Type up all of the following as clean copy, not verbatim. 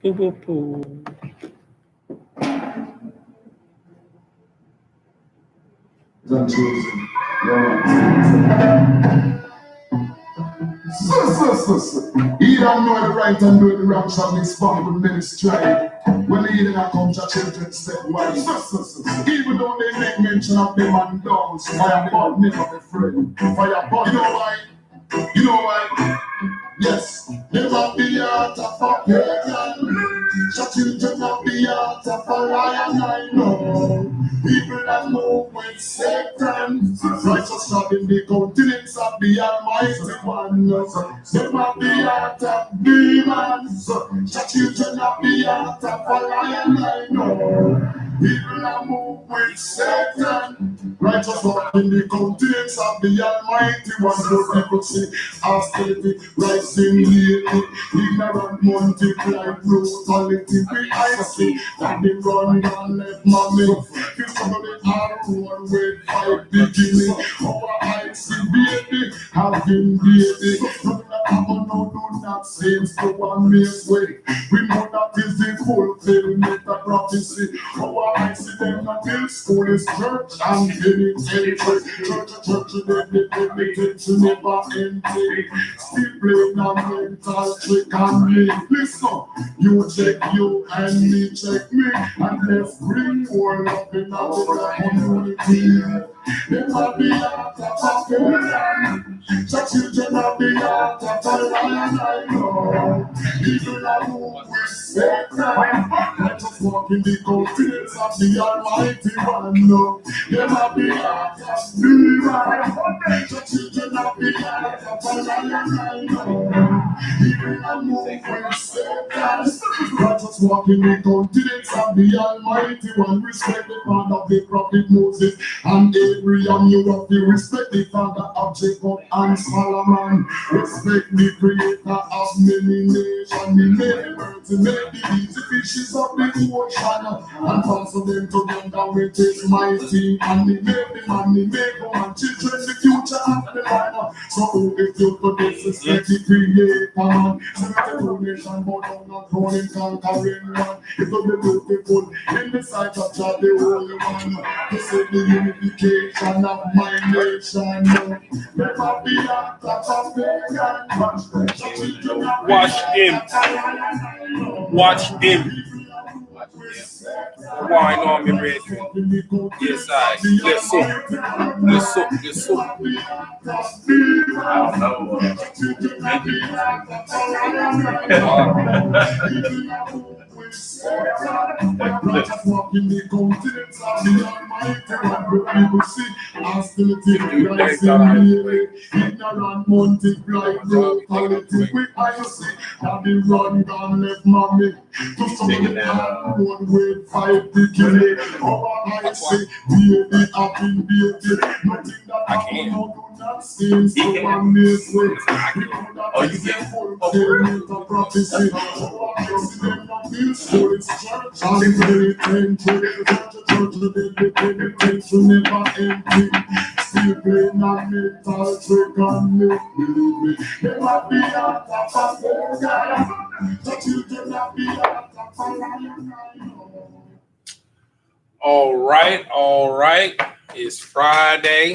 Boo, boo, boo. He don't know the right and do the wrong shall be spawned with ministry. When the healing comes to children step wise. Even though they make mention of them and dogs, fire burn never be afraid. Fire burn. You know why? You know why? Yes, never be out of a pagan. Shut children of the heart of a lion, I know. People that move with Satan. Righteous God in the countenance of the Almighty One. Never be out of demons. Shut children of the heart of a lion, I know. People that move with Satan. Righteous God in the countenance of the Almighty One. Those people see hostility, rising lately. Ignorant multiply brutality. I see that they run and left mommy. You struggle the hard road with fight beginning. Our eyes see baby, having baby. Nothing that happen now do not seems to one make way. We know that is the fulfillment of prophecy. Our eyes see them until school is church and penitentiary. Church, they never empty. Still playing a mental trick on me. Listen, you check you and me check me, and let's bring more love in our community. Never be out of a pagan. The children of the heart of a lion, I know. People are who will Satan. Let us walk in the confidence of the Almighty One. Never be out of demons. The children of the heart of a lion, I know. People are who will Satan. Let us walk in the confidence of the Almighty One. Respect the father of the prophet Moses and Abraham. You have to respect the father of Jacob and Solomon. Respect the creator of many nations. He made the birds, he made the easy fishes of the ocean, and transfer them together with his mighty. And he made the man, he made woman, children, the future of the land. So if you could disrespect the creator, man, so not a donation, but I'm not running, conquering one. It will be beautiful in the sight of God, the Holy One. This is the unification of my nation. Never be out of a pagan. Watch him. Watch him. Wine on me, red. Yes, I. Let's up. Let's up. Let's up. I don't know. Walking the continents of the Almighty One, people see hostility, rising daily, ignorant multiply brutality. We I.S.U.P.K that the run gone left mommy to some of the one with 5 beginning. Our I.S.U.P.K baby, happy baby, nothing that happen now do not seem so one this way. Oh, you get fulfillment of prophecy. Our I.S.U.P feels so it's church and penitentiary. Church, the penitentiary never empty. Still playing a mental trick on me. Never be out of a pagan. The children never be out of a lion. All right. It's Friday.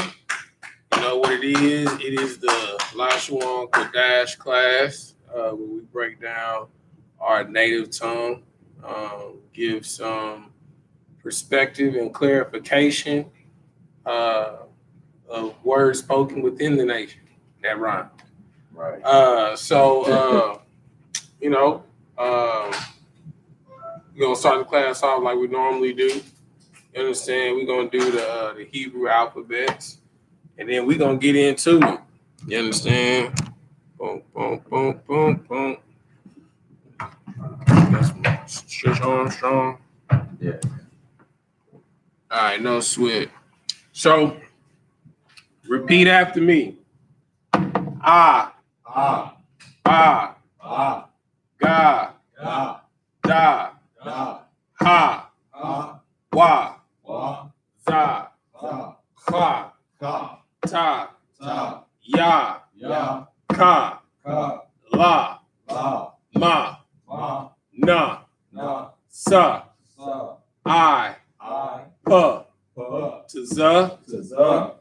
You know what it is? It is the Lashawan Qadash class where we break down our native tongue, give some perspective and clarification of words spoken within the nation. That rhyme. Right. We're gonna start the class off like we normally do. You understand? We're gonna do the Hebrew alphabets, and then we're gonna get into it. You understand? Boom, boom, boom, boom, boom. That's Stretch Armstrong. Yeah. All right, no sweat. So repeat after me. Ah, Ah, ah, ah, ga, ah, da, ah, ha, ah, wa, wa, za, za, kha, ka, ta, ta, ya, ya, ka, ka, la, la, ma, ma, Na, Na, Sa, Sa, I.P.K, P, Z, Z,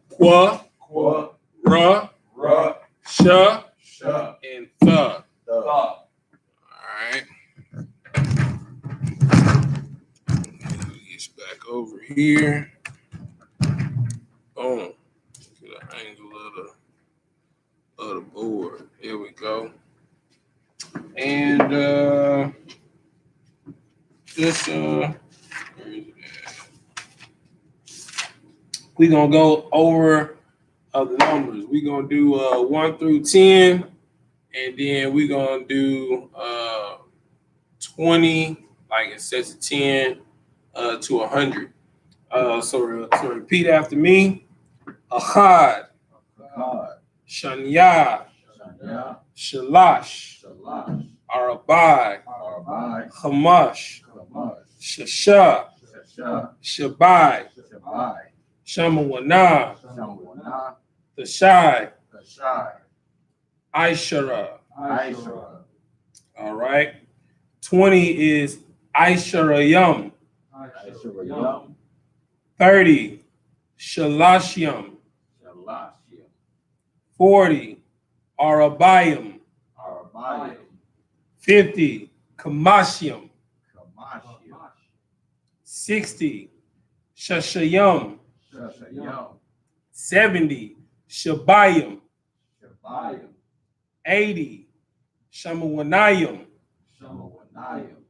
Qua, Qua, Ra, R, Sh, Sh, and Th. Th. All right. Get back over here. Boom. Get an angle of the board. Here we go. And just where is it at? We're gonna go over the numbers. We're gonna do 1 through 10, and then we're gonna do 20, like it says 10 to 100. So repeat after me. Ahad, Ahad, Shanya, Shanya, Shalash, Shalash, Arabai, Arbai, Hamash, Kamash, Shasha, Shasha, Shabai, Shabai, Shamawana, Shamwana, Tashai, Tashai, Aishara. Aishara, All right. 20 is Aisharayam. Aisharayam, 30, Shalashyam. Shalashia, 40, Arabayam. Arabayam, 50, Kamashyam. Kamashia, 60, Shashayam. Shashayam, 70, Shabayam. Shabayam, 80, Shamawanayam. Shamawanayam,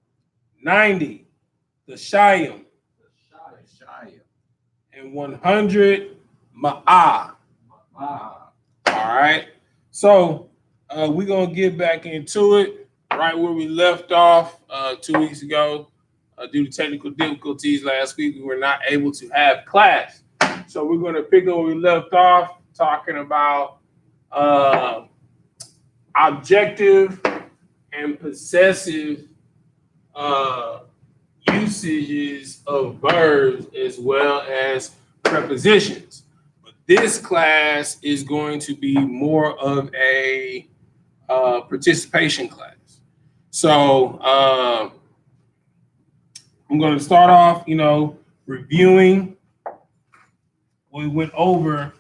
90, Dashayam. Shayam, And 100, Ma'ah. Ma, All right. So we're going to get back into it right where we left off 2 weeks ago. Due to technical difficulties last week, we were not able to have class. So we're going to pick up where we left off, talking about objective and possessive usages of verbs as well as prepositions. But this class is going to be more of a participation class. So I'm going to start off, reviewing what we went over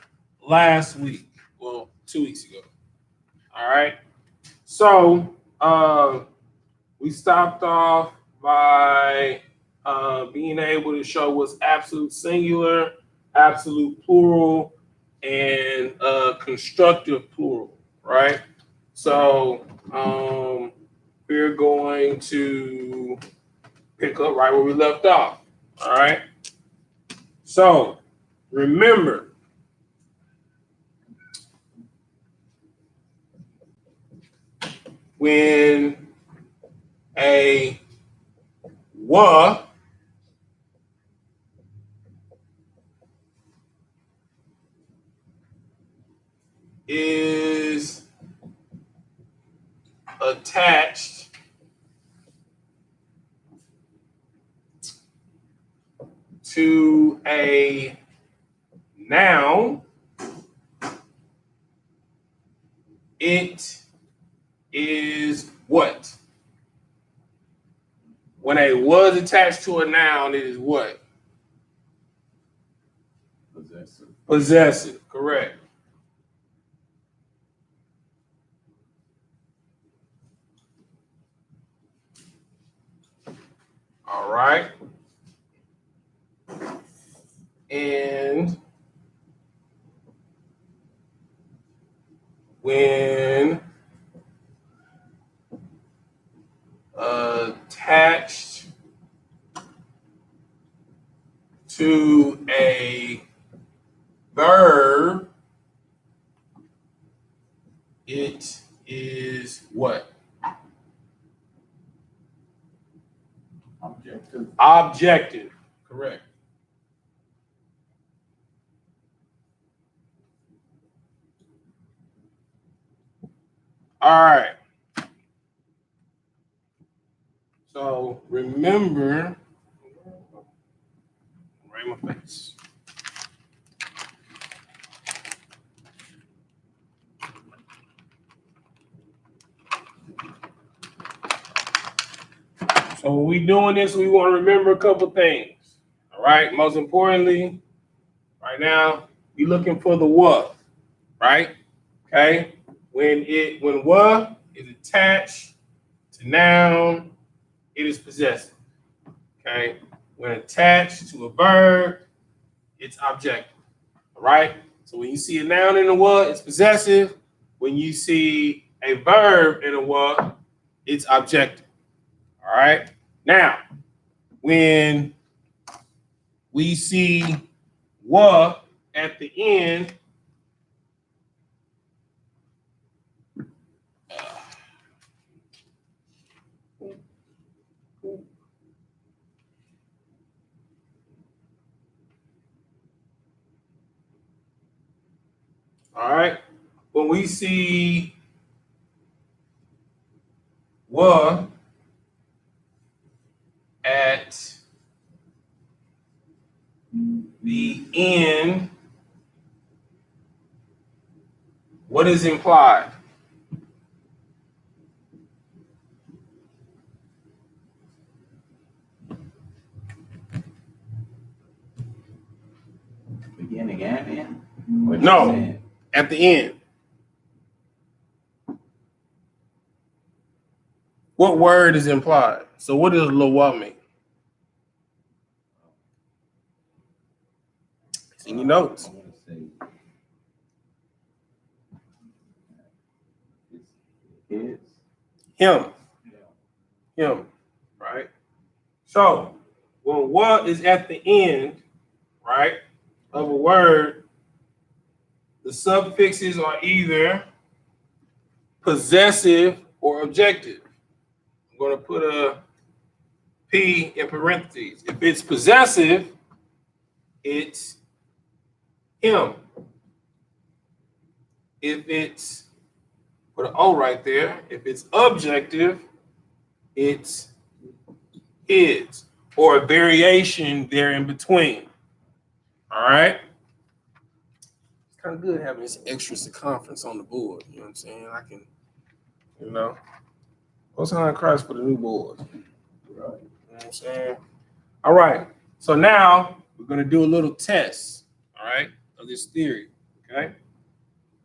last week. Well, 2 weeks ago. All right. So we stopped off by being able to show what's absolute singular, absolute plural, and constructive plural, right? So we're going to pick up right where we left off, all right? So remember, when a wa is attached to a noun, it is what? When a was attached to a noun, it is what? Possessive, Possessive, correct. All right. And when attached to a verb, it is what? objective, Objective, correct. All right. So remember, right in my face. So when we doing this, we want to remember a couple things. All right. Most importantly, right now, you're looking for the what, right? Okay. When what is attached to noun, it is possessive. Okay. When attached to a verb, it's objective. All right. So when you see a noun in a what, it's possessive. When you see a verb in a what, it's objective. All right. Now, when we see what at the end, all right. When we see what at the end, what is implied? Beginning and end? No, at the end. What word is implied? So what does lo mean? It's in your notes. I want to say it's Him. Him. Right? So when what is at the end, right, of a word, the suffixes are either possessive or objective. I'm going to put a P in parentheses. If it's possessive, it's him. If it's, put an O right there. If it's objective, it's his, or a variation there in between. All right? It's kind of good having this extra circumference on the board. You know what I'm saying? I can, what's on Christ for the new board? Right. You know what I'm saying? All right. So now we're going to do a little test, all right, of this theory. Okay?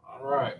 All right.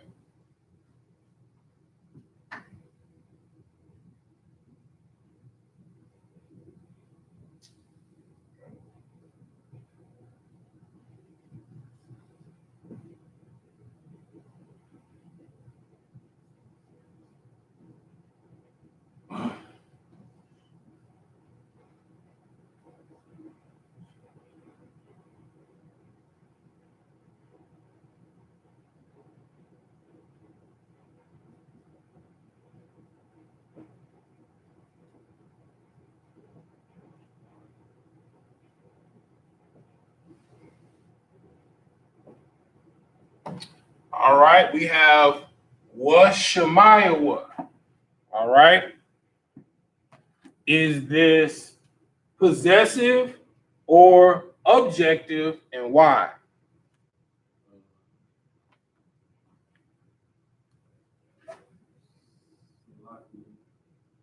All right, we have Washamayawa. All right. Is this possessive or objective, and why?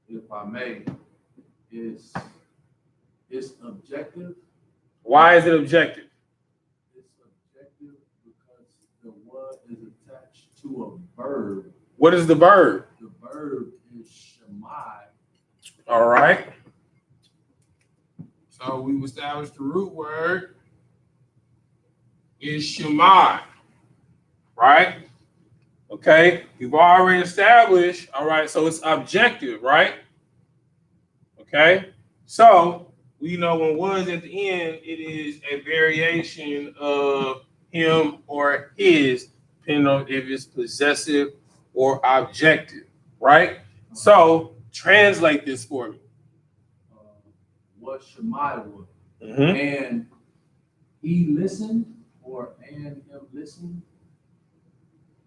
If I may, it's objective. Why is it objective? It's objective because the what is attached to a verb. What is the verb? The verb is shamai. All right. So we've established the root word is shemai, right? Okay. We've already established, all right, so it's objective, right? Okay. So we know when was at the end, it is a variation of him or his, depending on if it's possessive or objective, right? So translate this for me. What Shemaiah was. Mm-hmm. And he listened, and him listened,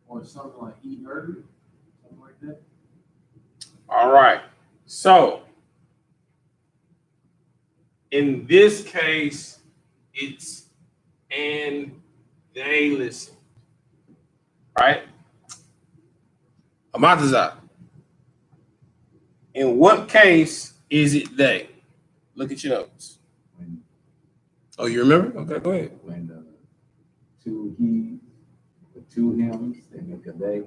or something like he heard it, something like that. All right. So in this case, it's and they listen. Right? Amatazah. In what case is it they? Look at your notes. When, Oh, you remember? Okay, go ahead. when two he, the two hims, they make a they.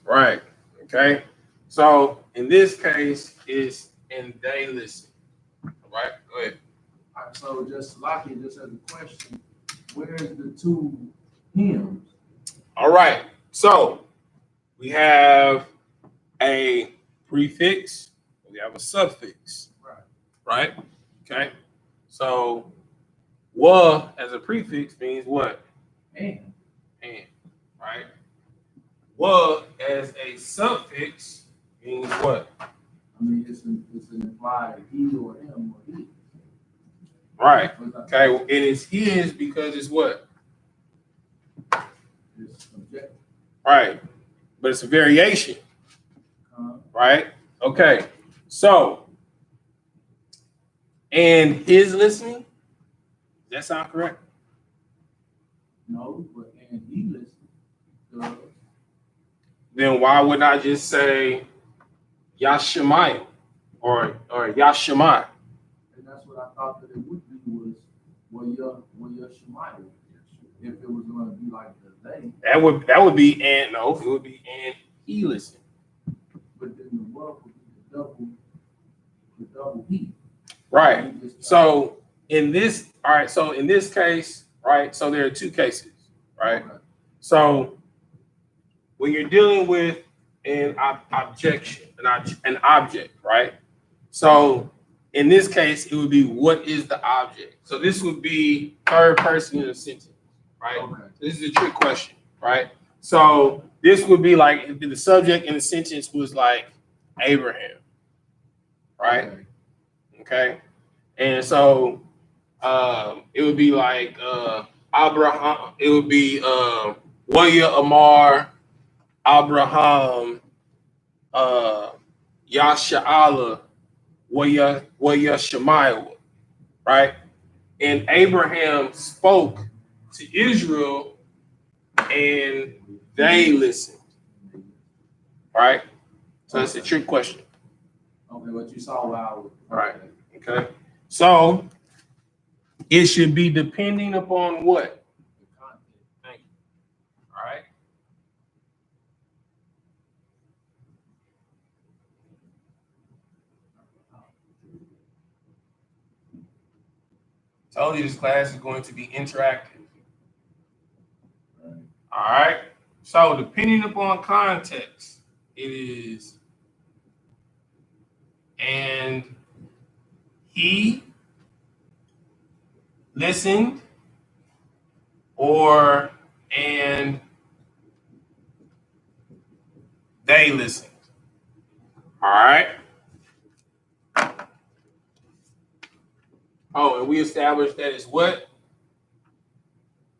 Right. Okay. So in this case, it's and they listen. All right. Go ahead. All right, so just Lockie just as a question, where's the two hymns? All right. So we have a prefix. We have a suffix. Right. Right. Okay. So wa as a prefix means what? And And. Right. Wa as a suffix means what? I mean, it's an implied he or him or he. Right. But Okay. Well, it is his because it's what? it's subjective. Right. But it's a variation. Right. Okay. So, and his listening. Does that sound correct? No, but and he listens. Then why would I just say Yashamayim or Yashamai? And that's what I thought that it would be was your Shemaiah. If it was going to be like the they. That would be and no, it would be and he listened. But then the what would be the double he. Right. So in this, all right. So in this case, right. So there are two cases, right? Okay. So when you're dealing with an an object, right? So in this case, it would be what is the object? So this would be third person in a sentence, right? Okay. This is a trick question, right? So this would be like if the subject in the sentence was like Abraham, right? Okay. And so it would be like Abraham, it would be Waya Amar, Abraham, Yasha'ala, Waya Shemaiah, right? And Abraham spoke to Israel and they listened, right? So that's a trick question. Okay, what you saw while I was Right. Okay. So it should be depending upon what? the content. Thank you. All right. Told you this class is going to be interactive. Right. All right. So depending upon context, it is and he listened or and they listened. All right. Oh, and we established that it's what?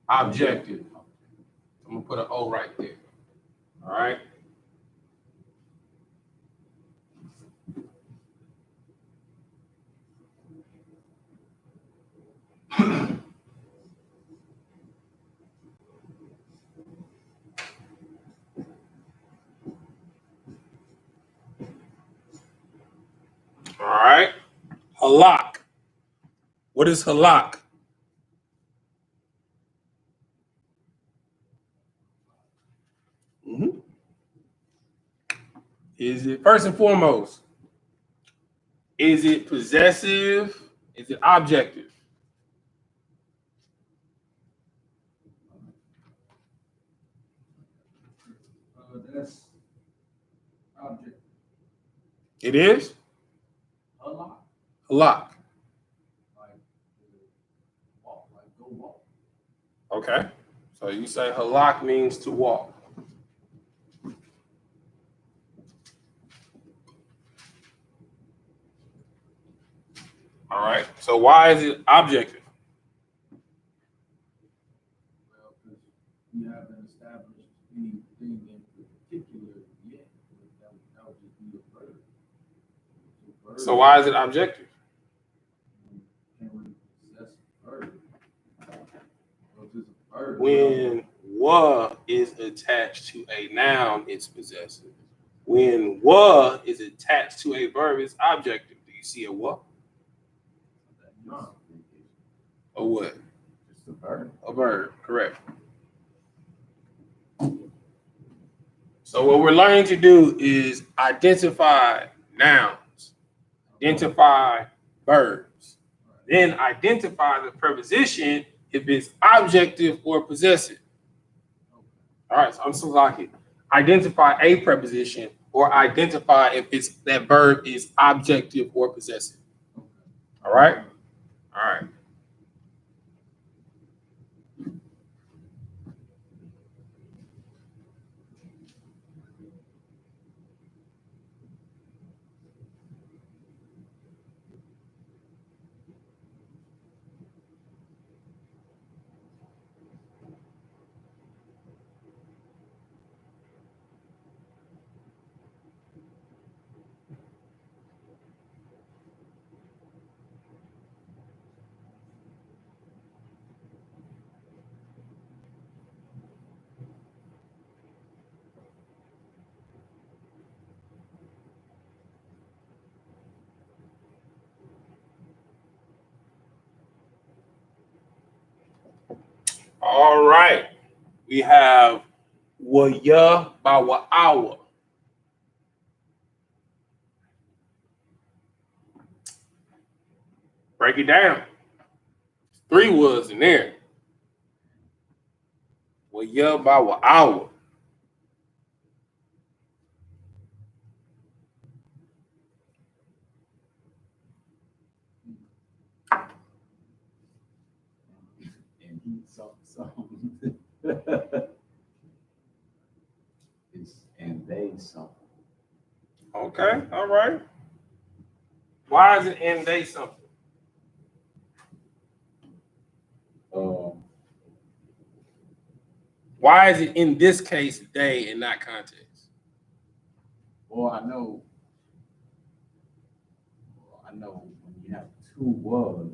Objective. I'm gonna put an O right there. All right. All right. Halak. What is halak? Mm-hmm. Is it first and foremost? Is it possessive? Is it objective? That's object. It is A lot. halak. Like walk, like go walk. Okay. So you say halak means to walk. All right. So why is it objective? Well, because we haven't established anything in particular yet. That would just be a verb. So why is it objective? Can't really possess a verb. So it's just a verb. When wa is attached to a noun, it's possessive. When wa is attached to a verb, it's objective. Do you see a what? No. A what? Just a verb. A verb, correct. So what we're learning to do is identify nouns, identify verbs, then identify the preposition if it's objective or possessive. All right, so I'm so lucky. Identify a preposition or identify if it's that verb is objective or possessive. All right? All right. All right. We have waya by wa'awa. Break it down. 3 was in there. Waya by wa'awa. And he something. It's and they something. Okay, all right. Why is it and they something? Why is it in this case they and not context? Well, I know when you have 2 was,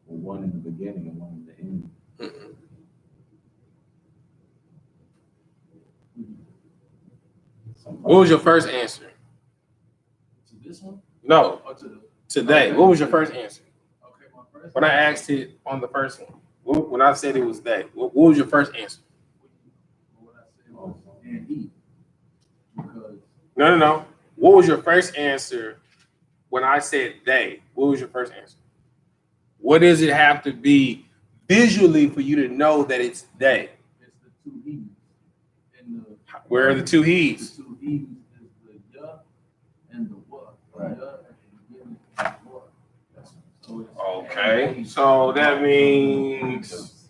one in the beginning and one in the end. What was your first answer? To this one? No, Or to the today. What was your first answer? okay, my first When I asked it on the first one, when I said it was they, what was your first answer? what I said was and he. Because No. What was your first answer when I said they? What was your first answer? What does it have to be visually for you to know that it's they? it's the 2 he's. And the Where are the 2 he's? The 2 he's is the ya and the what. Right. Ya at the beginning and what. So it's Okay, so that means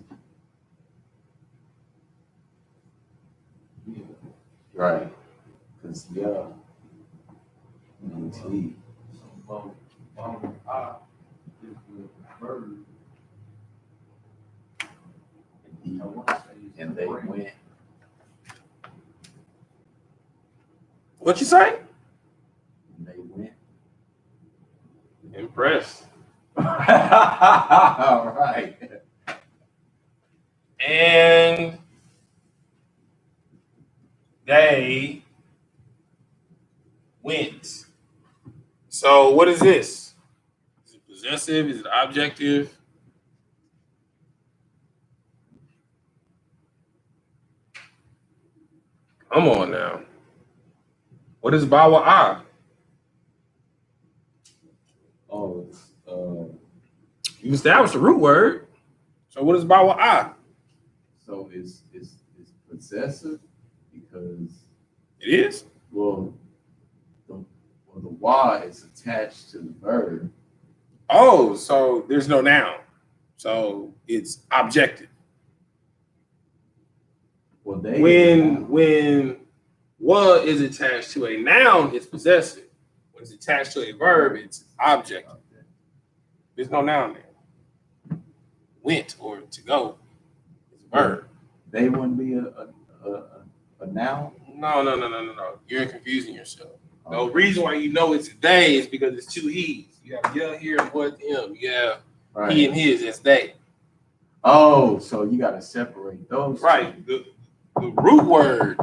yeah. Right. Because yeah means he. So I is the verb. And they went. what you say? And they went. Impressed. All right. And they went. So what is this? Is it possessive? Is it objective? Come on now. What is bawa a? Oh, You established the root word. So what is bawa a? so it's possessive because It is? well the y is attached to the verb. Oh, so there's no noun. So it's objective. Well, they When wa is attached to a noun, it's possessive. When it's attached to a verb, it's objective. There's no noun there. Went or to go is a verb. they wouldn't be a noun. No. You're confusing yourself. The reason why you know it's they is because it's 2 he's. You have ya here and what him. You have Right. he and his. It's they. Oh, so you got to separate those. Right. The root word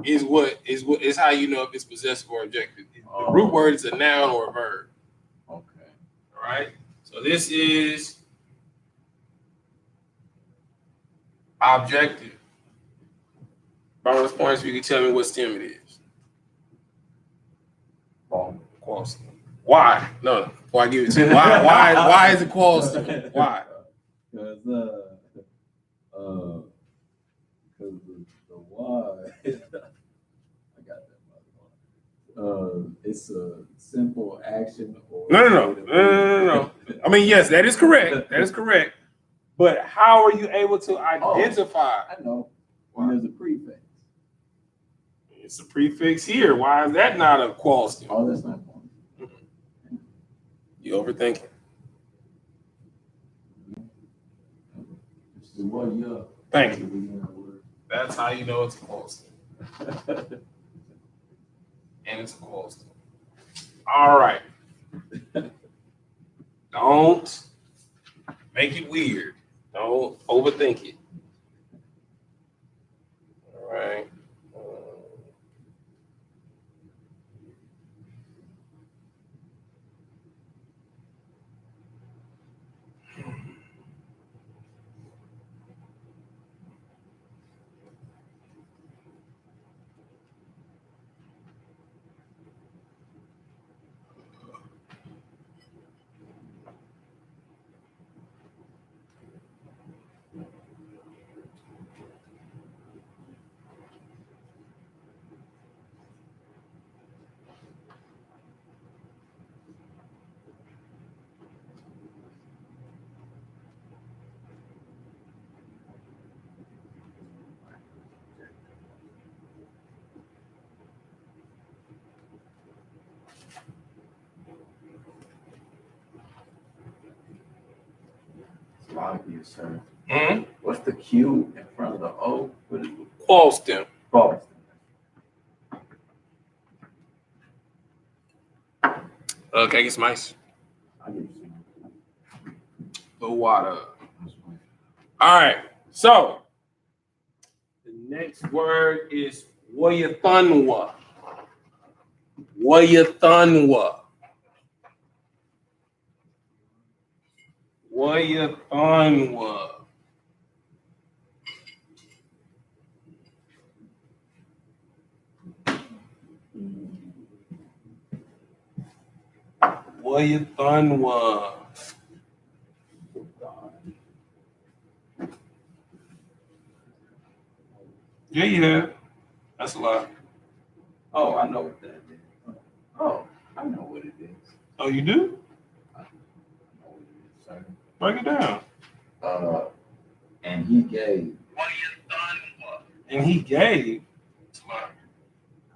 is how you know if it's possessive or objective. The root word is a noun or a verb. Okay. All right. So this is objective. Bonus points if you can tell me what stem it is. Qualston. Why? No. Before I give it to you. Why is it Qualston? Why? Because the why. I got that. It's a simple action or No. I mean, yes, that is correct. That is correct. But how are you able to identify? I know. When there's a prefix. It's a prefix here. Why is that not a Qualston? Oh, that's not one. You overthinking. Thank you. That's how you know it's a Qualston. And it's a Qualston. All right. Don't make it weird. Don't overthink it. All right. Sir. Mm-hmm. What's the Q in front of the O? What is it? Qualston. False. Okay, get some ice. I get you. The water. All right. So the next word is Wayathunwa. Wayathunwa. Wayathunwa. Wayathunwa. Yeah, you have. That's a lot. Oh, I know what that is. Oh, I know what it is. Oh, you do? I know what it is, sir. Break it down. And he gave. And he gave.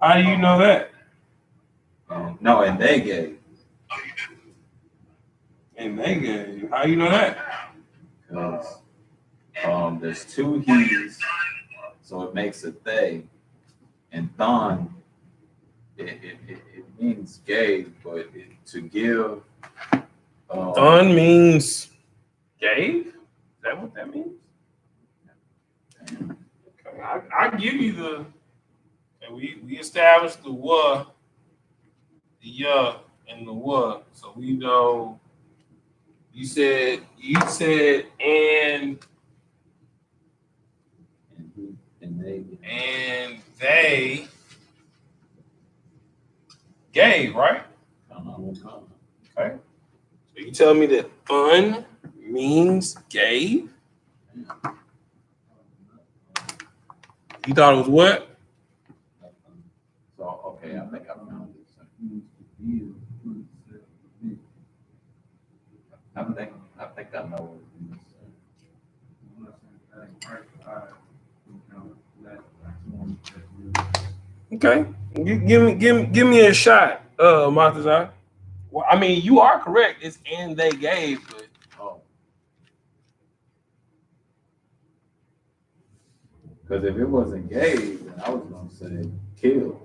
How do you know that? No, and they gave. And they gave. How you know that? Because there's two he's, so it makes a they. And thon, it means gave, but to give. Thon means gave? Is that what that means? Okay, I give you the. And we established the wa, the ya, and the wa. So we know. You said and they gave, right? Okay. So you tell me that fun means gave? You thought it was what? So okay, I think I found it. I think I know what it is. Okay. Give me a shot, Marthazar. Well, I mean, you are correct. It's and they gave, but because if it wasn't gave, then I was gonna say kill.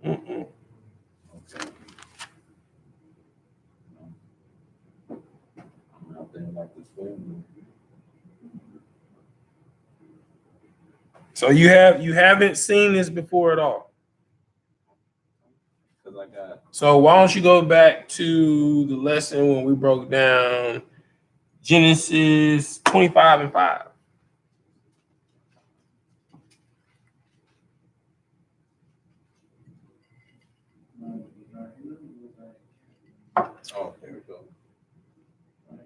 Mm-mm. Okay. I'm out there like the swim. So you haven't seen this before at all. Because I got. So why don't you go back to the lesson when we broke down Genesis 25 and 5. Oh, there we go. Right.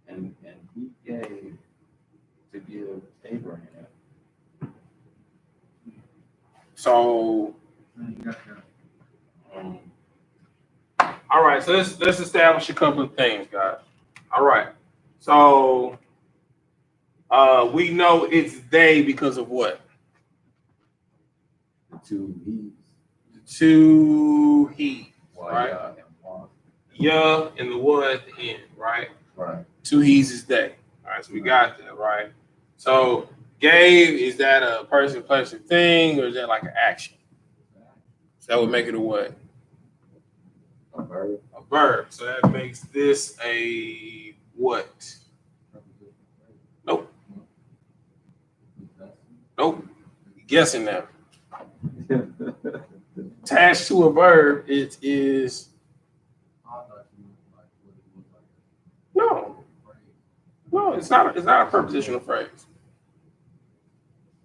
And he gave to give Abraham. So all right, so let's establish a couple of things, guys. All right. So we know it's they because of what? The two he's. The two he, right? Yeah, and one. Yeah, and the what at the end, right? Right. Two he's is they. All right, so we got that, right? So gave, is that a person, place, or thing, or is that like an action? So that would make it a what? A verb. A verb. So that makes this a what? Nope. Nope. You're guessing now. Attached to a verb, it is. No, it's not a prepositional phrase.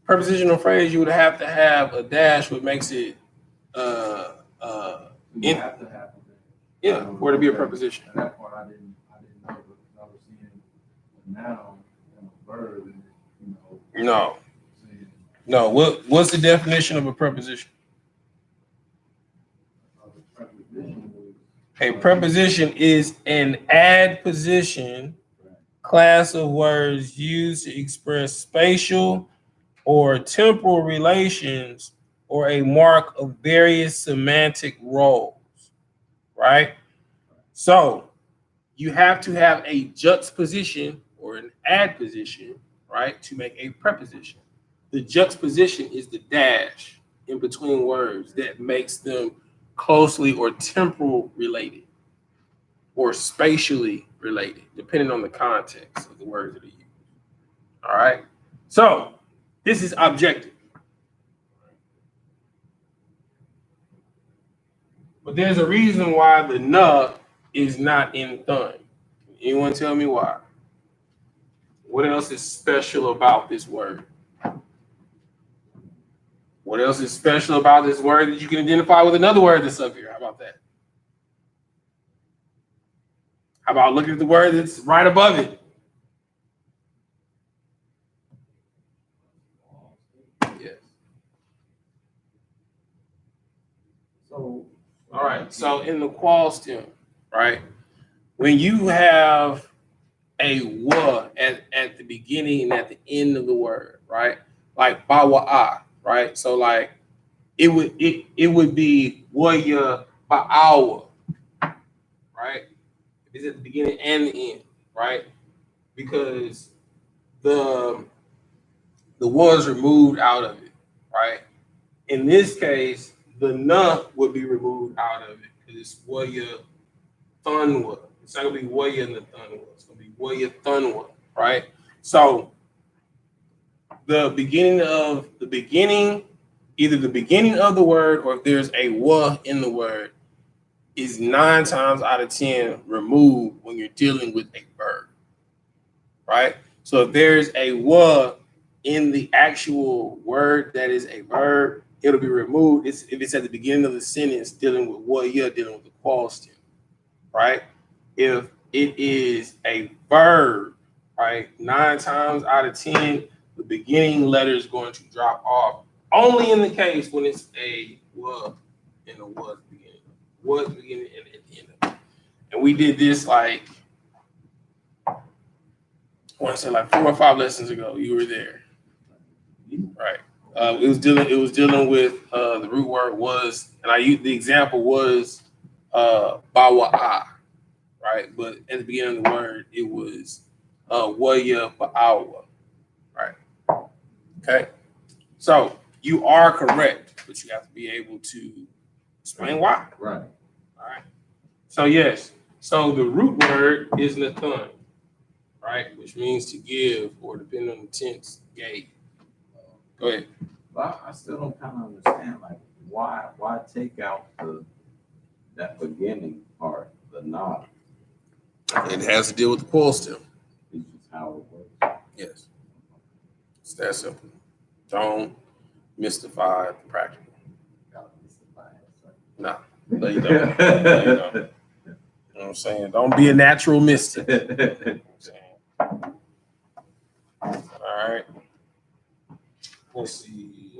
Prepositional phrase, you would have to have a dash, which makes it You have to have it. Yeah, for it to be a preposition. And that part I didn't know, because I was seeing a noun and a verb, and No. What's the definition of a preposition? A preposition is an adposition class of words used to express spatial or temporal relations or a mark of various semantic roles, right? So you have to have a juxtaposition or an adposition, right, to make a preposition. The juxtaposition is the dash in between words that makes them closely or temporal related or spatially related, depending on the context of the words that are used. All right. So this is objective. But there's a reason why the "na" is not in thun. Anyone tell me why? What else is special about this word? What else is special about this word that you can identify with another word that's up here? How about that? How about looking at the word that's right above it? Yes. So, all right. So in the qual stem, right? When you have a "wa" at the beginning and at the end of the word, right? Like bawa'a, right? So like it would be waya ba'awa, right? It's at the beginning and the end, right? Because the was removed out of it, right? In this case, the "na" would be removed out of it because it's waya thunwa. It's not gonna be waya and the thunwa. It's gonna be waya thunwa, right? So either the beginning of the word, or if there's a "wa" in the word, is 9 times out of 10 removed when you're dealing with a verb, right? So if there's a "wa" in the actual word that is a verb, it'll be removed. If it's at the beginning of the sentence dealing with "wa," you're dealing with the qual stem, right? If it is a verb, right, 9 times out of 10, the beginning letter is going to drop off. Only in the case when it's a "wa" and a "was" beginning. Was beginning and at the end of it. And we did this like, I want to say like 4 or 5 lessons ago. You were there, right? It was dealing with the root word "was," and I used the example was bawa'a, right? But at the beginning of the word, it was waya ba'awa, right? Okay, so you are correct, but you have to be able to explain why. Right. All right. So yes. So the root word is nathun, right? Which means to give, or depending on the tense, gave. Go ahead. But I still don't kind of understand, like, why take out that beginning part, the not? It has to deal with the pause stem. It's just how it works. Yes. It's that simple. Don't mystify the practical. No, no, you don't. No, you don't. You know what I'm saying? Don't be a natural mystic. You know what I'm saying? All right. Let's see.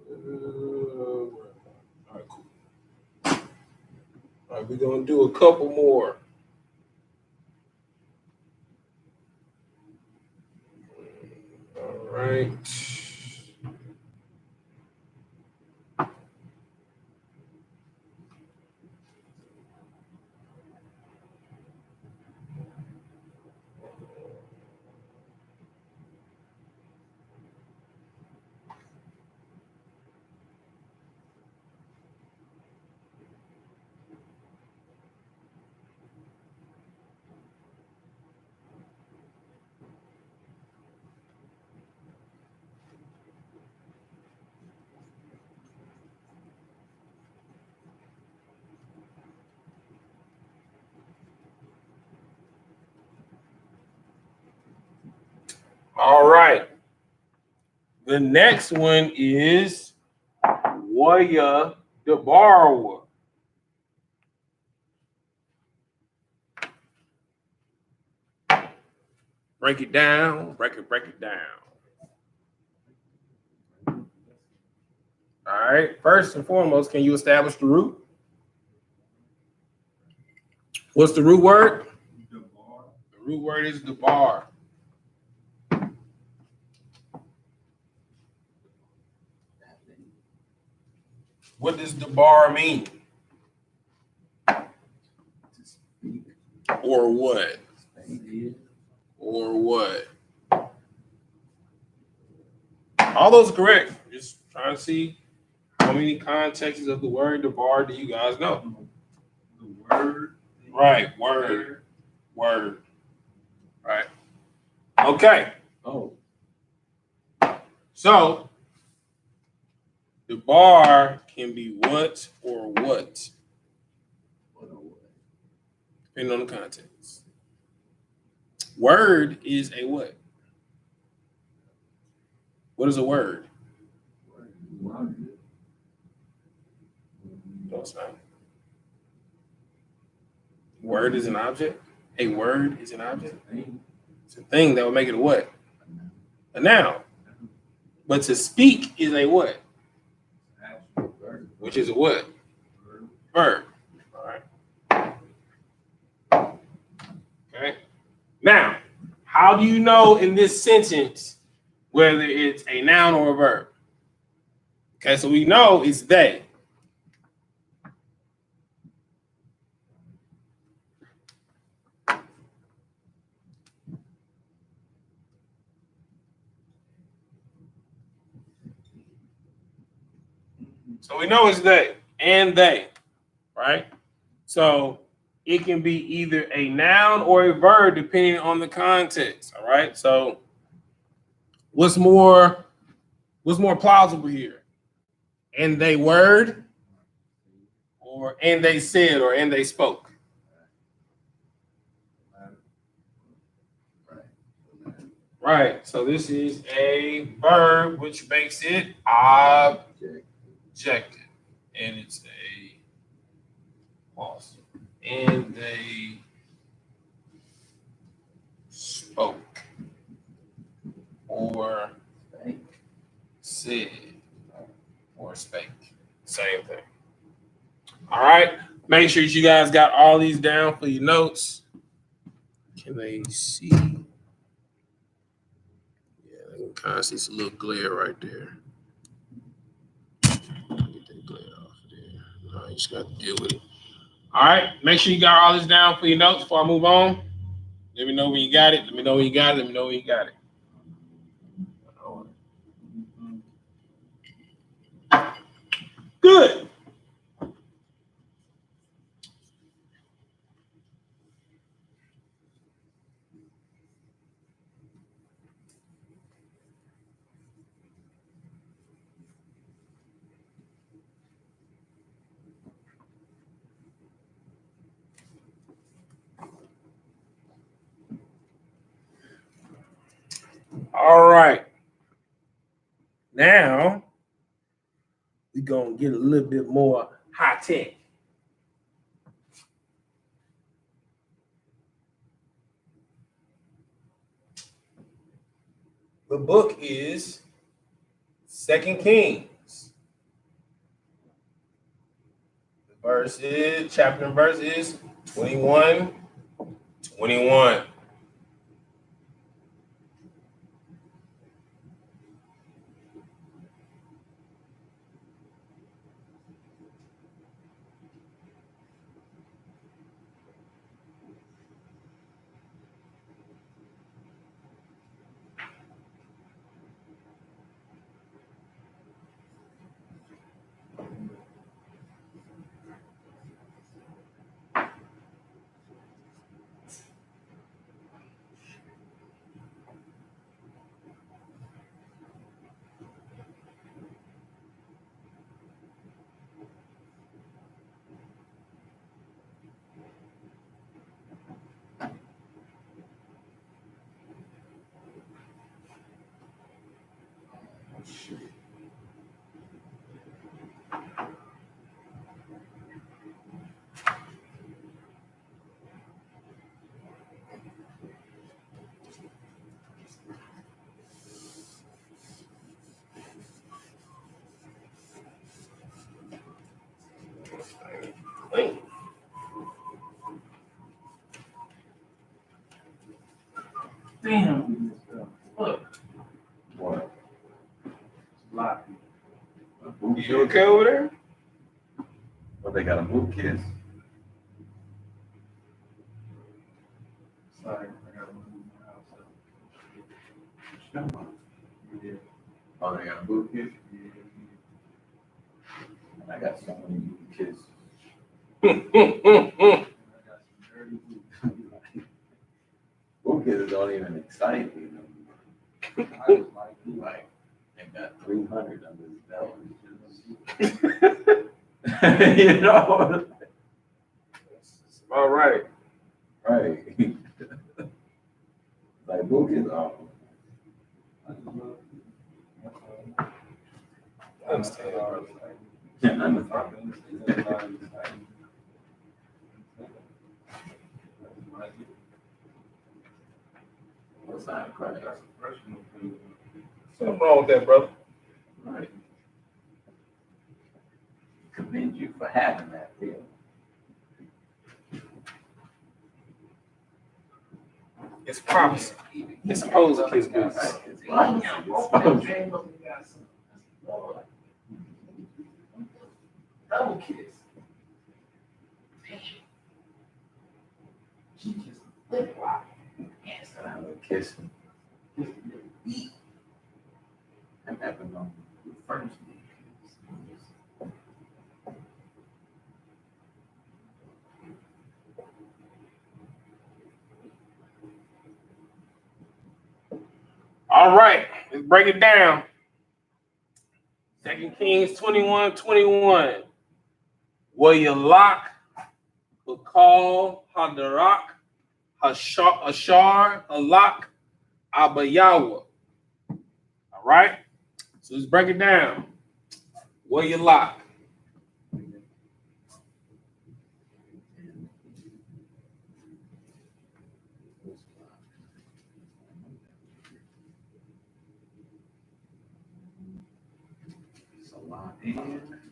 All right, cool. All right, we're going to do a couple more. All right. All right. The next one is Waya the borrower. Break it down. Break it down. All right. First and foremost, can you establish the root? What's the root word? The root word is the bar. What does the bar mean? Or what? Or what? All those are correct. Just trying to see how many contexts of the word the bar do you guys know? The word. Right. Word. Word. Right. Okay. Oh. So the bar can be what or what? What or what? Depending on the context. Word is a what? What is a word? No, it's not. Word is an object. A word is an object. It's a thing that would make it a what? A noun. But to speak is a what? Which is a what? Verb. All right. Okay. Now, how do you know in this sentence whether it's a noun or a verb? Okay, so we know it's they. So we know it's they and they, right? So it can be either a noun or a verb depending on the context. All right. So what's more plausible here? And they word, or and they said, or and they spoke. Right. So this is a verb which makes it objective. And it's a pause. And they spoke or said or spake. Same thing. All right. Make sure you guys got all these down for your notes. Can they see? Yeah, they can kind of see some little glare right there. Get that glare off there. No, you just got to deal with it. All right. Make sure you got all this down for your notes before I move on. Let me know when you got it. Let me know when you got it. Let me know when you got it. Good. All right. Now we're gonna get a little bit more high tech. The book is 2 Kings. The verse is, chapter and verse is 21:21. Damn. Look. What? Sloppy. A boot You kiss? okay over there? What, they got a boot kiss? Sorry, I gotta move my house up. Come on. Yeah. Oh, they got a boot kiss? Yeah. I got so many boot kiss. I got some dirty boots. Boot kisses don't even excite me. I was like, you Like, they got 300 under his belt. You know? All right. Right. Like, boot kiss awful. I just love you. I understand, brother. Yeah, I understand. What's that crazy? Something wrong with that, brother. Right. Commend you for having that feeling. It's promise. It's supposed to kiss boots. Double kiss. She just lip lock. Yes, I have a kiss. I'm having on the first kiss. All right, let's break it down. 2 Kings 21:21. YAHANNA, Bakal, Hadarak, Ashar, Halak, Abayawa. All right, so let's break it down. YAHANNA.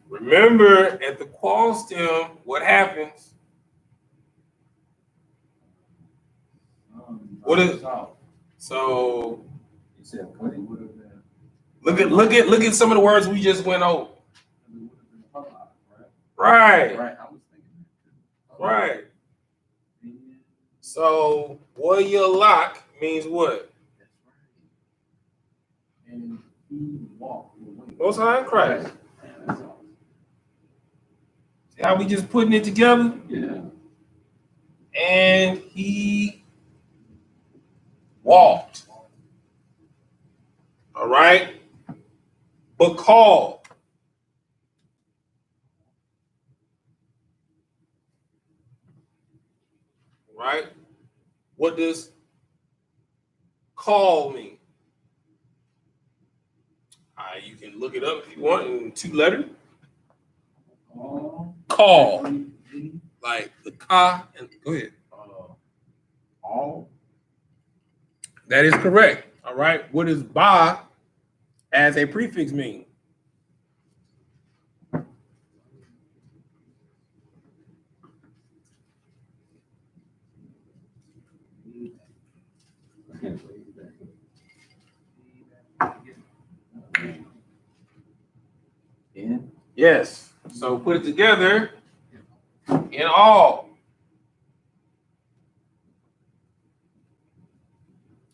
Remember, at the qual stem, what happens? What is so? You said what it would have been. Look at some of the words we just went over. It would have been a lot, Right, Right, I was thinking that too. right. right? So YAHANNA means what? That's right. And he walked away. Most High in Christ. Man, that's awesome. See how we just putting it together? Yeah. And he walked. All right. Bakal. Right? What does call mean? You can look it up if you want in 2 letters. All. Call. Like the ka and go ahead. All. That is correct. All right. What does ba as a prefix mean? In. Yes. So put it together. In all.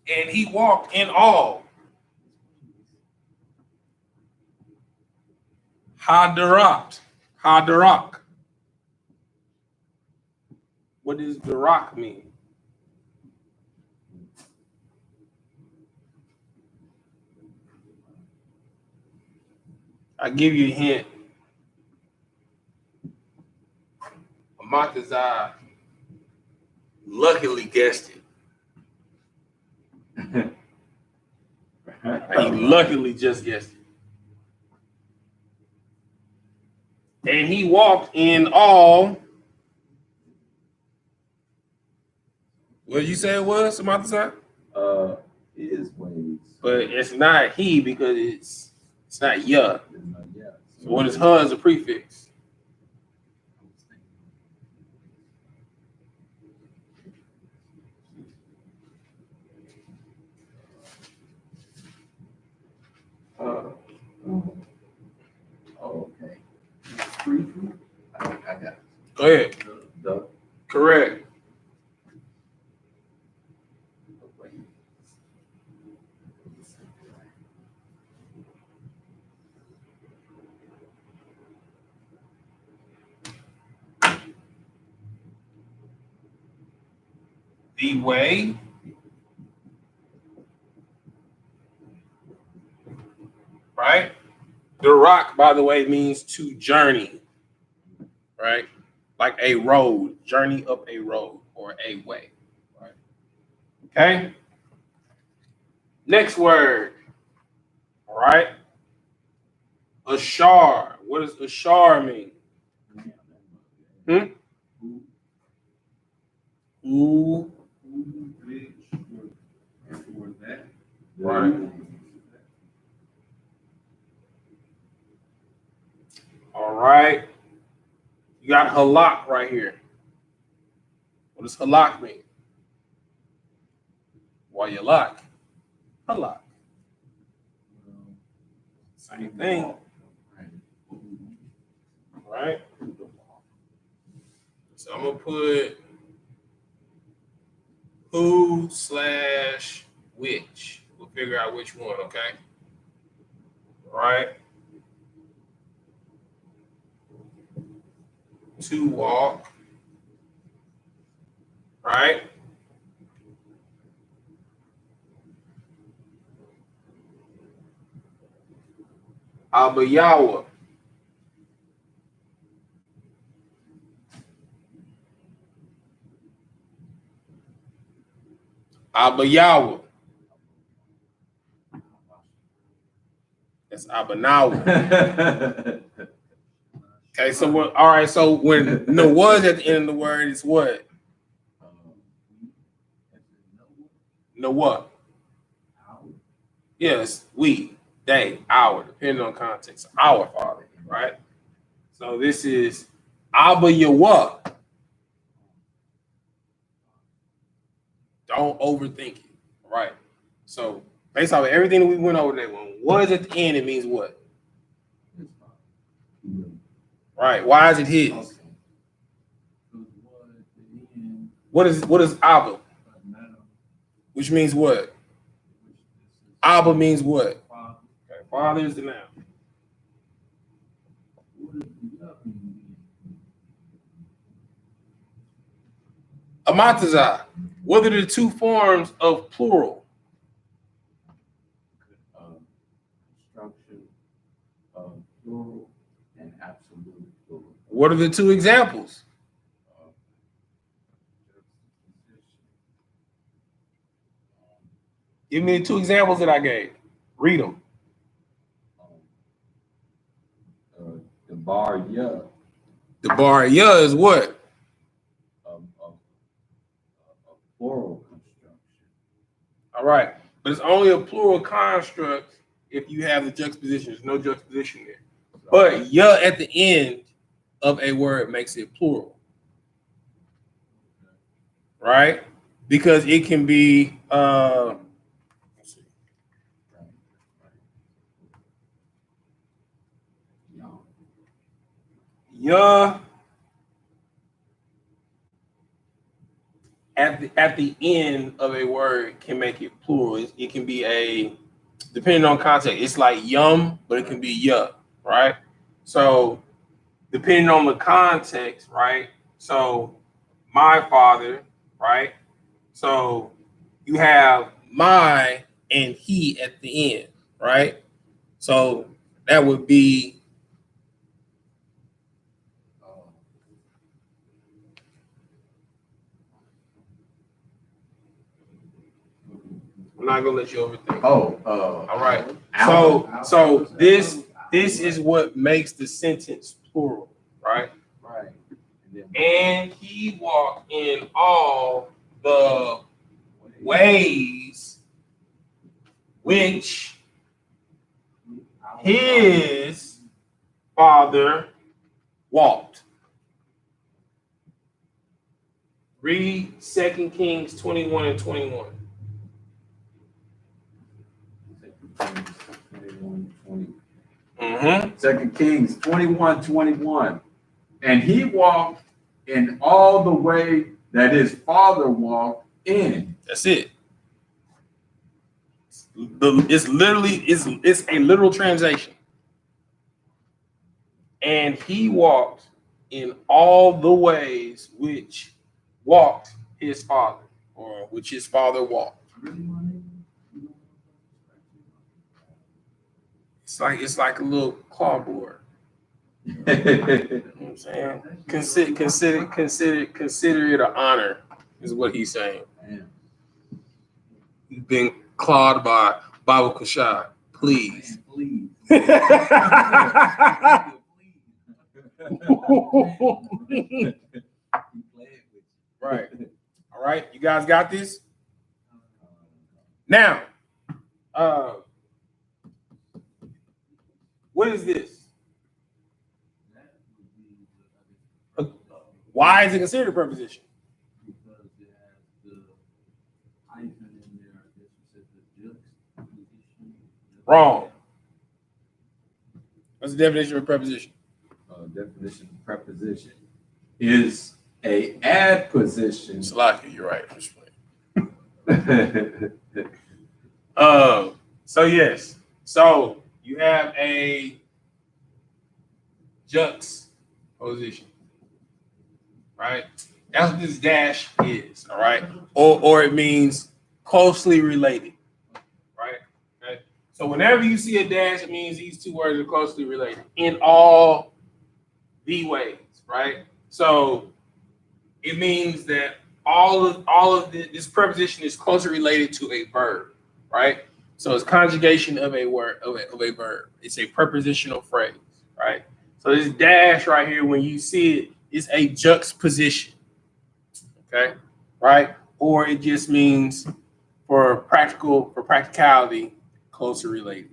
And he walked in all. Hadarat. Hadarak. What does darak mean? I give you a hint. Amatazai luckily guessed it. He luckily just guessed it. And he walked in all. What did you say it was, Amatazai? His ways. But it's not he because it's not ya. So what is her as a prefix? Okay. I got it. Go ahead. The Correct. The way. Right? The rock, by the way, means to journey. Right? Like a road, journey up a road or a way. Right? Okay? Next word. All right? Ashar. What does ashar mean? Ooh. Right. All right. You got halak right here. What does halak mean? Why you lock? Halak. Same thing. Right? So I'm going to put who/which. We'll figure out which one, okay? All right? To walk. Right? Abayawa. Abayawa. That's Abanawa. Okay, so what? All right, so when no was at the end of the word, it's what? No what? Yes, we, they, our, depending on context. Our Father, right? So this is Abba Yawa. Don't overthink it, right? So based off of everything that we went over there, when was at the end, it means what? Right? Why is it his? What is Abba? Which means what? Abba means what? Okay, Father is the noun. Amatazai. What are the two forms of plural? Construction of plural and absolute plural. What are the two examples? Give me the two examples that I gave. Read them. bar yeah. The bar yeah is what? A plural construction. All right. But it's only a plural construct if you have the juxtaposition. There's no juxtaposition there. But yeah at the end of a word makes it plural. Right? Because it can be let's see. Yeah at the end of a word can make it plural. It can be a, depending on context, it's like yum, but it can be yeah, right? So depending on the context, right? So my father, right? So you have my and he at the end, right? So that would be I'm not gonna let you overthink. All right. So this is what makes the sentence plural, right? Right. And he walked in all the ways which his father walked. Read 2 Kings 21 and 21. 2 Kings 21:21. And he walked in all the way that his father walked in. That's it. It's literally it's a literal translation. And he walked in all the ways which walked his father, or which his father walked. It's like a little clawboard. You know what I'm saying? Consider it an honor, is what he's saying. You've been clawed by Bible Kashai. Please. Please. Right. All right. You guys got this? Now, what is this? Why is it considered a preposition? Because it has the hyphen in there. I guess you said the juxtaposition. Wrong. What's the definition of a preposition? Definition of preposition is a adposition. Salaki, you're right. So yes. So you have a juxtaposition, right? That's what this dash is, all right? Or it means closely related, right? Okay. So whenever you see a dash, it means these two words are closely related in all the ways, right? So it means that all of this preposition is closely related to a verb, right? So it's conjugation of a word of a verb. It's a prepositional phrase, right? So this dash right here, when you see it, is a juxtaposition, okay, right? Or it just means for practicality, closely related,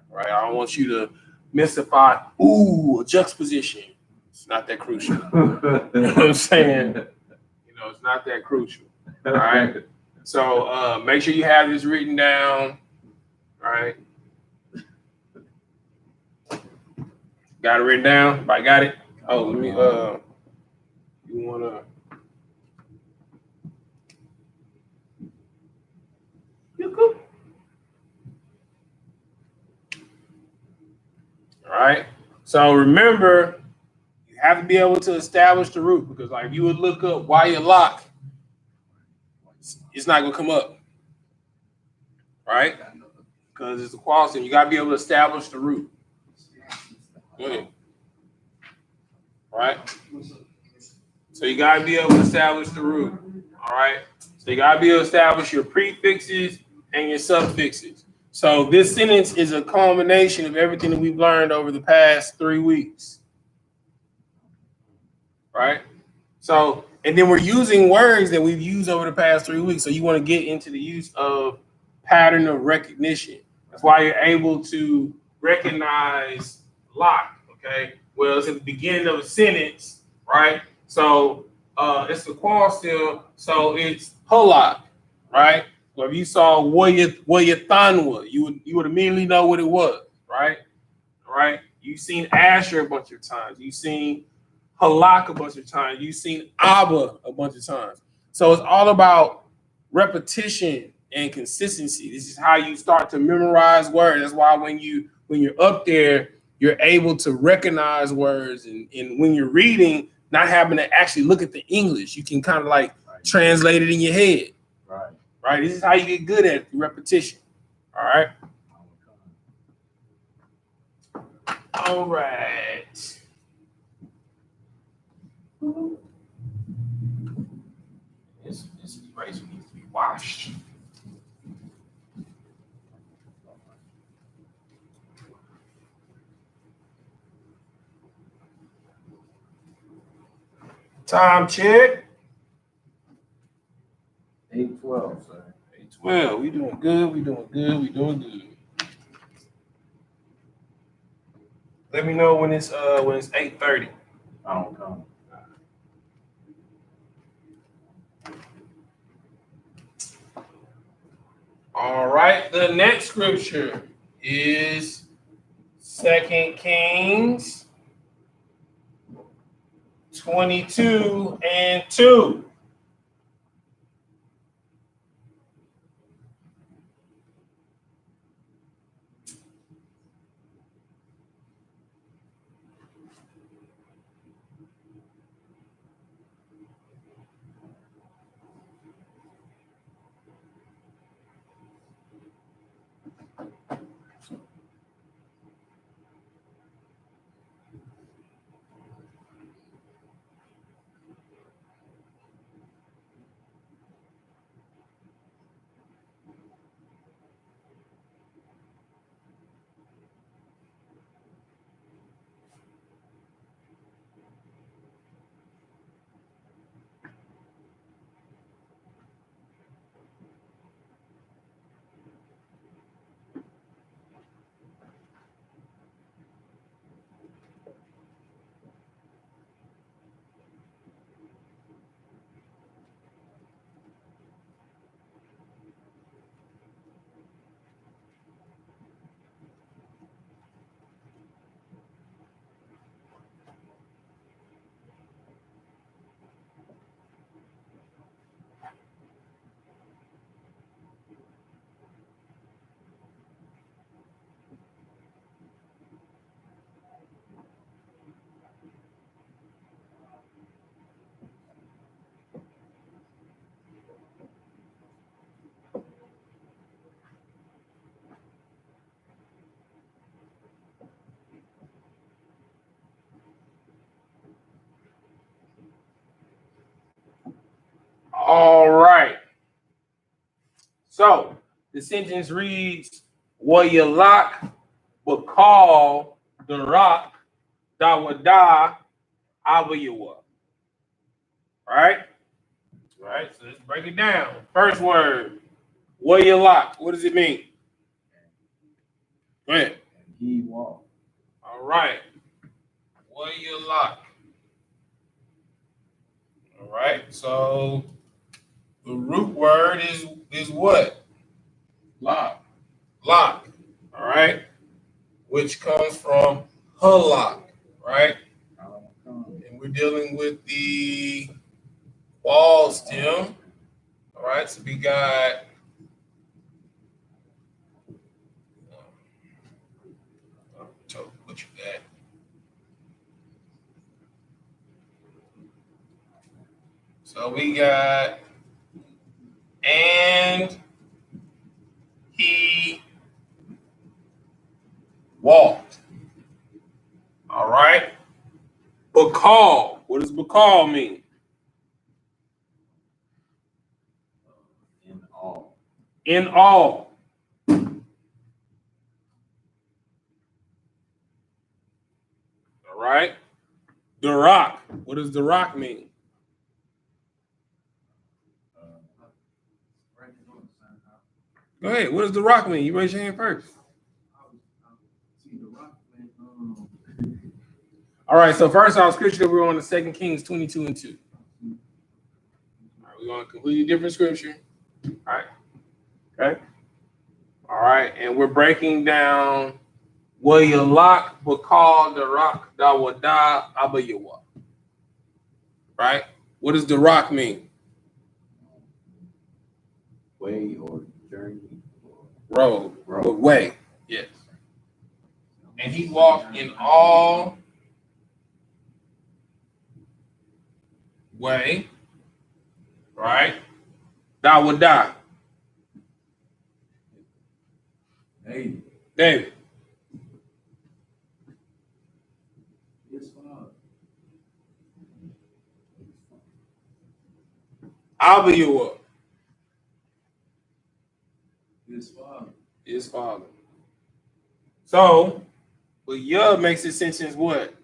right? I don't want you to mystify. Ooh, a juxtaposition. It's not that crucial. You know what I'm saying? You know, it's not that crucial. All right. So make sure you have this written down. All right. Got it written down? I got it. Oh, let me you wanna all right. So remember, you have to be able to establish the root, because like if you would look up YAHANNA, it's not gonna come up. Right? Because it's a quality. You gotta be able to establish the root. Go ahead. All right. So you gotta be able to establish the root. All right. So you gotta be able to establish your prefixes and your suffixes. So this sentence is a culmination of everything that we've learned over the past 3 weeks. right? So, and then we're using words that we've used over the past 3 weeks. So you want to get into the use of pattern of recognition. That's why you're able to recognize lock, okay? Well, it's at the beginning of a sentence, right? So it's the qual still, so it's halak, right? So if you saw Wayatanwa, you would immediately know what it was, right? Right? You've seen Asher a bunch of times. You've seen Halak a bunch of times. You've seen Abba a bunch of times. So it's all about repetition and consistency. This is how you start to memorize words. That's why when you're up there, you're able to recognize words, and when you're reading, not having to actually look at the English, you can kind of like translate it in your head. Right. Right. This is how you get good at it, repetition. All right. All right. This eraser needs to be washed. Time check. 8:12, sir. 8:12. We doing good. We doing good. We doing good. Let me know when it's 8:30. I don't come. All right. The next scripture is 2 Kings 22:2. All right. So the sentence reads, Wayalak Bakal Darak Dawada Abayawa. Right? Right. So let's break it down. First word, Wayalak. What does it mean? Go ahead. And he walked. All right. Wayalak. All right. So the root word is what? Lock. Lock. All right. Which comes from halak, right? And we're dealing with the wall stem. All right. So we got what you got. So we got and he walked. All right. Bakal. What does bakal mean? In all. In all. All right. The Rock. What does The Rock mean? Go ahead. What does The Rock mean? You raise your hand first. All right. So first off, scripture, we're on the 2 Kings 22 and 2. All right, we're on a completely different scripture. All right. Okay. All right. And we're breaking down YAHANNA the Rock Dawada Abayawa. Right? What does The Rock mean? Way or journey. Road. Way. Yes. And he walked in all way. Right? Dawada. David. His father. Abayawa. His father. His father. So, but Yah makes it sentence what?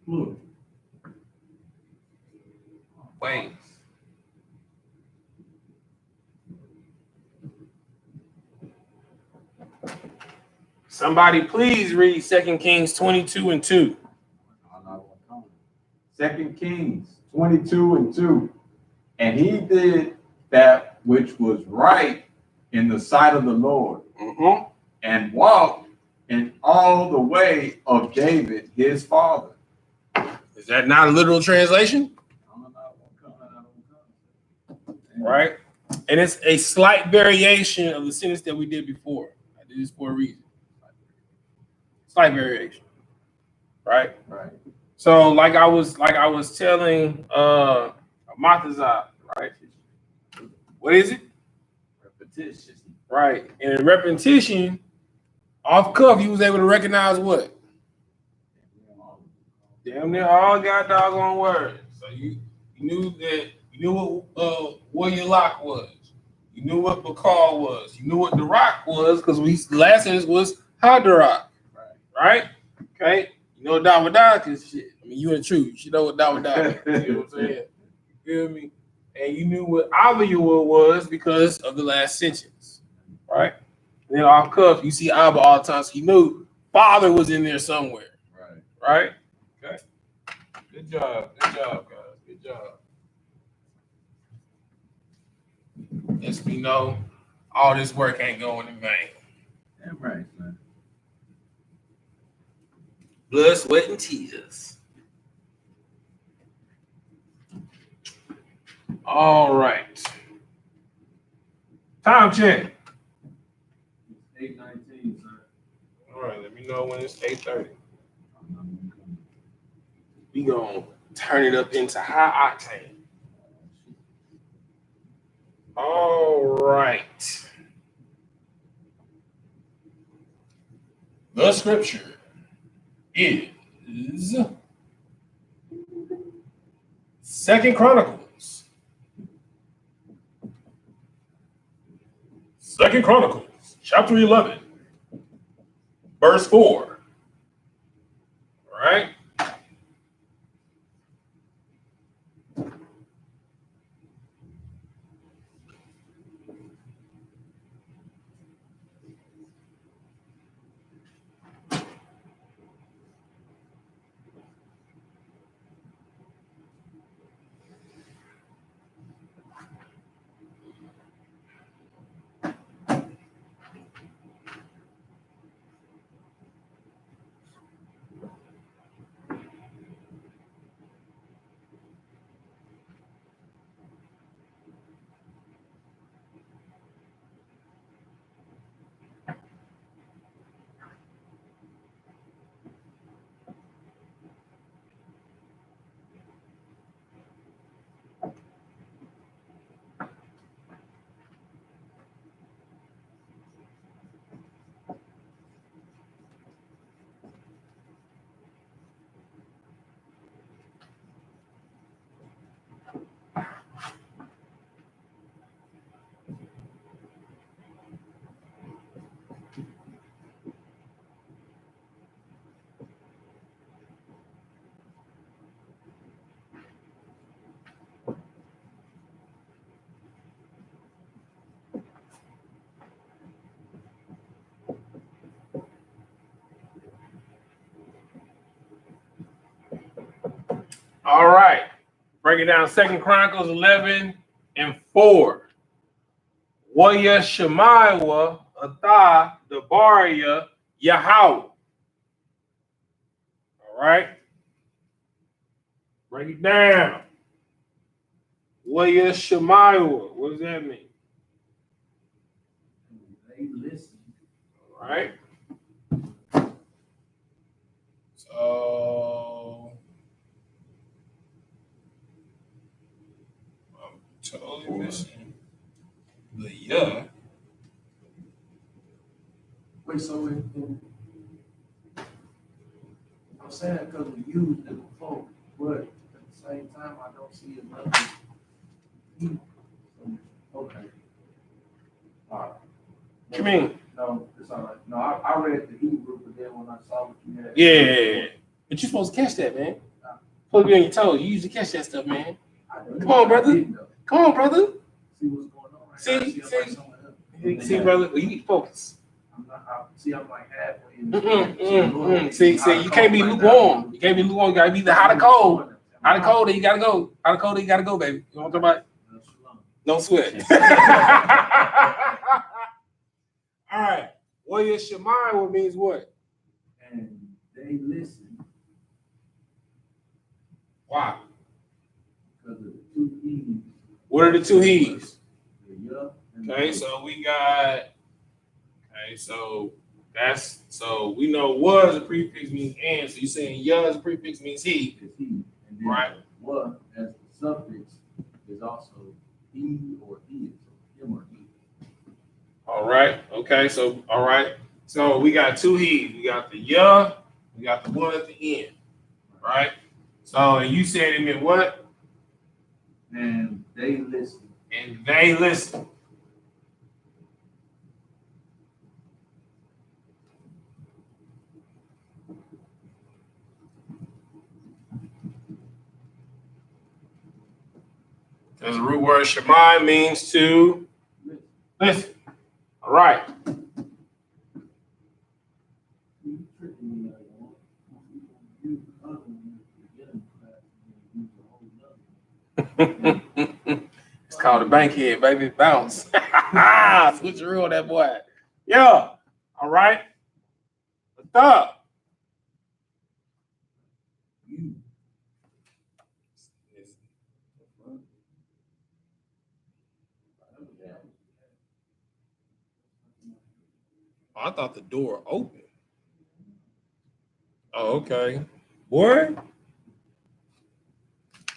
Plural. Wait. Somebody please read 2 Kings 22 and 2. 2 Kings 22 and 2. And he did that which was right in the sight of the Lord, and walked in all the way of David, his father. Is that not a literal translation? Right? And it's a slight variation of the sentence that we did before. I did this for a reason. Slight variation. Right? Right. So like I was telling Matazah, right? What is it? Repetition. Right. And in repetition, off cuff, you was able to recognize what? Damn near all got doggone words. So you knew what your lock was. You knew what Bakal was. You knew what the rock was, because the last sentence was Hadarak. Right? Okay. You know what Dawadak is shit. I mean, you in truth. You should know what Dawadak is. You know what I'm saying? You feel me? And you knew what Abba was because of the last sentence. Right? And then off cuff, you see Abba all the time, so you knew father was in there somewhere. Right? Okay. Good job. Good job, guys. Good job. Yes, we know all this work ain't going in vain. Damn right, man. Blood, sweat, and tears. All right. Time check. 8:19, sir. All right, let me know when it's 8:30. We gonna turn it up into high octane. All right. The scripture is 2 Chronicles. 2 Chronicles, chapter 11, verse 4. All right. All right. Break it down. 2 Chronicles 11:4. Waya Shemaiwa Atha Dabaria Yahweh. All right. Break it down. Waya Shemaiwa. What does that mean? They listen. All right. So I'm totally missing the yeah. Wait, so I'm saying because we used it before, but at the same time, I don't see another. Okay. All right. What you mean? No, it's all right. No, I read the Hebrew, but then when I saw what you had. Yeah. But you're supposed to catch that, man. Supposed to be on your toes. You usually catch that stuff, man. Come on, brother. Come on, brother. See what's going on right now. See, brother. Well, you need to focus. I'm like halfway in. See, you can't be lukewarm. You can't be lukewarm. You gotta be the hot or cold. Hot or cold, then you gotta go. Hot or cold, then you gotta go, baby. You know what I'm talking about? No sweat. All right. Well, your Shemaiah means what? And they listen. Why? Because of the 2 E's. What are the 2 E's? Okay, so we got. Okay, so we know was a prefix means and. So you're saying yeah as a prefix means he. It's he. And then right. What as the suffix is also he or he, so him or he. All right. Okay. So all right. So we got 2 he's. We got the yeah. We got the one at the end. Right. So and you said it meant what? And they listen. And they listen. Because the root word Shemai means to listen. All right. It's called a bankhead, baby. Bounce. Switcheroo on that boy. Yeah. All right. What's up? I thought the door opened. Oh, okay. Boy.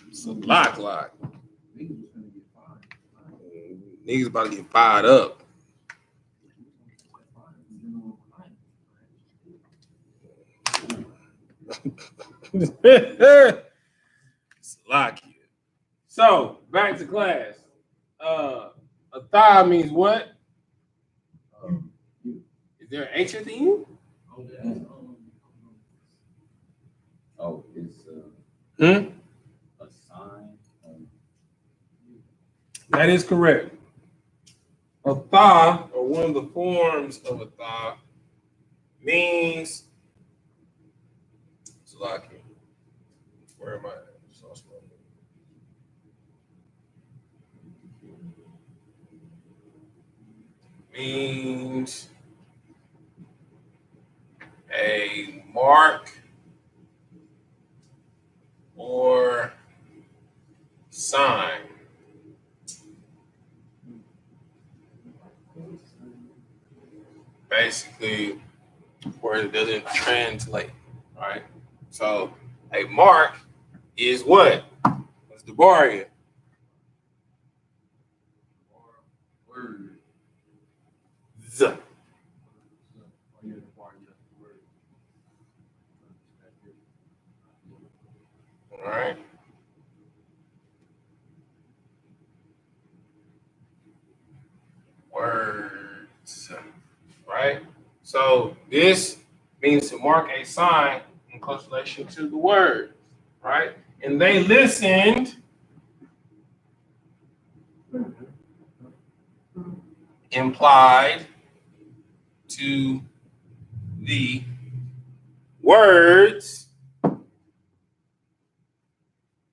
It's a lock. Niggas about to get fired up. It's a lock here. So, back to class. A thigh means what? Is there an H at the end? Oh, it's a sign. That is correct. A thigh, or one of the forms of a thigh, means. It's lock here. Where am I? Means a mark or sign. Basically, where it doesn't translate, right? So a mark is what? What's the barrier? Word. Z. All right. Words. Right? So this means to mark a sign in close relation to the word. Right? And they listened. Implied to the words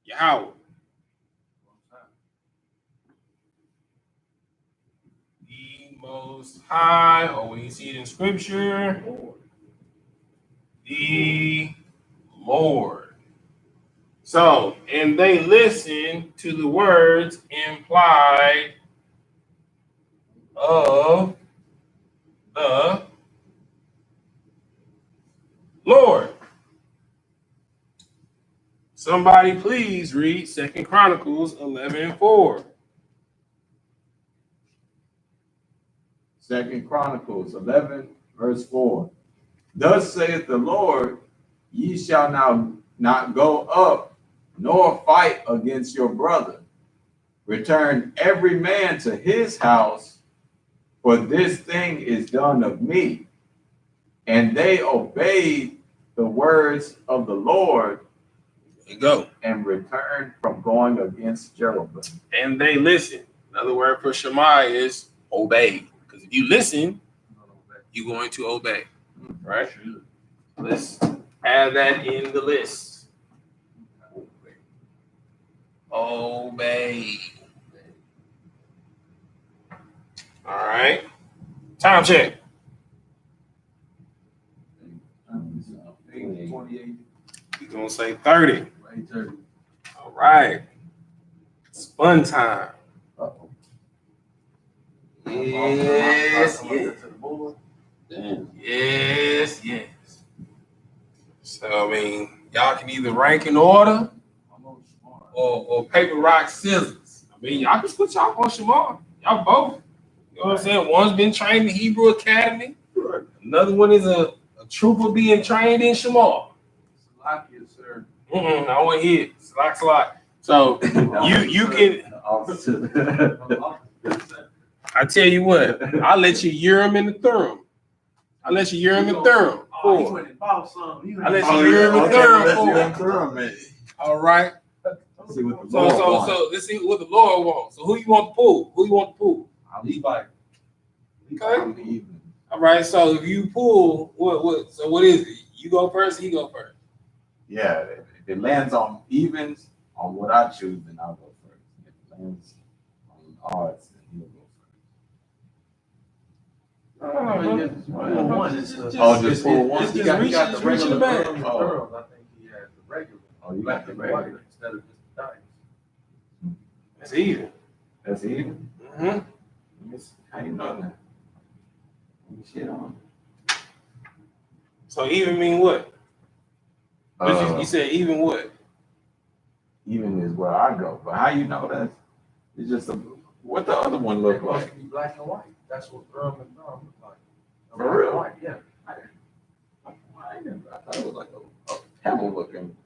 Yahweh. The Most High, or when you see it in Scripture, the Lord. So, and they listen to the words implied of the Lord. Somebody please read 2 Chronicles 11:4. 2 Chronicles 11, verse 4. Thus saith the Lord, ye shall now not go up, nor fight against your brother. Return every man to his house, for this thing is done of me. And they obeyed the words of the Lord. There you go. And returned from going against Jeroboam. And they listen. Another word for Shema is obey. Because if you listen, you're going to obey. Right? Let's add that in the list. Obey. All right. Time check. 28. You're going to say 30. 30. All right. It's fun time. Uh-oh. Yes. Damn. Yes. Yes. So, I mean, y'all can either rank in order or paper, rock, scissors. I mean, y'all can put y'all on Shema. Y'all both. You know what I'm saying? One's been trained in the Hebrew Academy. Another one is a trooper being trained in Shema. Salakia, sir. I want to hear it. Slack. So you can. I tell you what, I'll let you Urim and the Thummim. I'll let you Urim and Thummim. Oh, you went and bought some. I'll let you Urim and Thummim. All right. See what the So Lord let's see what the Lord wants. So who you want to pull? Who you want to pull? Levi. Okay. All right. So if you pull, what is it? You go first. He go first. Yeah, if it lands on evens on what I choose, then I'll go first. If it lands on odds, then he'll go first. Just pull one. He got the regular bag. I think he has the regular. Oh, you got the regular instead of just the dice. That's even. That's even. Mm-hmm. How you know that? Shit on. So even mean what? You said even what? Even is where I go, but how you know that? It's just what the other one look Supposed like. to be black and white. That's what drum and drum look like. For real? White, yeah. I thought it was like a pebble looking.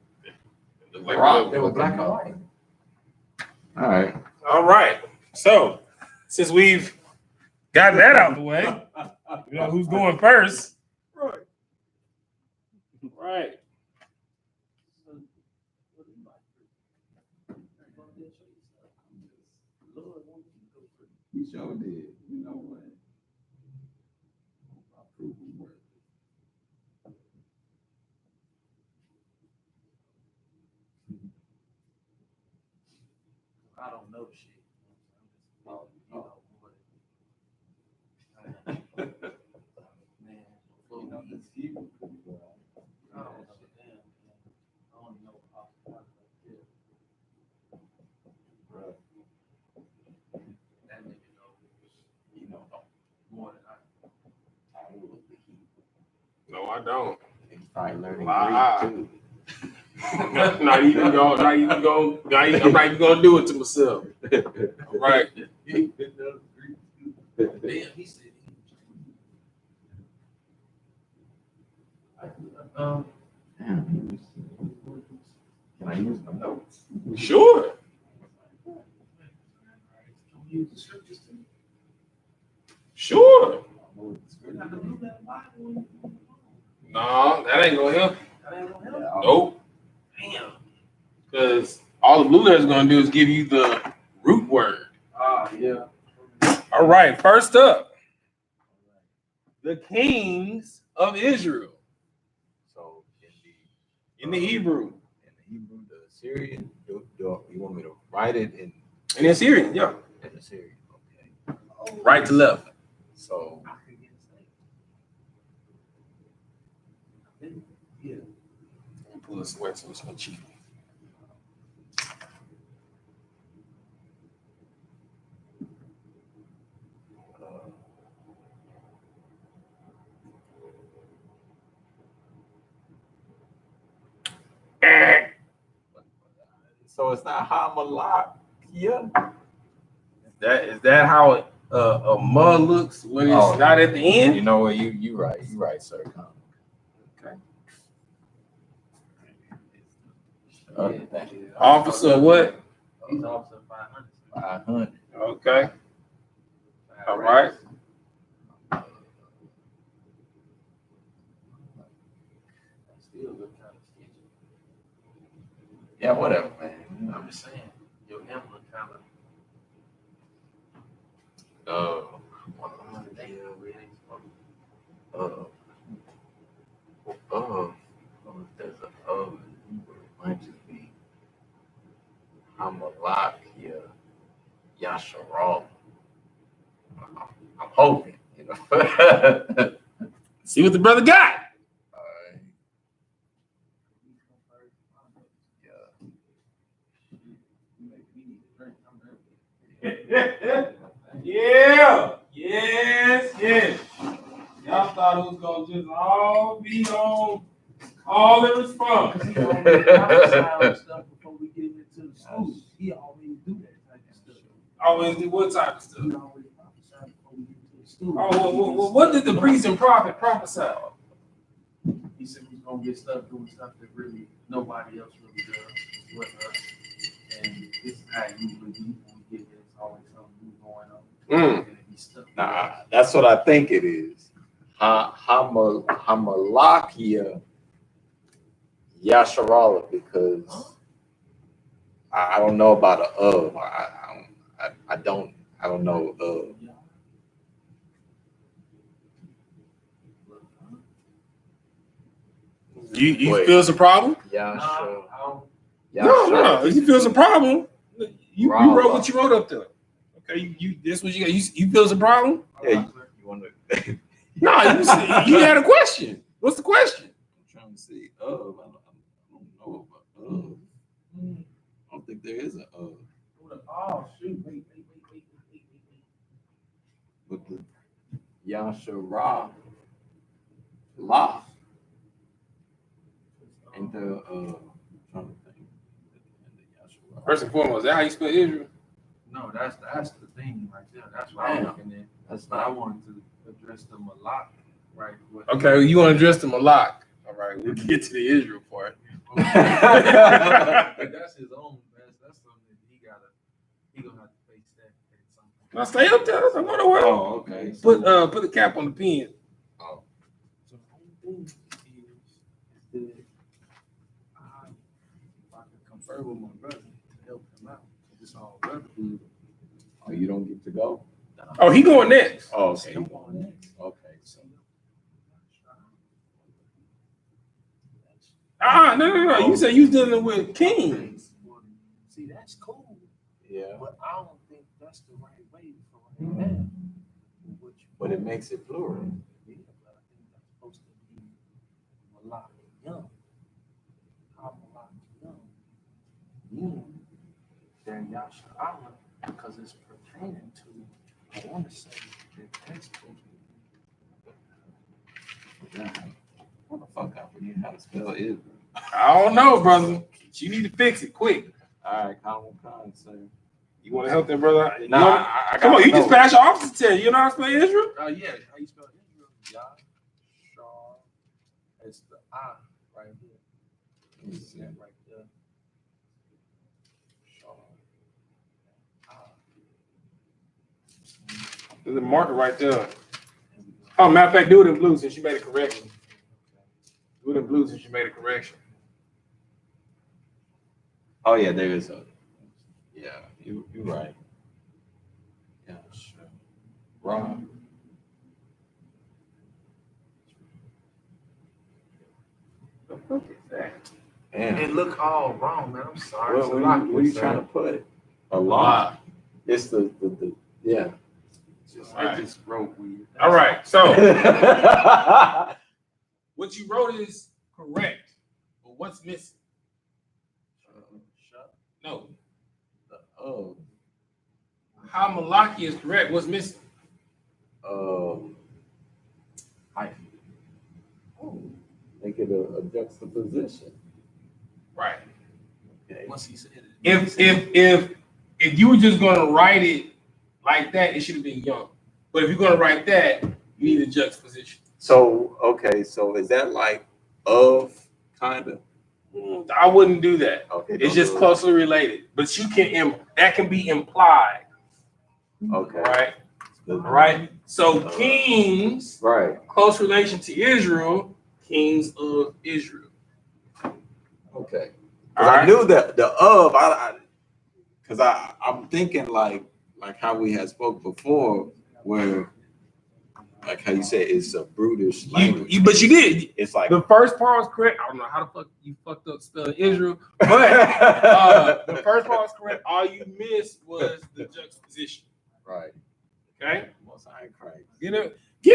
Like rock. They were black and white. All right. So since we've got that out of the way, you know who's going first. Right. He sure did. You know what? I don't know shit. Man, You know this Hebrew pretty well. I don't know damn. I don't know how to talk about it. Right. That nigga knows more than I do. No, I don't. He's probably learning Wow. Greek too. Not even gonna do it to myself. All right. Damn, he said Can I use my notes? Sure. Sure. No, that ain't gonna help. Nope. Damn. Because all the blue letter is gonna do is give you the root word. Yeah. All right. First up, the kings of Israel. So In the Hebrew, the Assyrian, want me to write it in Assyrian, yeah. in Assyrian? Okay. Right to left. So Yeah. Pull this away so it's so cheap. so it's not Hamalak here. Is that how a mud looks when it's not at the end? You know what? You right, sir. Okay. Other thing. Officer what? He's officer 500. 500. Okay. All right. Still look kind of sketchy. Yeah, whatever, man. I'm just saying, your M look kind of. There's a it might just be Hamalak here, Yasharal. I'm hoping, you know. See what the brother got. All right. Yeah. Yes. Y'all thought it was gonna just all be on call and response. He already prophesied stuff before we get into the school. He always do that type of stuff. Always do what type of stuff? He already prophesied before we get to the school. Oh, what did the priest and prophet prophesy? He said he's gonna get stuff doing stuff that really nobody else really does with us. And this is how it usually be when we get there. It's always something new going on. And he's stuck. Nah, that's what I think it is. Hamalakia Yasharala, because I don't know about a of. I don't know of. You feel it's a problem? Yasha. No. You feel it's a problem. You wrote what you wrote up there. Okay, you this what you got. You feel it's a problem? Yeah, you want to. No, you had a question. What's the question? I'm trying to see. I don't know about I don't think there is a Oh shoot! Wait. But the Yashara La and the trying to think. First and foremost, is that how you spell Israel? No, that's the thing right there. That's what I'm looking at. That's But I wanted to address them a lot, right? Okay, you want to address them a lot. All right, we'll get to the Israel part. That's his own. That's something that he gonna have to face that at some point. Now stay up there. I'm going away. Oh, okay. Put the cap on the pen. Oh. So the whole thing is that if I can confer with my brother to help him out, it's all brotherhood. Oh, you don't get to go? Oh, he going next. Oh, okay. Come on next. Okay. So No. You said you was dealing with kings. See, that's cool. yeah. But I don't think that's the right way for right now. But it makes it plural. Yeah, but I think that's supposed to be a lot young. I'm a lot young. They're Yasharala because it's pertaining to, I want to say that that's supposed to be. What the fuck I forget how to spell Israel. I don't know, brother. You need to fix it quick. All right, Con, sir. You want to help that brother? Nah, I come on. You just passed your officer test. You know how to spell Israel? Oh, yeah. How you spell Israel? Yashar. It's the I right here. It's that right there. There's a marker right there. Oh, matter of fact, do it in blue since you made a correction. Do it in blue since you made a correction. Oh yeah, there is a. Yeah, you're right. Yeah, sure. Wrong. What the fuck is that? It look all wrong, man. I'm sorry. What are you trying to put? A lot. It's the yeah. I just wrote weird. All right, so what you wrote is correct, but what's missing? No. Oh. How Malaki is correct. What's missing? Hyphen. Oh, make it a juxtaposition. Right. Okay. Once he said it. If you were just gonna write it like that, it should have been young. But if you're gonna write that, you need a juxtaposition. So okay, so is that like of kind of? I wouldn't do that. Okay. It's just closely related. But you can that can be implied. Okay. Right. All right. So kings, Right. close relation to Israel, kings of Israel. Okay. All I right. knew that the of because I'm thinking like how we had spoke before, where like how you say it's a brutish language. But you did. It's like The first part was correct. I don't know how the fuck you fucked up spelling Israel, but the first part was correct. All you missed was the juxtaposition. right. Okay. Most High in Christ. Get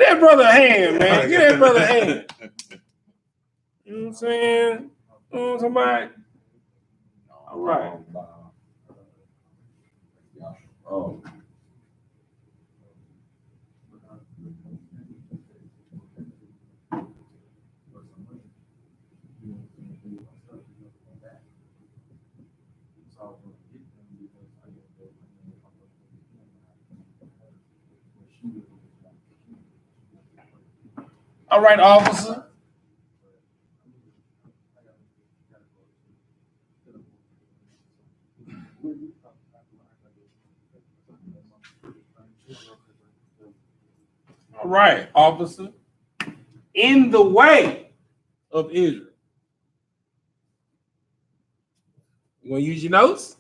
that brother a hand, man. Get that brother a hand. You know what I'm saying? You know what I'm talking about? All right. Oh. All right, officer. All right, officer. In the way of Israel. You want to use your notes?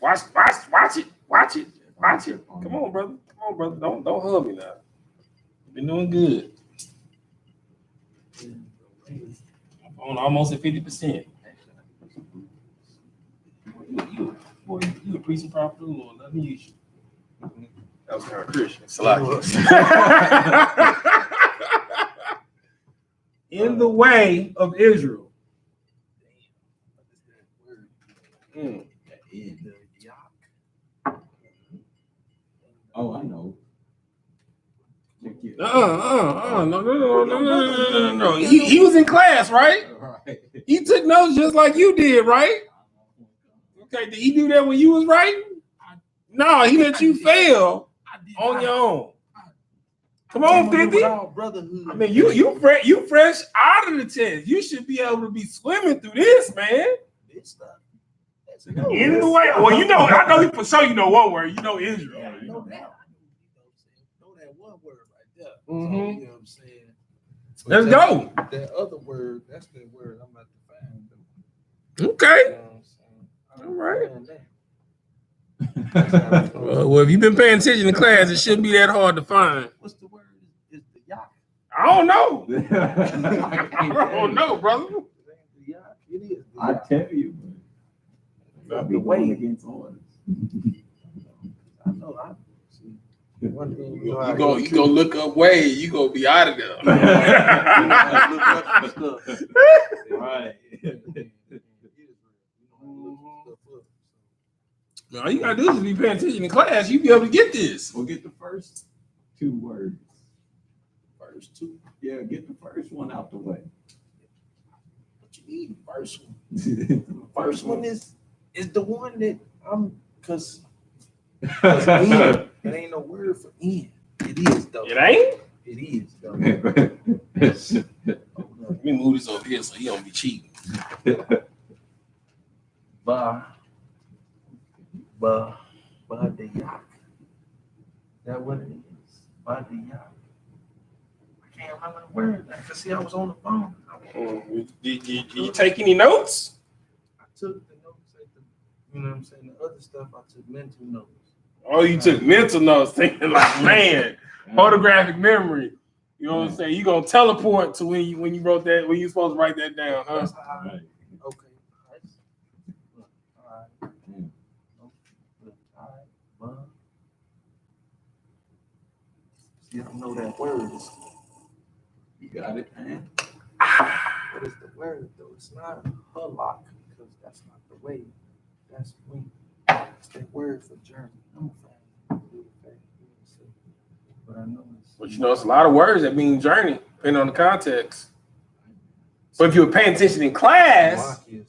Watch it. Watch it. Come on, brother. Don't hug me now. You've been doing good. On almost at 50%. You a preaching prophet, Lord. Let me use you. That was kind of Christian. In the way of Israel. Oh, I know. No. He was in class, right? Right. He took notes just like you did, right? Okay, did he do that when you was writing? No, he let you fail on your own. Come on, 50. I mean, you fresh out of the test. You should be able to be swimming through this, man. In the way. Well, you know, I know for sure you know one word. You know Israel. Yeah, you know that. Know that one word right there. Mm-hmm. So, you know what I'm saying? Let's go. That other word, that's the word I'm about to find. Okay. You know what I'm saying? All right. Well, if you've been paying attention to class, it shouldn't be that hard to find. What's the word? Is the yak? I don't know. I don't know, brother. It is. I tell you, The be way going against orders. I know. I see. One thing You go look up way, you gonna be out of there. look up some stuff. Right. Man, all you gotta do is be paying attention in class. You be able to get this. We'll get the first two words. First two. Yeah, get the first one out the way. What you mean, first one? The first one is the one that I'm because it ain't no word for in. It is though. It ain't? It is though. Let me move this over here so he don't be cheating. The yak. That what it is. The yak. I can't remember the word. I can see I was on the phone. Did you take any notes? I took the notes at the, you know what I'm saying? The other stuff I took mental notes. Oh, you took mental notes, thinking like, man, photographic memory. You know what I'm saying? You gonna teleport to when you wrote that, when you supposed to write that down, huh? Right. Okay. All right. All right. Well, see, I don't know that word. You got it, man. What is the word though? It's not halak because that's not the way. That's when. It's that word for journey. But I know it's. But you know, it's a lot of words that mean journey, depending on the context. But if you were paying attention in class, You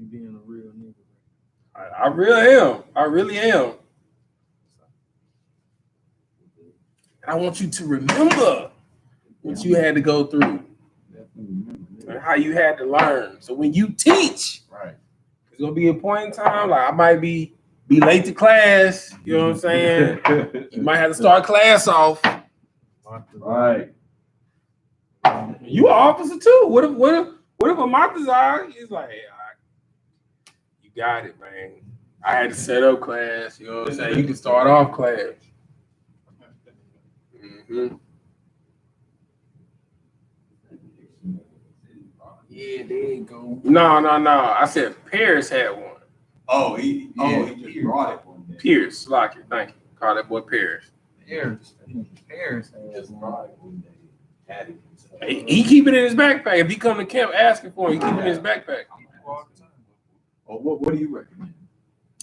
being a real nigga. I really am. I really am. And I want you to remember what you had to go through and how you had to learn. So when you teach, Right, it's gonna be a point in time. Like I might be late to class. You know what I'm saying? You might have to start class off. right. You an officer too. What if a Matazar is like, hey, you got it, man. I had to set up class. You know what I'm saying? You can start off class. Mm-hmm. Yeah, there you go. No. I said Paris had one. Oh, he just brought it one day. Pierce, lock it. Thank you. Call that boy Paris. Paris Just brought it one day. Had it. He keep it in his backpack. If he come to camp asking for it, he keep it in his backpack. Oh, what do you recommend?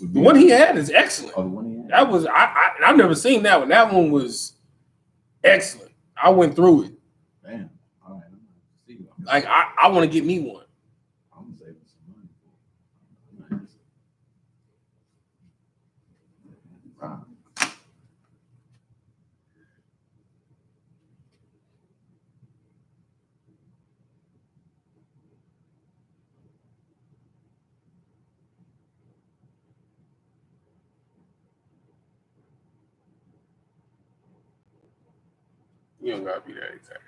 The one he had is excellent. Oh, the one he had. That was I've never seen that one. That one was excellent. I went through it. Damn. All right. See you. Like I want to get me one. I'm saving some money for it. Wow. You don't gotta be that exact.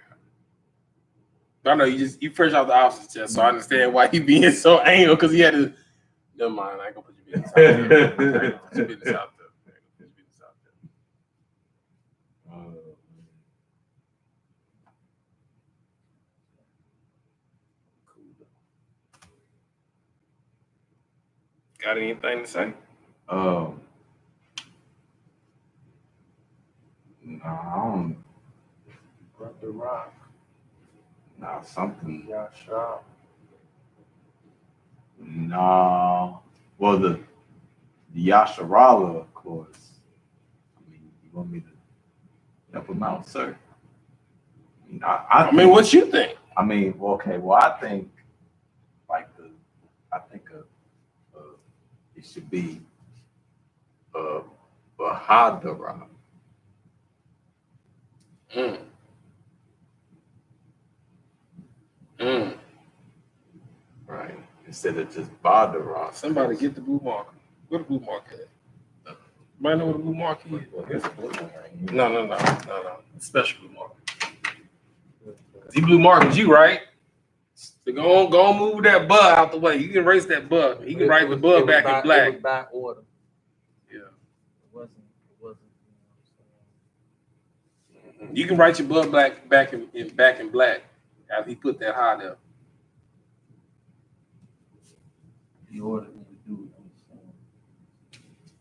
I know you fresh out the office test, so I understand why he being so anal because he had to. Never mind, I ain't gonna put your business out there. I ain't gonna put your business out there. Got anything to say? No, I don't. The Rock. Nah, something. YAHANNA. No. Well, the Yasharala, of course. I mean, you want me to help him out, sir? I mean, what you think? I mean, okay. Well, I think it should be Bahadara. Right. Instead of just Badara. Somebody get the blue marker. Where the blue marker at? Might know what the blue marker is. No. Special blue marker. He blue marked you, right? So go on, move that bud out the way. You can erase that bud. You can write the bud back in black. It was by order. Yeah. It wasn't. You can write your bud back in black after he put that high there. He ordered me to do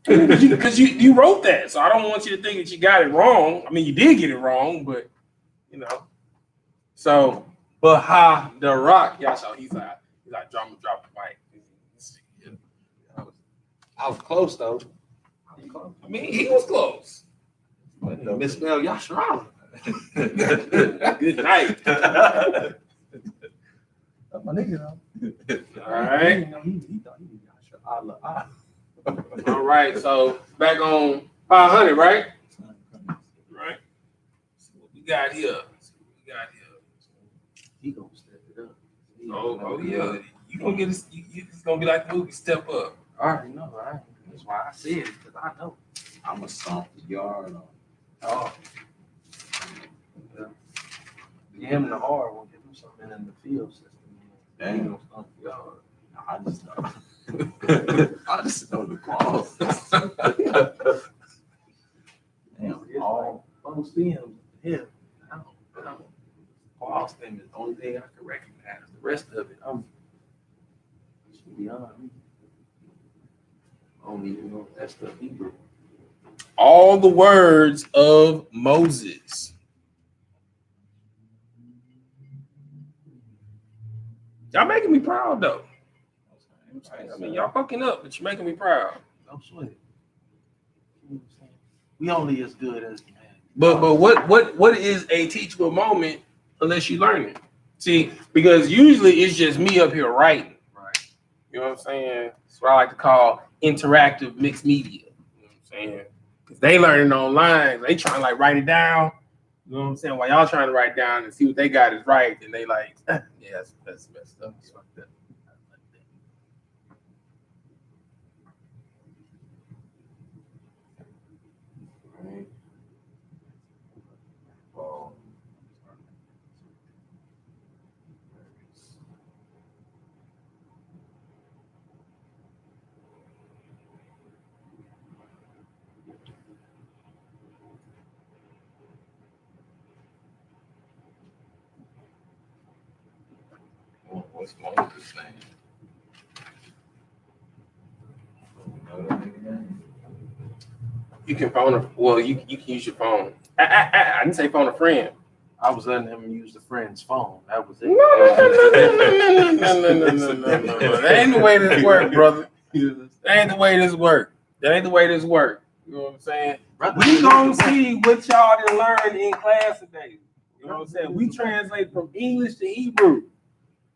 it. Because you wrote that, so I don't want you to think that you got it wrong. I mean, you did get it wrong, but you know. So, Bahadara, y'all saw he's like drop the mic. I was close though. I mean, he was close. Misspelled YAHANNA. Good night. That's my nigga though. All right. He thought he was YAHANNA. All right. So back on 500, right? Right. So what we got here? He gonna step it up. Oh yeah. You gonna get this? It's gonna be like the movie Step Up. I already know, right? That's why I said it, because I know. I'm a stomp the yard on. Oh. Yeah. Him and the R will give him something in the field system. Damn. He gonna stomp the yard. I just know the clause. all those stems. Yeah, I don't. All stem is the only thing I can recognize. The rest of it, should be honest. I don't even know if that's the Hebrew. All the words of Moses. Y'all making me proud though. I mean, y'all fucking up, but you're making me proud. Don't sweat it. We only as good as man. But what is a teachable moment unless you learn it? See, because usually it's just me up here writing. Right. You know what I'm saying? It's what I like to call interactive mixed media. You know what I'm saying? Because they learning online, they trying to like write it down. You know what I'm saying? While y'all trying to write down and see what they got is right, and they like, yeah, that's messed up. It's fucked up. Right. Well, what's Moses' name? You can phone a you can use your phone. I didn't say phone a friend. I was letting him use the friend's phone. That was it. No. That ain't the way this work, brother. That ain't the way this work. That ain't the way this work. You know what I'm saying? We gonna see what y'all done learned in class today. You know what I'm saying? We translate from English to Hebrew,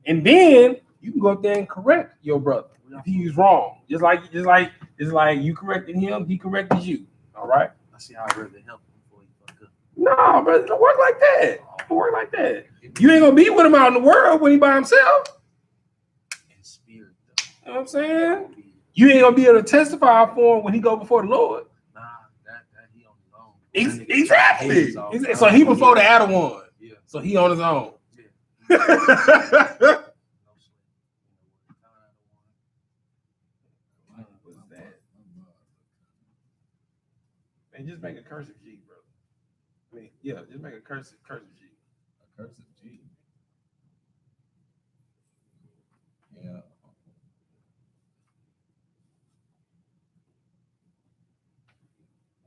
and then you can go up there and correct your brother if he's wrong. Just like you corrected him, he corrected you. All right. I see how I really help him before he fuck up. No, brother, it don't work like that. It don't work like that. You ain't gonna be with him out in the world when he by himself. In spirit, though. You know what I'm saying? You ain't gonna be able to testify for him when he go before the Lord. Nah, that he on his own. Exactly. So he before the Adawan. Yeah. So he on his own. Yeah. What's that? Man, just make a cursive G, bro. I mean, yeah, just make a cursive G. A cursive G. Yeah.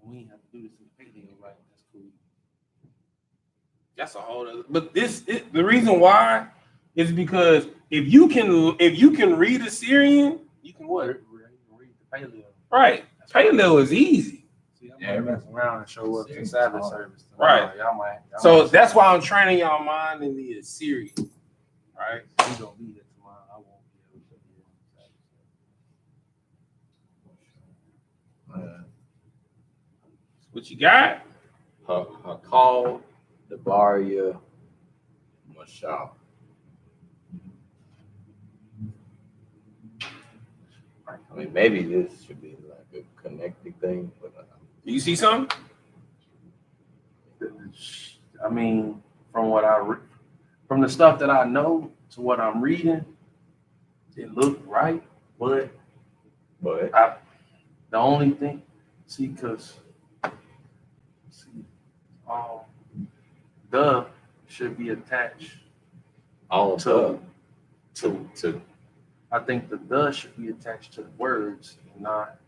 We ain't have to do this in the painting, right? That's cool. That's a whole other. But the reason why is because if you can read Assyrian, you can what? Read the paleo. Right. Paleo is easy. See, I'm gonna mess around and show up to Sabbath service. Right. Y'all So might that's why I'm training y'all mind in the Assyrian. Right. we gonna be there tomorrow. I won't be able to be on Sabbath. What you got? Call the Baria Mashal. I mean, maybe this should be like a connecting thing, but You see something? I mean, from what from the stuff that I know to what I'm reading, it looked right, but the only thing, because the should be attached to I think the should be attached to the words, not.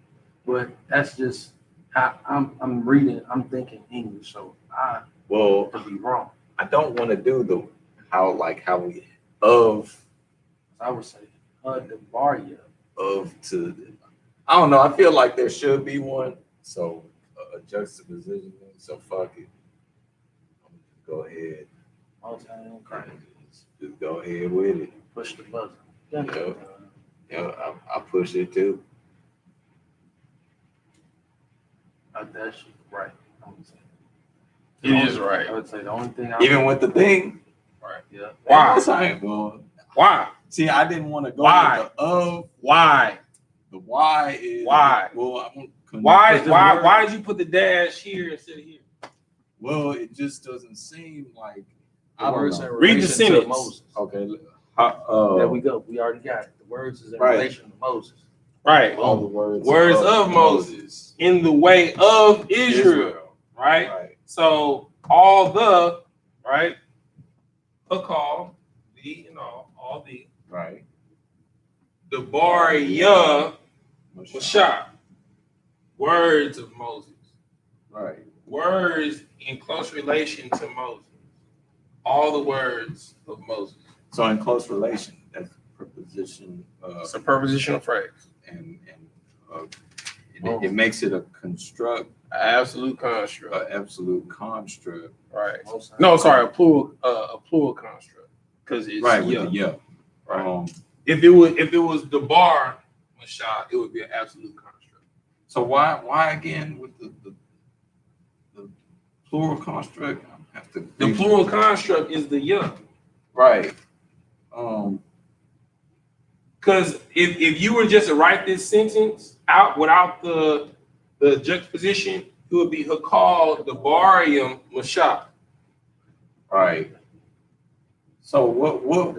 But that's just how I'm reading. I'm thinking English, so I could be wrong. I don't want to do how we of. I would say the Baria of to. I don't know. I feel like there should be one. So a juxtaposition. So fuck it. I'm just go ahead. Just go ahead with it. Push the button. Yeah, I push it too. That's right. It is right. I would say the only thing. Even with the thing. Right. Yeah. Why? Why? See, I didn't want to go Why? with the of. Why? The why is why? Well, why did you put the dash here instead of here? Well, it just doesn't seem like. The words in Read the relation sentence. to Moses. Okay. There we go. We already got it. The words is in relation to Moses. Right. All the words of Moses in the way of Israel. right? So all the, right? Call, the, all the. Right. The Barya Mashah. Words of Moses. Right. Words in close relation to Moses. All the words of Moses. So in close relation, that's preposition. It's a prepositional phrase. And it makes it a construct. Absolute construct. An absolute construct. Right. No, sorry, a plural construct. Because it's right with the yeah. Right. If it was the bar Mashah, it would be an absolute construct. So why again with the plural construct? The plural construct is the yeah. Right. Because if you were just to write this sentence out without the juxtaposition, it would be called the Barium Mashah. Right. So what?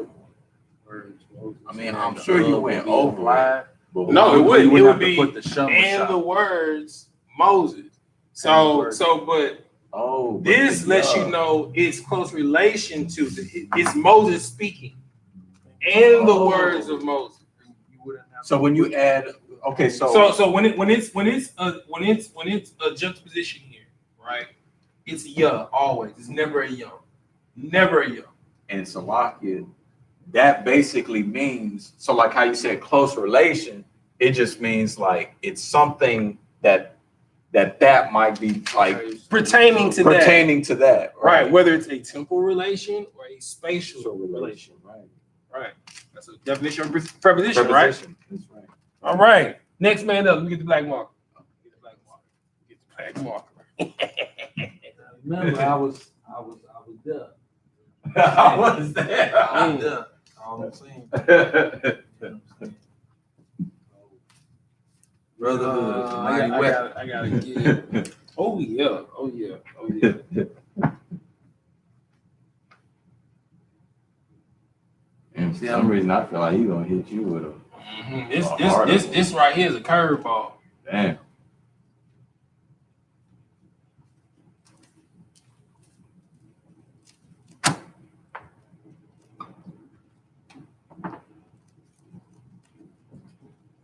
I mean, I'm sure you went over it. No, it wouldn't. It would be put the and the words Moses. But this lets you know it's close relation to it's Moses speaking and the words of Moses. So when you add, okay, so when it's a juxtaposition here, right? It's yeah always. It's never a young, never a young. And Salakia, that basically means, so like how you said close relation, it just means like it's something that might be like pertaining to that, right? Whether it's a temporal relation or a spatial relation, right? That's a definition of preposition, right? That's right. All right. Next man up. Let me get the black marker. Remember, I was there. I was there. I was there. All I'm saying. Brotherhood. I gotta get. Oh yeah. And for some reason, I feel like he's gonna hit you with a. This right here is a curveball. Damn.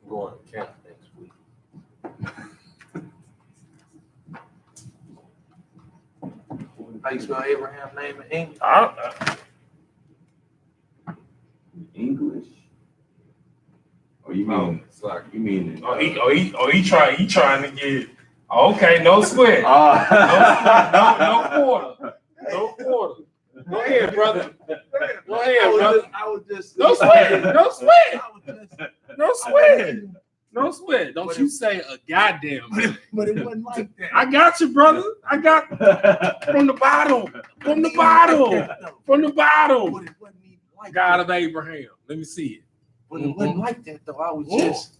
Going to camp next week. How you spell Abraham's name in English? English? Or you mean? You mean? He trying to get. Okay, no sweat. No quarter. Go ahead, brother. I was just. No sweat. Don't you say a goddamn thing. But it wasn't like that. I got you, brother. I got from the bottom. But it wasn't even like God that. of Abraham. Let me see it. But it wasn't like that though. I was just.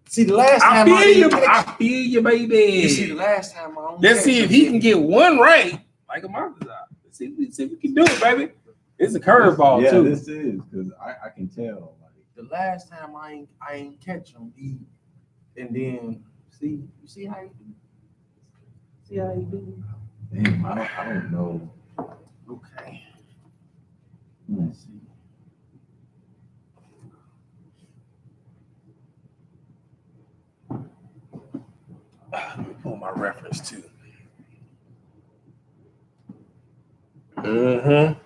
See, the last time I feel you, baby. You see, the last time I. Let's see if he can get one right, like a monster's eye. Let's see if we can do it, baby. It's a curveball too. Yeah, this is because I can tell. Like the last time I ain't catch him, and then you see how you do. Damn, I don't know. Okay. Let's see. Let me pull my reference too. Mm-hmm.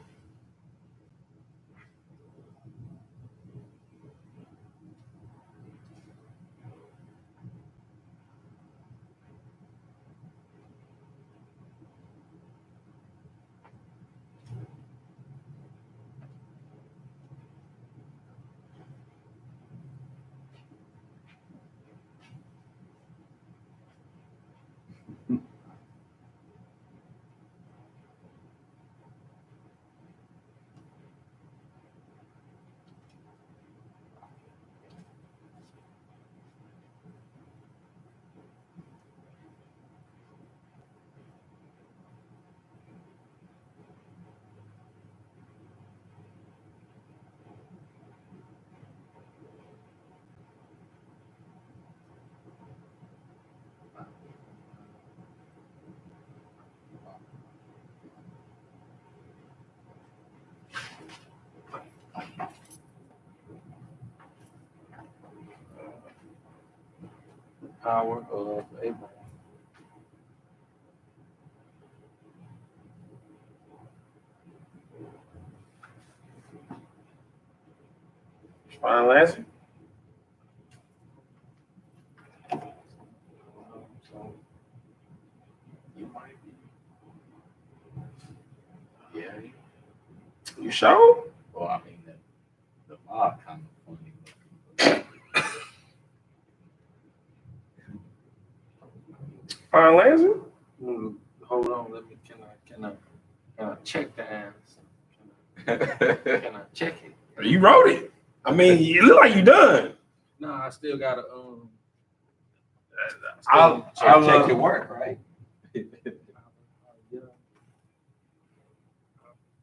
power of Abraham. Final answer. You might be. Yeah. You sure? Well, I mean, the mob kind of funny. Final answer. Hold on, let me. Can I check the answer? Can I check it? You wrote it. I mean, you look like you done. No, I still gotta I'll Check your work, right? yeah.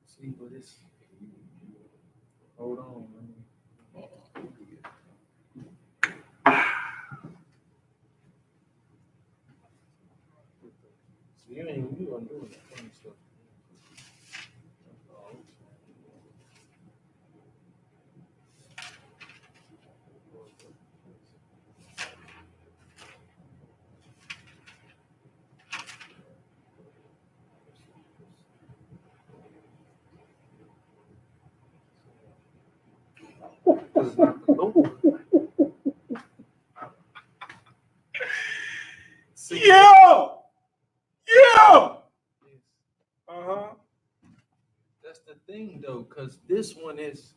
See, but it's. Hold on. So you ain't doing that funny stuff. It's not the Lord. Yeah. Yeah. Uh-huh. That's the thing though, because this one is,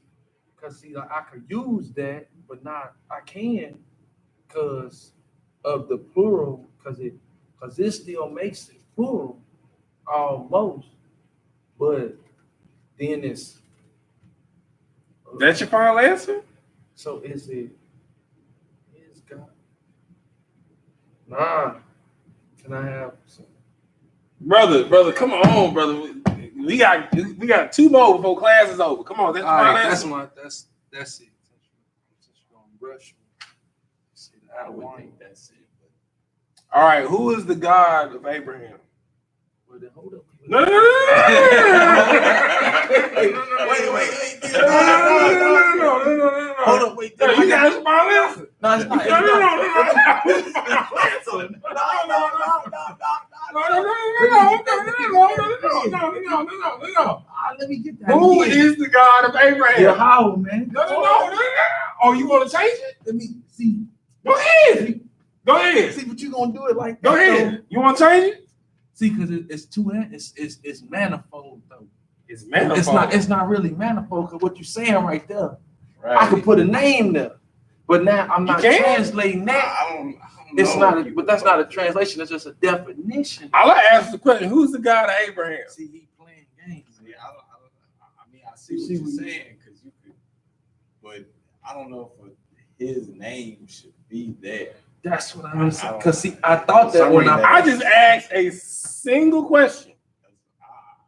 because see, like, I could use that, but not I can, because of the plural, because this still makes it plural almost, but then it's. That's your final answer? So is God? Nah. Can I have some? Brother, come on, brother. We got 2 more before class is over. Come on, that's your All final right, answer. that's it. Since you're gonna rush me. See, I would think that's it. All right, who is the God of Abraham? Well, then hold up. No. Wait. No. Hold up, wait. No, you got your final answer. No, it's not. No. Let me get that. Who is the God of Abraham? Yahweh, man. No. Oh, you want to change it? Let me see. Go ahead. See, but you gonna do it like that. Go ahead. You want to change it? See, because it's too. It's manifold though. It's manifold. It's not really manifold. Because what you're saying right there, Right. I could put a name there, but now I'm not can? translating that. I don't It's know. not. But that's not a translation. It's just a definition. I'll ask the question: who's the God of Abraham? See, he playing games. Yeah, I mean, I see what you're saying, because you could, but I don't know if his name should be there. That's what I'm saying. Because see, I thought that when I just asked a single question: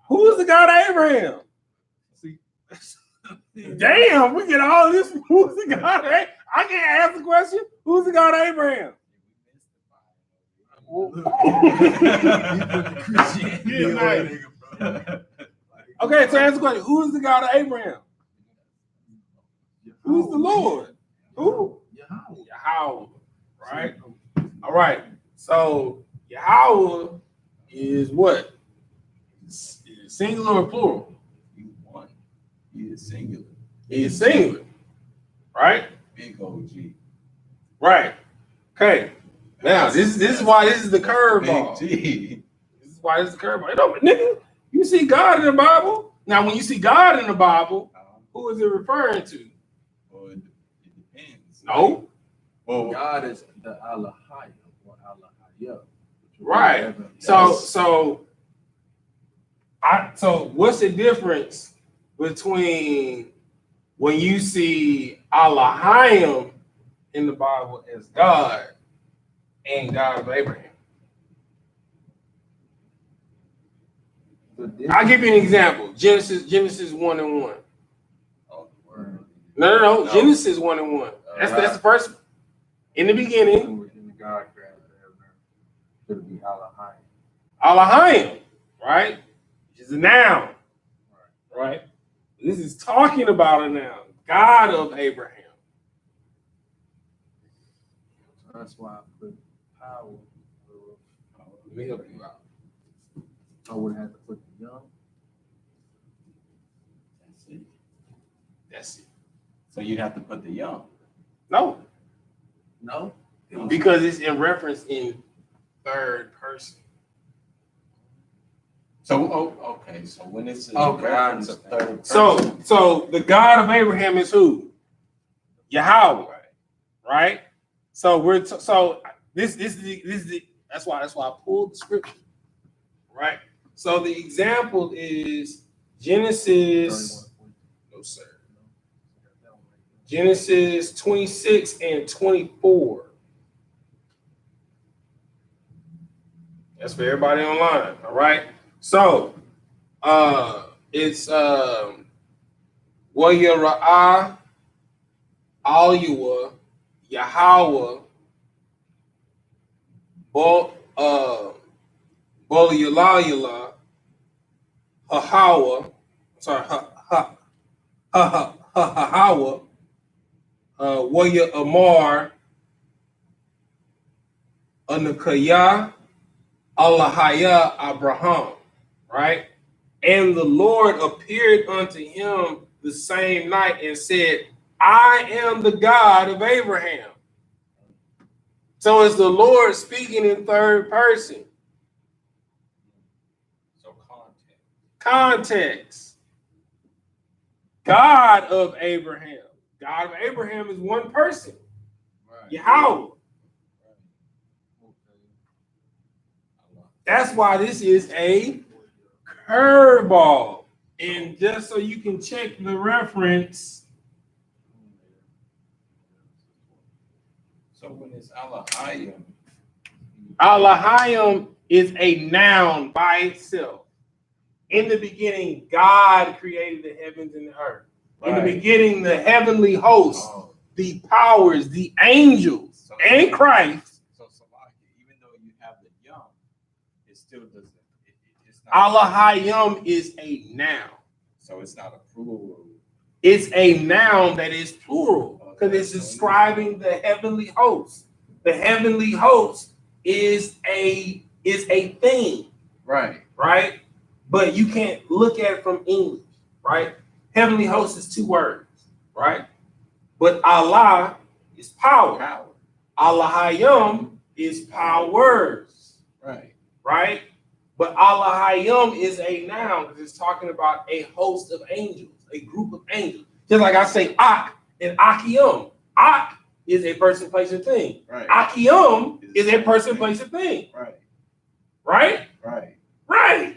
who is the God of Abraham? See, damn, we get all this. Who's the God of Abraham? I can't ask the question: who's the God of Abraham? Okay, so ask the question: who is the God of Abraham? Who's the Lord? Who? Yahweh. Right? All right. So Yahweh is what? Is it singular or plural? You won. He is singular. He is singular. Right? Big OG. Right. Okay. Now this is why this is the curveball. Big This is why this is the curveball. Nigga, you see God in the Bible. Now, when you see God in the Bible, who is it referring to? Well, it depends. No. Well, God is the Allahayah or Allahayah. Right. So what's the difference between when you see Elohim in the Bible as God and God of Abraham? I'll give you an example. Genesis 1:1. oh, word. No. Genesis 1:1. That's the first one. In the beginning. In the God created Abraham. Should be Allahayah. Elohim, right? Which is a noun, right? This is talking about a noun, God of Abraham. That's why I put power. Let me help you out. I would have to put the young. That's it. So you'd have to put the young. No, No. because it's in reference in third person. So okay. So when it's in Okay, I reference of third So the God of Abraham is who? Yahweh, right? So this is the that's why I pulled the scripture, right? So the example is Genesis. No, sir. Genesis 26 and 24. That's for everybody online. All right. So it's Wayara'ah, Al-Yua, Yahweh, Bolyala, Hahawa, sorry, Hahawa, Waya Amar, Anakaya, Allahaya Abraham, right? And the Lord appeared unto him the same night and said, I am the God of Abraham. So it's the Lord speaking in third person. So Context. God of Abraham. God of Abraham is one person. Right. Yahweh. That's why this is a curveball. And just so you can check the reference. So when it's Allahayim, Allahayim is a noun by itself. In the beginning, God created the heavens and the earth. In the beginning, the heavenly hosts, the powers, the angels, and Christ. So even though you have the young, it still doesn't. It's not. Allahayim is a noun. So it's not a plural. It's a noun that is plural because it's describing the heavenly host. The heavenly host is a thing, Right. right? But you can't look at it from English, right? Heavenly host is two words, right? But Allah is power. Allahayim is powers, right? But Allahayim is a noun because it's talking about a host of angels, a group of angels. Just like I say Ak and Akiyum. Ak is a person, place, and thing. Right. Akiyum is a person, place, and thing. Right. Right? Right. Right.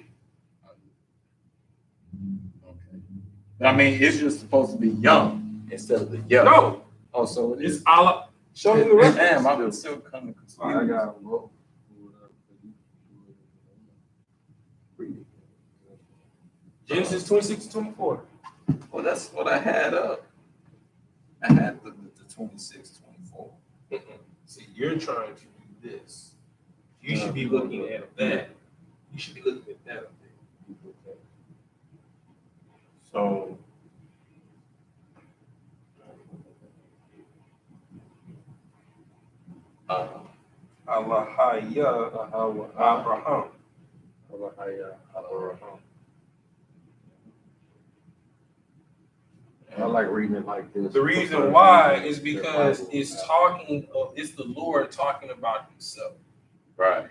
Okay. I mean, it's just supposed to be young instead of the young. No. Oh, so it is. It's Allah. Show me the reference. Damn, I'm still coming confused. I got Genesis 26 to 24. Well, that's what I had up. I had the 26, 24. See, you're trying to do this. You should be looking at that. You should be looking at that up there. So, Allahaya Abraham. I like reading it like this. The reason why is because it's the Lord talking about himself. right.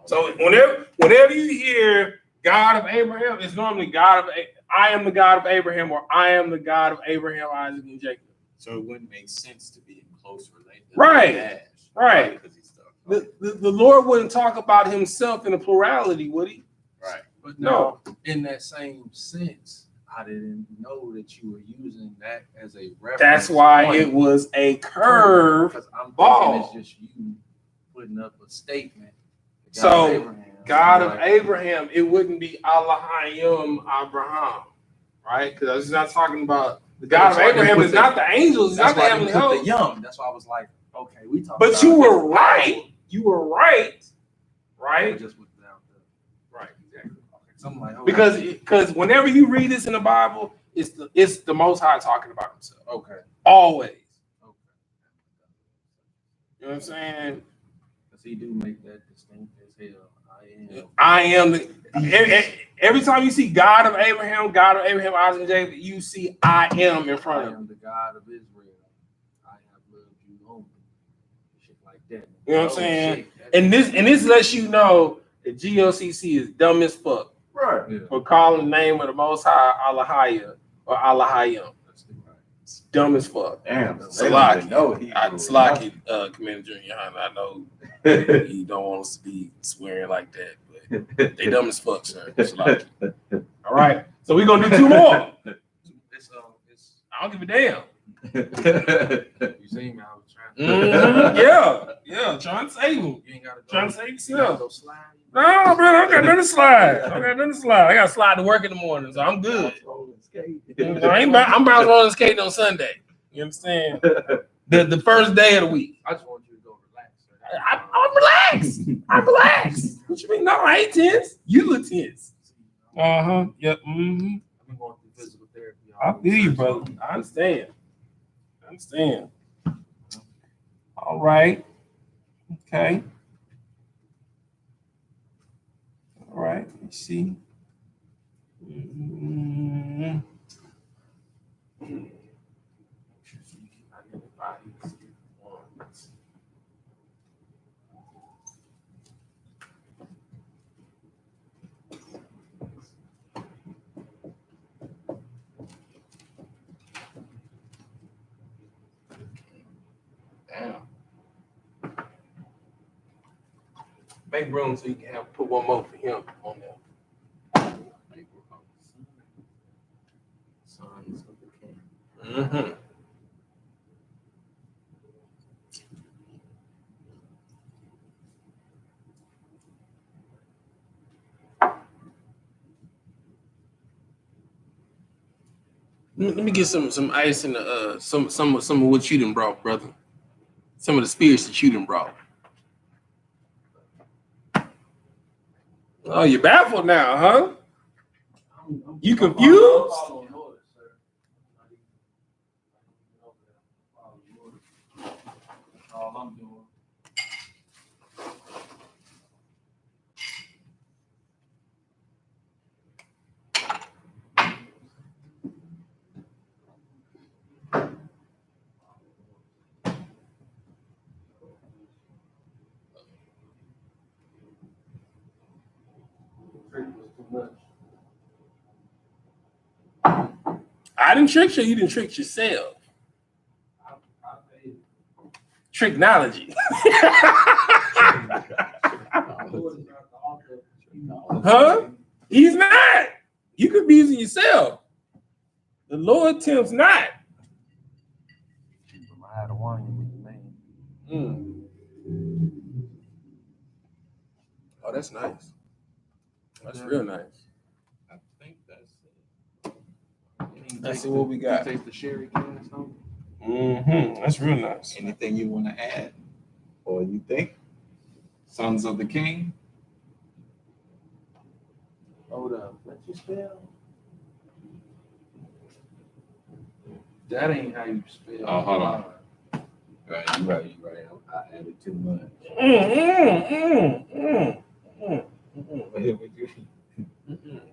So whenever you hear God of Abraham, it's normally I am the God of Abraham, or I am the God of Abraham, Isaac, and Jacob. So it wouldn't make sense to be in close relation. Right. Right. Because The Lord wouldn't talk about himself in a plurality, would he? right. But No. In that same sense, I didn't know that you were using that as a reference. That's why point. it was a curve. Because I'm ball. thinking it's just you putting up a statement. So, God of Abraham, it wouldn't be Allahayim Abraham, right? Because it's not talking about the God of Abraham is not the angels, it's not the heavenly host. The young. That's why I was like, okay, we talking. But you were right. You were right, right? Just without the Right, exactly. okay. So I'm like, okay. Because whenever you read this in the Bible, it's the Most High talking about himself. Okay. Always. Okay. You know what I'm saying? he do make that distinct as hell. I am the. Every time you see God of Abraham, Isaac, and Jacob, you see I am in front of him. I am the God of Israel. I have loved you only. Shit like that. You know what I'm saying? And this lets you know that GOCC is dumb as fuck. Right. Yeah. For calling the name of the Most High Allahaya or Allahayim. It's dumb as fuck. Damn. Salaki. Salaki, Commander Junior Yohanna, I know you don't want us to be swearing like that, but they dumb as fuck, sir. Salaki. All right. So we're going to do two more. I don't give a damn. You see me? I was trying to. Yeah. Trying to save him. You ain't got to Trying to save yourself. go slide. No, bro, I got nothing to slide. I got to slide to work in the morning, so I'm good. I'm about to skate on Sunday. You understand? The first day of the week. I just want you to go relax. I'm relaxed. What you mean? No, I ain't tense. You look tense. Yep. I've been going through physical therapy. I feel you, brother. I understand. All right. Okay. All right. Let's see. Damn. Make room so you can put one more for him on there. Sons of the King. Let me get some ice in the some of what you done brought, brother. Some of the spirits that you done brought. Oh, you're baffled now, huh? You confused? All I'm doing. I didn't trick you. You didn't trick yourself. Tricknology. Huh? He's not. You could be using yourself. The Lord tempts not. Oh, that's nice. That's real nice. I think that's it. Let's see what we got. Take the sherry glass home. That's real nice. Anything you want to add, or you think? Sons of the King. Hold up. Let you spell. That ain't how you spell. Oh, hold on. Right, you right. I added too much.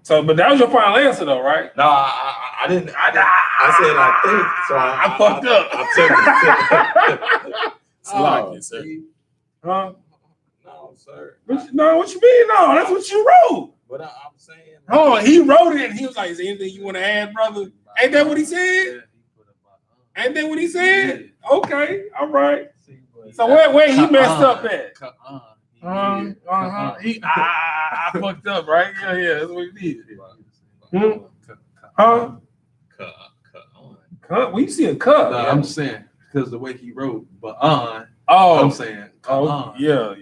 So, but that was your final answer, though, right? No, I didn't. I said I think. So I fucked up. I took it. Slocky, sir. Huh? No, sir. No, what you mean? No, that's what you wrote. But I'm saying. Oh, he wrote it, and he was like, "Is there anything you want to add, brother?" Ain't that what he said? Ain't that what he said? Okay, all right. So where he messed up at? I fucked up, right? Yeah, that's what he did. Huh? Well, you see a cut. No, I'm saying because the way he wrote, but on. Oh, I'm saying. Oh, yeah.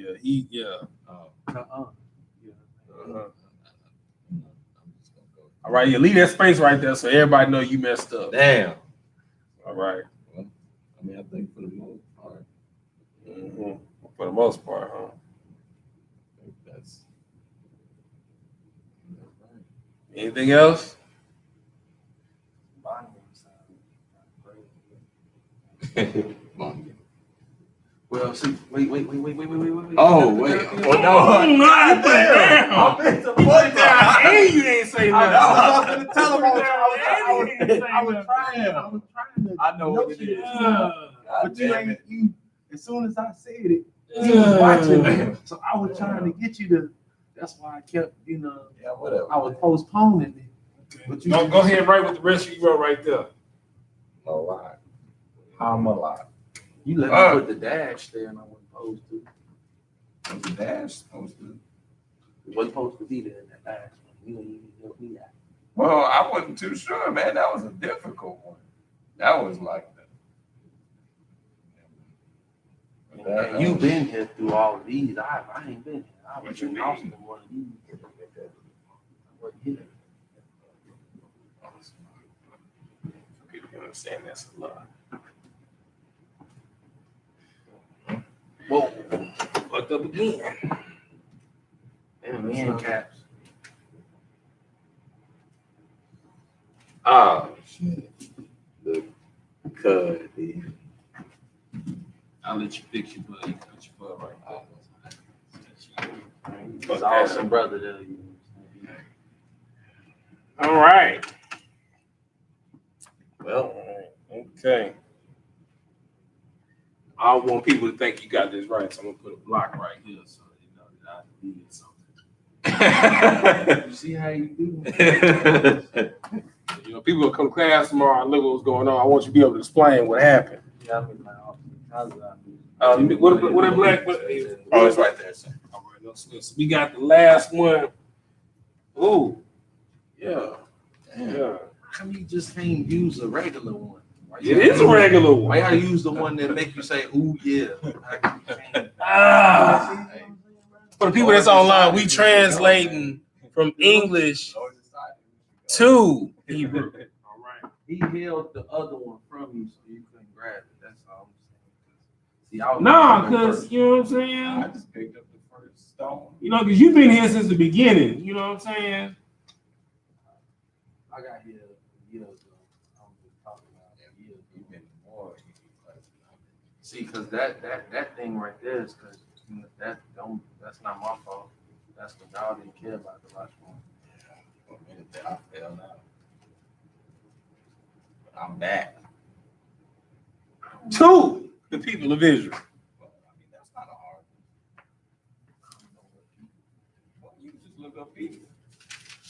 All right, you leave that space right there so everybody know you messed up. Damn. All right. Well, I mean, I think for the most part. For the most part, huh? I think that's right. Anything else? Well, Well, see, wait. Oh, wait. Well, no. God damn. I'm in the And you ain't say nothing. I was going to tell him I was trying to. I know what it is. But you ain't. As soon as I said it, you was watching it. So I was trying to get you to. That's why I kept, Yeah, whatever. I was postponing it. But you Go ahead and write with the rest you wrote right there. A lot. I'm a lot. You let me put the dash there, and I wasn't supposed to. What's the dash supposed to? It wasn't supposed to be there in that dash. You didn't even help me out. Well, I wasn't too sure, man. That was a difficult one. That was like that. And you've been here through all of these. I ain't been here. I was What you in mean? Austin one of these. I wasn't here. People can understand that's a lot. Whoa. Fucked up again. And man caps. Oh, shit. The cud, dude. I'll let you fix your butt. You can put your butt right there. Fuck It's that. awesome, brother. There. All right. Well, okay. I don't want people to think you got this right, so I'm gonna put a block right here so they know that I deleted something. You see how you do? People will come to class tomorrow and look what's going on. I want you to be able to explain what happened. Yeah, I'm in my office. How's that? What a black? Oh, it's right there, sir. All right, no sweat. So we got the last one. Ooh, yeah, yeah. How come you just can't use a regular one? It is a regular one. Why I use the one that make you say, "Ooh, yeah"? For the people that's online, we translating from English to Hebrew. All right. He held the other one from you so you couldn't grab it. That's all I'm saying. See, I was Because you know what I'm saying. I just picked up the first stone. Because you've been here since the beginning. You know what I'm saying. I got here years ago. I'm just talking about years. You've been more. See, because that thing right there is because that's not my fault. That's what y'all didn't care about the last one. For a minute there, I fell out. But I'm back. To the people of Israel. Well, I mean, that's not a hard one. Well, you just look up people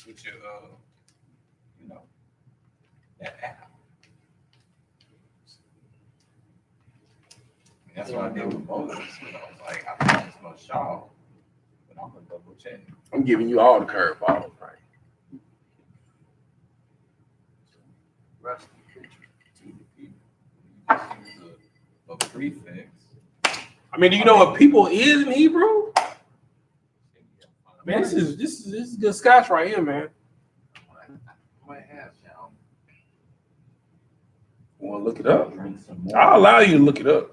with your, that app. I mean, that's what I did with Moses. I was like, I thought it was Shaw, but I'm gonna double check. I'm giving you all the curveballs, right? Rest To the people. You just use a prefix. I mean, do you know what people is in Hebrew? Man, this is good scotch right here, man. might have y'all. Want to look it up? Drink some more. I'll allow you to look it up.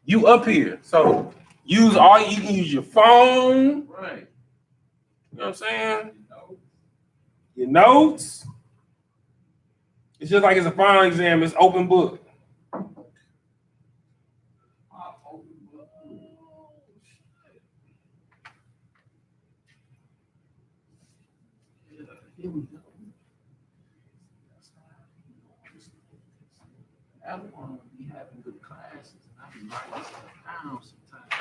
You up here, so you can use your phone. Right. You know what I'm saying? Your notes. It's just like it's a final exam. It's open book. Here we go. I want to be having good classes, and I be writing stuff down sometimes.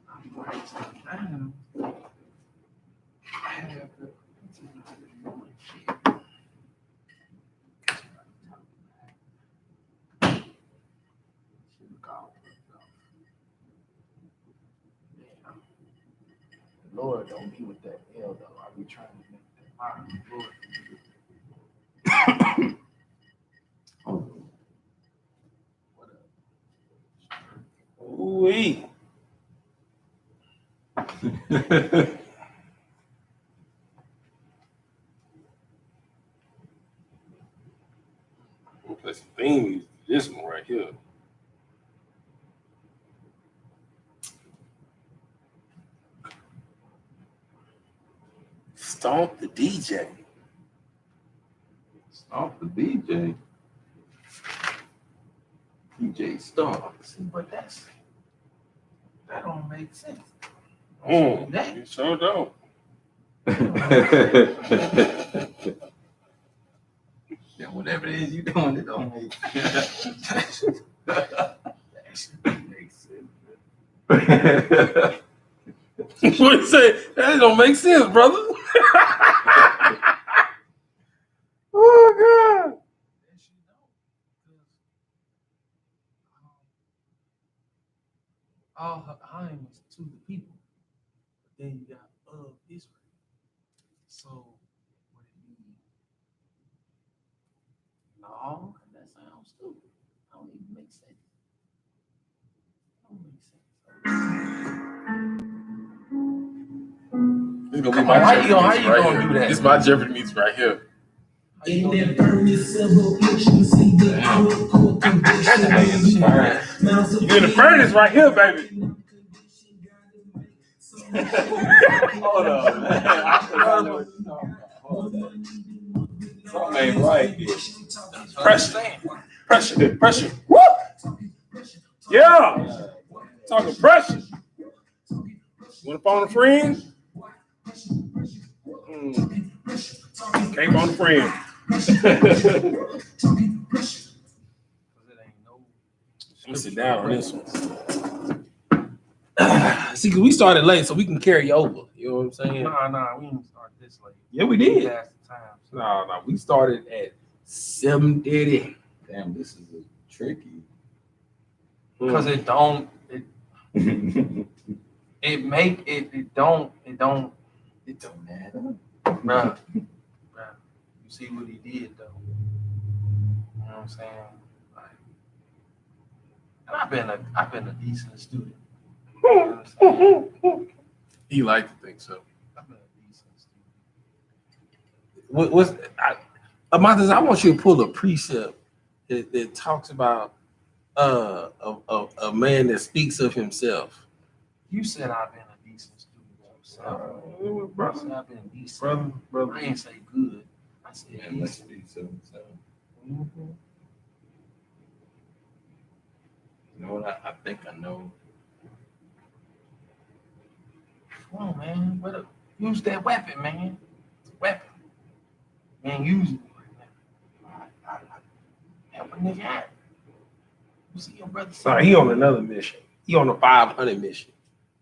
I be writing stuff down. I have the Lord don't be with that L though. I be trying to make that Lord. What up? Ooh-wee. We'll play some theme music. This one right here. Stomp the DJ. Off the DJ. PJ Star. See, but that don't make sense. You sure don't. Yeah, whatever it is you doing, it don't make sense. What you say? That don't make sense, brother. Oh God. All her time is to the people. But then you got of Israel. So what it mean? No, that sounds stupid. That don't even make sense. That don't make sense. It's gonna Come be my on, how you Jeopardy gonna music right do here. that? It's my Jeopardy music right here. In that furnace several actions, see the You in the furnace right here, baby. Hold on, man. I know what you're talking about. Hold on. Something ain't right here. Pressure. Woo! Yeah. Talking pressure. Want to phone a friend? Can't phone a friend. I'm gonna sit down on this one. See, cause we started late, so we can carry over. You know what I'm saying? Nah, we didn't start this late. Yeah, we did. That's the time. No, we started at 7:30. Damn, this is a tricky. Because it don't add up. Bruh. You see what he did though. You know what I'm saying? Like, and I've been a decent student. You know what I'm saying? He liked to think so. I've been a decent student. Amantas, I want you to pull a precept that talks about a man that speaks of himself. You said I've been a decent student yourself. Brother, I've been decent. brother. I ain't say good. I said Man, let's decent. be so. Mm-hmm. You know what? I think I know. Come on, man. Use that weapon, man. Weapon. Man, use it. Help a nigga out. You see your brother. So he on another mission. He on a 500 mission.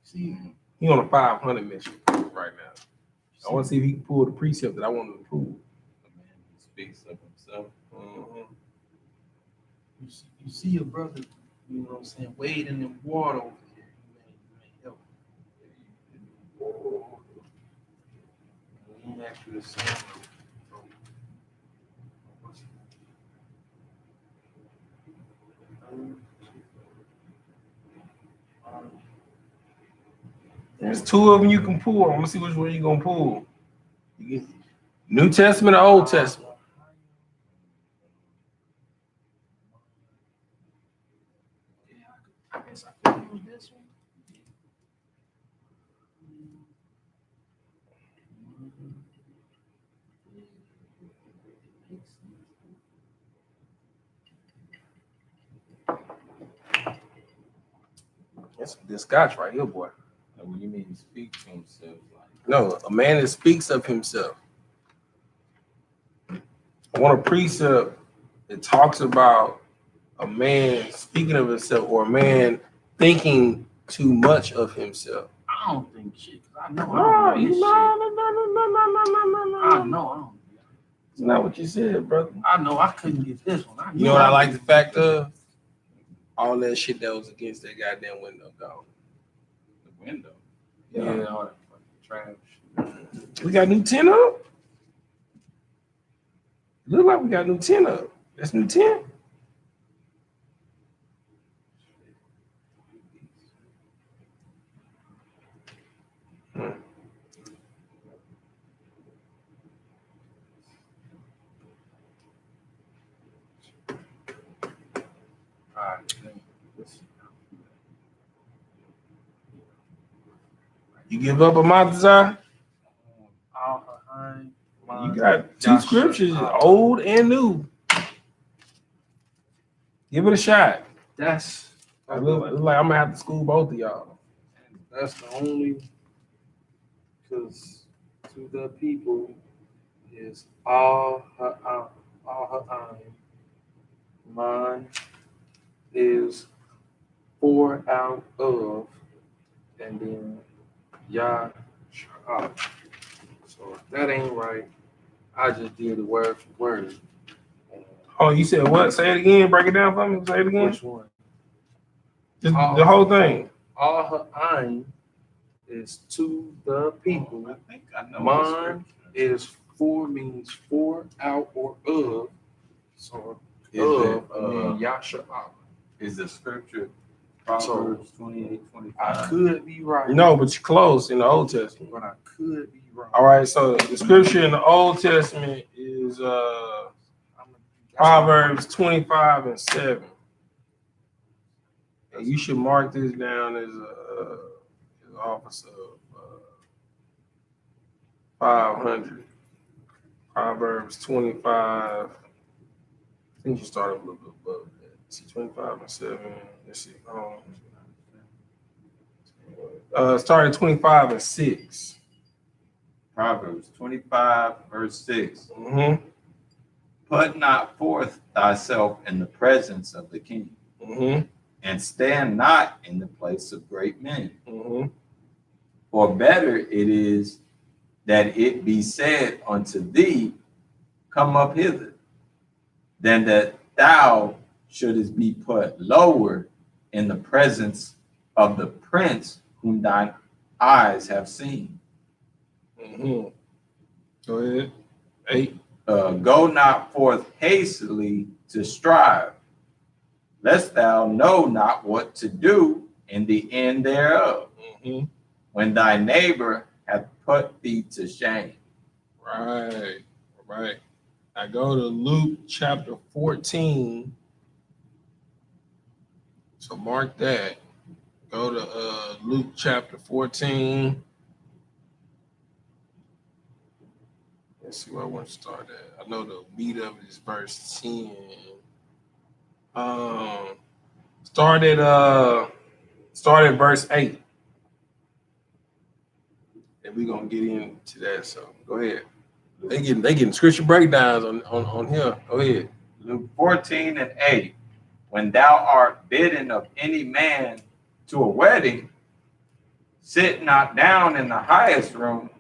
See, he on a 500 mission right now. I want to see if he can pull the precept that I want him to pull. The man who speaks of himself. You see your brother, you know what I'm saying, wade in the water over here. You may help. He actually saying, There's two of them you can pull. I'm gonna see which one you gonna pull. You get New Testament or Old Testament? I guess I could use this one. That's this Scotch right here, boy. What do you mean speak to himself? Like, No, a man that speaks of himself. I want a precept that talks about a man speaking of himself or a man thinking too much of himself. I don't think shit. I know. No. I know. It's not what you said, brother. I know. I couldn't get this one. You know what I like the fact of? All that shit that was against that goddamn window gone. the window. Yeah, all that fucking trash. We got new 10 up. Look like we got new 10 up. That's new 10. You give up a Montezar? You got two scriptures, old and new. Give it a shot. That's I look like I'm gonna have to school both of y'all. that's the only, because to the people is all her iron. Mine is for out of, and then Yah. So if that ain't right, I just did it word for word. Oh, you said what? Say it again. Break it down for me. Say it again. Which one? Just the whole thing. All her iron is to the people. I think I know. Mine is for means for, out, or of. So Is of, it, and then Yasha. is the scripture Proverbs 28:25? I could be right. No, but you're close in the Old Testament. But I could be wrong. All right, so the scripture in the Old Testament is Proverbs 25:7. And you should mark this down as a office of 500. Proverbs 25. I think you start a little bit above that. See, 25:7. Let's see. Start at 25:6. Proverbs 25, verse 6. Mm-hmm. Put not forth thyself in the presence of the king, Mm-hmm. and stand not in the place of great men. Mm-hmm. For better it is that it be said unto thee, come up hither, than that thou shouldest be put lower in the presence of the prince whom thine eyes have seen. Mm-hmm. Go ahead. 8. Go not forth hastily to strive, lest thou know not what to do in the end thereof, Mm-hmm. when thy neighbor hath put thee to shame. Right. Right. I go to Luke chapter 14. So mark that. Go to Luke chapter 14. Let's see where I want to start at. I know the beat of it is verse 10. Start at verse 8. And we're gonna get into that. So go ahead. They getting scripture breakdowns on here. Go ahead. Luke 14:8. When thou art bidden of any man to a wedding, sit not down in the highest room,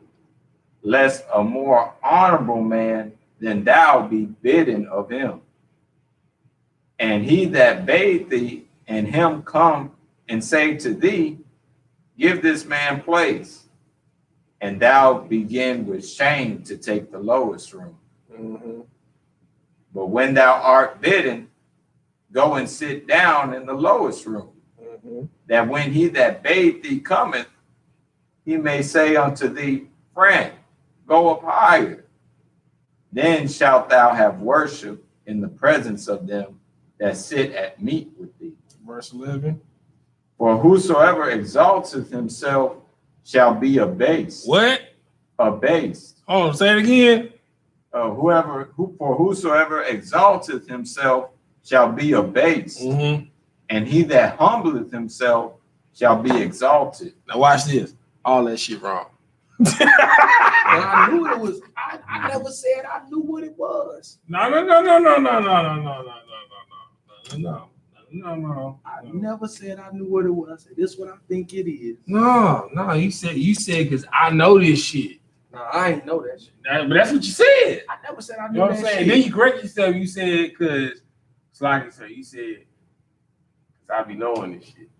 lest a more honorable man than thou be bidden of him. And he that bade thee and him come and say to thee, give this man place, and thou begin with shame to take the lowest room. Mm-hmm. But when thou art bidden, go and sit down in the lowest room, that when he that bade thee cometh, he may say unto thee, friend, go up higher. Then shalt thou have worship in the presence of them that sit at meat with thee. Verse 11. For whosoever exalteth himself shall be abased. What? Abased. Oh, say it again. For whosoever exalteth himself shall be abased, and he that humbleth himself shall be exalted. Now watch this. All that shit wrong. I knew it was. I never said I knew what it was. No. I never said I knew what it was. I said this is what I think it is. No. You said because I know this shit. No, I ain't know that shit. But that's what you said. I never said I knew You know what I'm that saying? shit. Then you correct yourself. You said because it's like I said. You said because I be knowing this shit.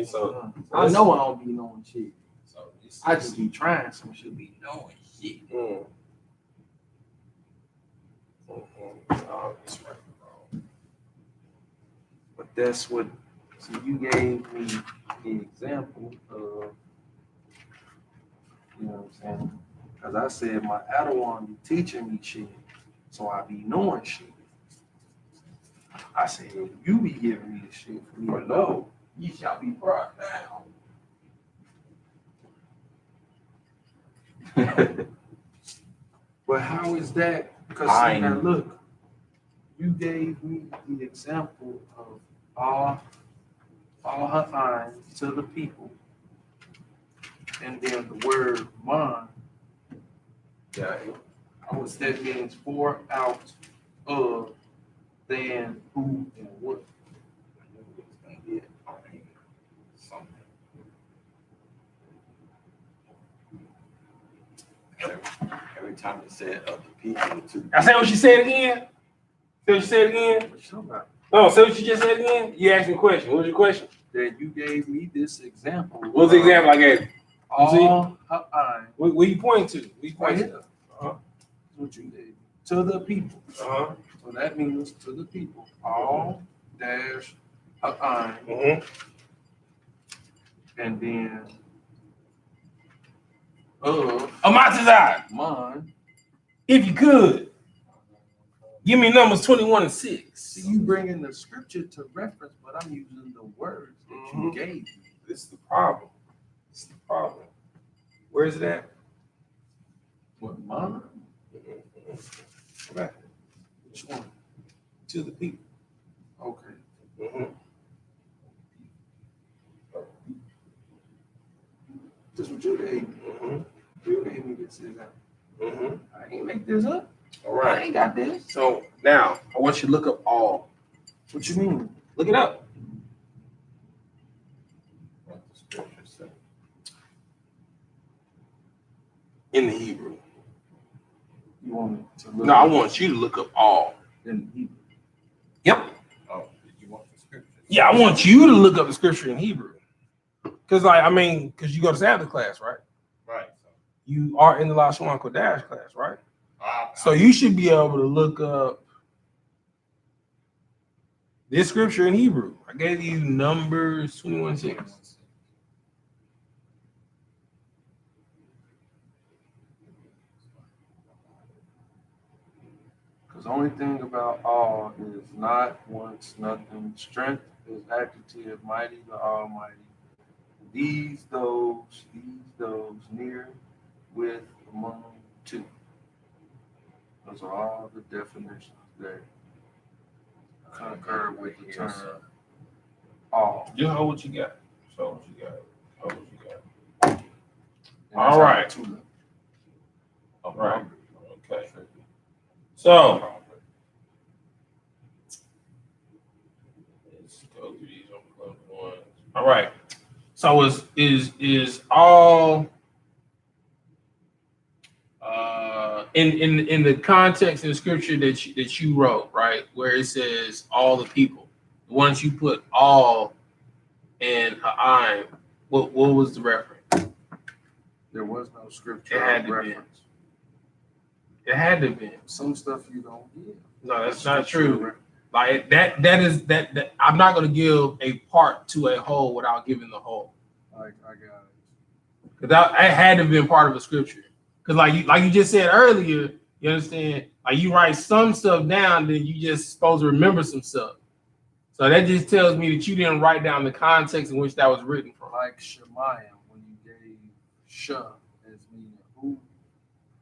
So I know I don't be knowing shit. So I just be trying some shit. Be knowing shit. But that's what. So you gave me the example of. You know what I'm saying? Because I said my Adawan be teaching me shit, so I be knowing shit. I said you be giving me the shit for me to know. Ye shall be brought down. But how is that? Because I now look, You gave me the example of all her eyes to the people, and then the word man. Yeah. Which that means for, out, of, then, who, and what. Every time it said other people too. I said what she said again. Say what you said again. What you talking about? No, say what you just said again. You asked me a question. What was your question? That you gave me this example. What was the example I gave you? All her eyes. What you pointing to? What you pointing to? That's what you gave. To the people. So that means to the people. All dash her eyes. And then Amatazai, mine. if you could, give me Numbers 21 and 6. See, you bring in the scripture to reference, but I'm using the words that you gave me. This is the problem. This is the problem. Where is it at? What, mine? Right. Which one? To the people. Okay. This is what you gave me. You gave me this example. I ain't make this up. All right. I ain't got this. So now I want you to look up all. What you mean? Look it up. What the scripture said. In the Hebrew. You want me to look? No, I want you to look up all. In Hebrew. Yep. Oh, you want the scripture? Yeah, I want you to look up the scripture in Hebrew. Because you go to Sabbath class, right? Right. So, You are in the Lashawan Qadash class, right? So you should be able to look up this scripture in Hebrew. I gave you Numbers 21:6. Because the only thing about all is not, once, nothing. Strength is adjective, mighty, the Almighty. These, those, near, with, among, to. Those are all the definitions that concur with the term all. Just hold what you got. Show what you got. Hold what you got. And All right. two. All right. Okay. So let's go through these ones. All right. So is all in the context of the scripture that you wrote, right, where it says all the people, the ones you put all and ha'ayim, what was the reference? There was no scripture It had to reference. It had to be. Some stuff you don't give. No, that's not true. Like that I'm not gonna give a part to a whole without giving the whole. I got it. Because that had to have been part of a scripture. Because like you just said earlier, you understand? Like you write some stuff down, then you just supposed to remember some stuff. So that just tells me that you didn't write down the context in which that was written from. Like Shemayim, when you gave Shah as meaning who,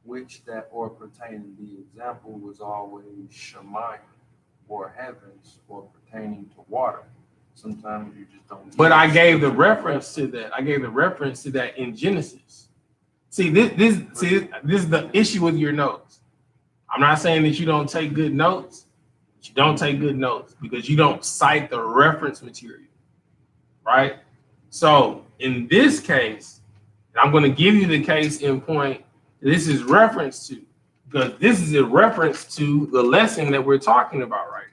which, that, or pertaining. The example was always Shemayim, or heavens, or pertaining to water. Sometimes you just don't. But I gave the reference to that. I gave the reference to that in Genesis. See, this is the issue with your notes. I'm not saying that you don't take good notes, but you don't take good notes because you don't cite the reference material, right? So in this case, I'm going to give you the case in point this is reference to, because this is a reference to the lesson that we're talking about right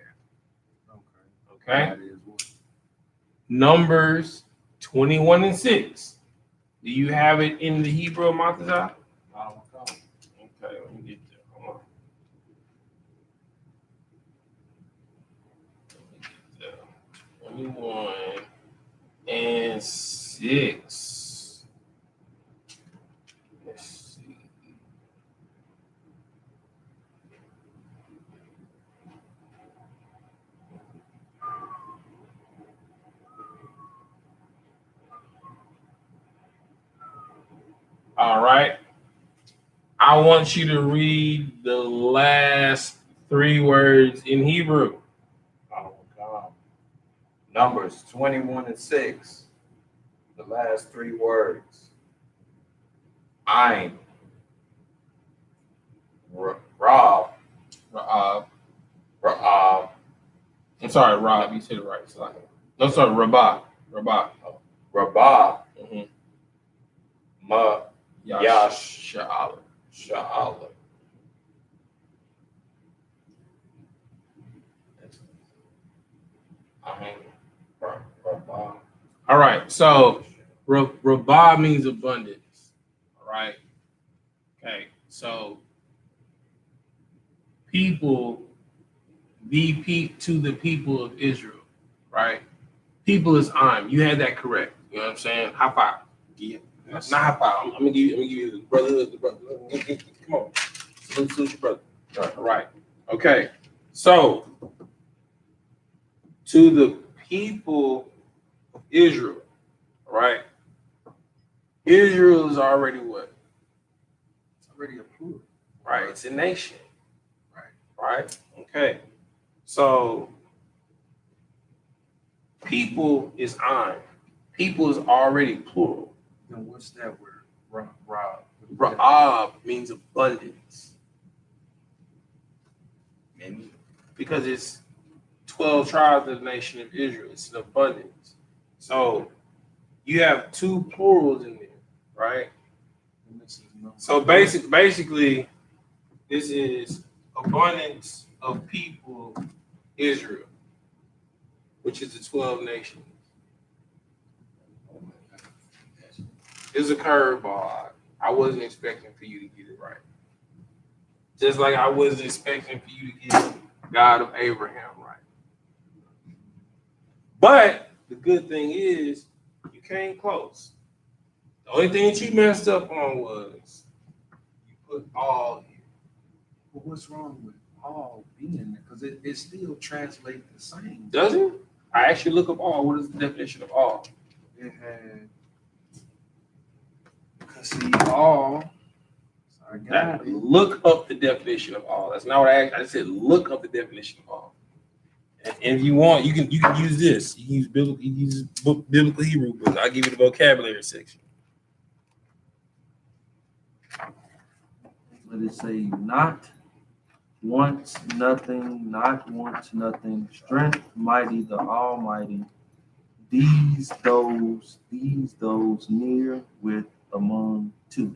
now. Okay. Numbers 21 and 6. Do you have it in the Hebrew, Matazah? Okay, let me get there. Hold on. Let me get there. 21 and 6. Let's see. All right. I want you to read the last 3 words in Hebrew. Oh, God. Numbers 21 and 6. The last 3 words. Ein. Rob. I'm sorry, Rob. You said it right. No, sorry, Rabah. Rabah. Rabah. Ma. Yash. Sha'ala. Sha'ala. Rabah. All right. So Rabah means abundance. All right. Okay. So people, to the people of Israel, right? People is you had that correct. You know what I'm saying? High five. Yeah. Not high five. I'm gonna give you the brotherhood. Come on. Salute your brother. All right. Okay. So to the people of Israel, right? Israel is already what? It's already approved. Right. It's a nation. Right. Okay. So people is people is already plural. Then what's that word? Rob. Ra'ab means abundance. And because it's 12 tribes of the nation of Israel, it's an abundance. So you have 2 plurals in there, right? So basically, this is abundance of people, Israel, which is the 12 nations. It's a curveball. I wasn't expecting for you to get it right. Just like I wasn't expecting for you to get God of Abraham right. But the good thing is you came close. The only thing that you messed up on was you put all here. But what's wrong with all being there? Because it still translates the same. Does it? I actually look up all. What is the definition of all? It had, see, all. So I got it. Look up the definition of all. That's not what I asked. I said look up the definition of all. And if you want, you can use this. You can use biblical Hebrew books. I'll give you the vocabulary section. Let it say not once nothing, not once nothing, strength mighty the Almighty, these those near with among 2.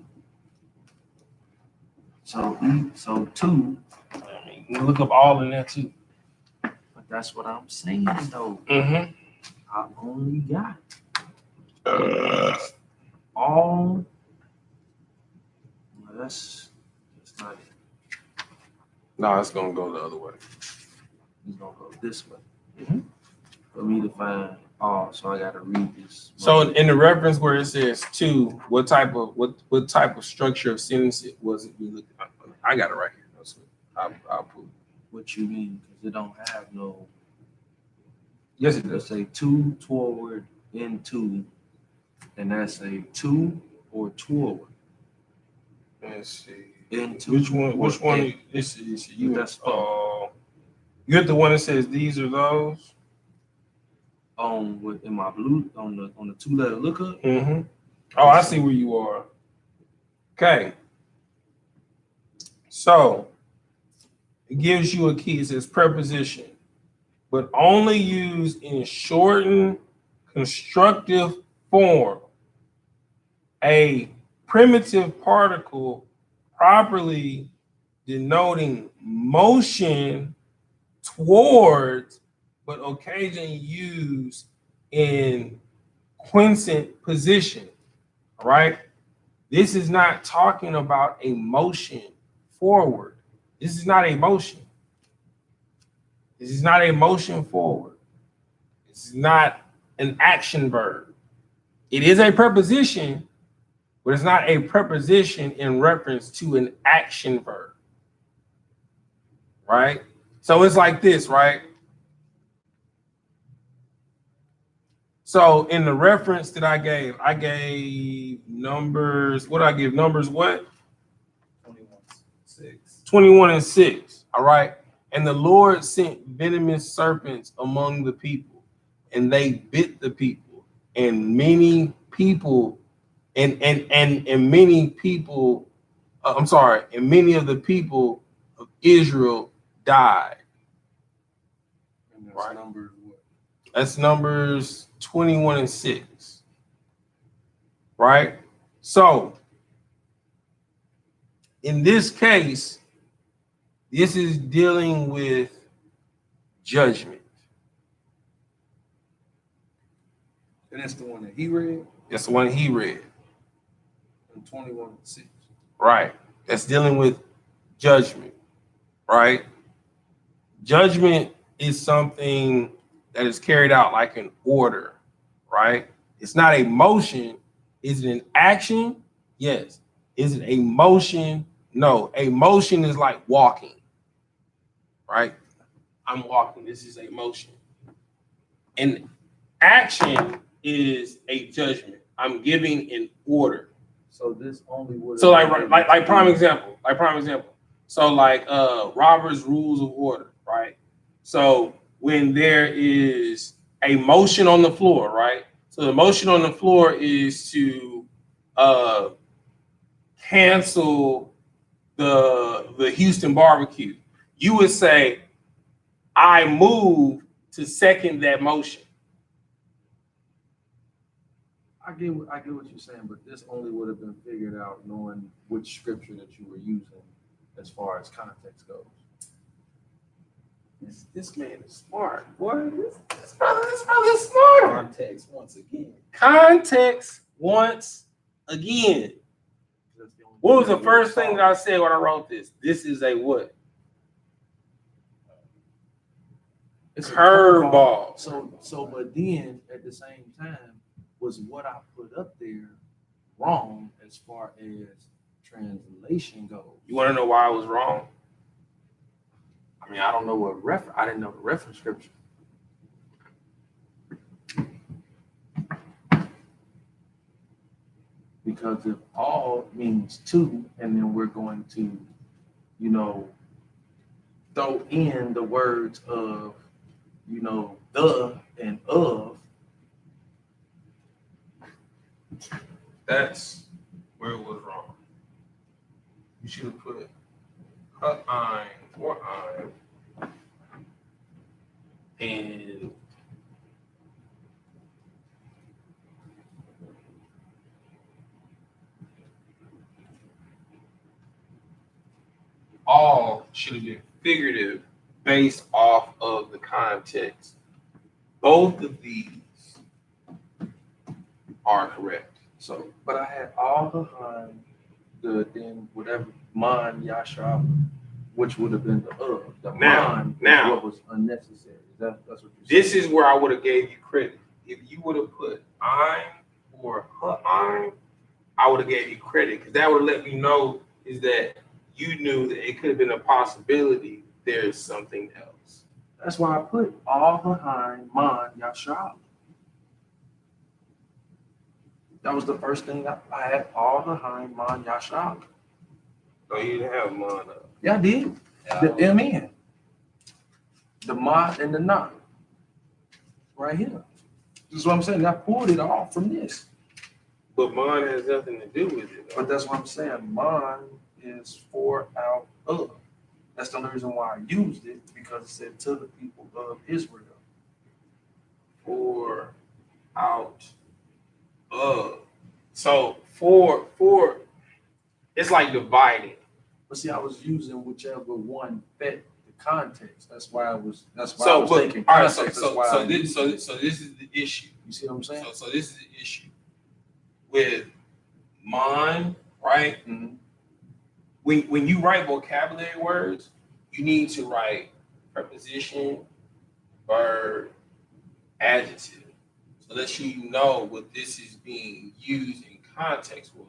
So 2. I mean, you can look up all in there too. But that's what I'm saying though. Mm-hmm. I only got all. Well, that's not it. No, it's gonna go the other way. It's gonna go this way. For me to find all, so I gotta read this. So in the reference where it says 2, what type of structure of sentence it was it we looked at? I got it right here. That's what I'll prove. What you mean? Because it don't have no. Yes, it Let's does. say 2 toward into, and that's a 2 or toward. Let's see. Into Which one? This is you. That's you get the one that says these are those. In my blue on the 2-letter lookup. Mm-hmm. Oh, I see where you are. Okay. So it gives you a key. It says preposition, but only used in shortened constructive form. A primitive particle properly denoting motion towards, but occasionally used in quiescent position. All right. This is not talking about a motion forward. This is not a motion. This is not a motion forward. This is not an action verb. It is a preposition, but it's not a preposition in reference to an action verb. Right? So it's like this, right? So in the reference that I gave numbers. What did I give? Numbers what? 21:6. 21 and 6. All right. And the Lord sent venomous serpents among the people, and they bit the people, and many people, and many people, and many of the people of Israel died. And that's Right. Numbers what? That's Numbers 21 and 6. Right? So, in this case, this is dealing with judgment. And that's the one that he read? That's the one he read. In 21:6. Right. That's dealing with judgment. Right? Judgment is something that is carried out like an order. Right? It's not a motion. Is it an action? Yes. Is it a motion? No. A motion is like walking. Right? I'm walking. This is a motion. And action is a judgment. I'm giving an order. So this only would. So like prime example. So like Robert's rules of order, right? So when there is a motion on the floor, right? So the motion on the floor is to cancel the Houston barbecue. You would say, I move to second that motion. I get what you're saying, but this only would have been figured out knowing which scripture that you were using as far as context goes. This man is smart, boy. This brother is smart. Context once again. Context once again. What was the first thing that I said when I wrote this? This is a what? It's a curveball. So, but then at the same time, was what I put up there wrong as far as translation goes? You want to know why I was wrong? I mean, I don't know what reference. I didn't know the reference scripture. Because if all means two, and then we're going to, throw in the words of, the and of. That's where it was wrong. You should have put I or I and all should have been figurative based off of the context. Both of these are correct. So, But I had all behind the then whatever man Yashab, which would have been the of. The man is what was unnecessary. That's what you're saying. This is where I would have gave you credit. If you would have put I'm or her I would have gave you credit, because that would have let me know is that you knew that it could have been a possibility there's something else. That's why I put all behind man Yashab. That was the first thing I had, all behind man Yashab. No, you didn't have mine up. Yeah, I did. The M-N. The ma and the na. Right here. This is what I'm saying. I pulled it off from this. But mine has nothing to do with it. But that's what I'm saying. Mine is for out of. That's the only reason why I used it, because it said to the people of Israel. For out of. So for it's like dividing. But see, I was using whichever one fit the context. That's why I was. That's why I So was but taking all right, context. so this is the issue. You see what I'm saying? So this is the issue with mine, right? Mm-hmm. When you write vocabulary words, you need to write preposition, verb, adjective. So that you know what this is being used in context was.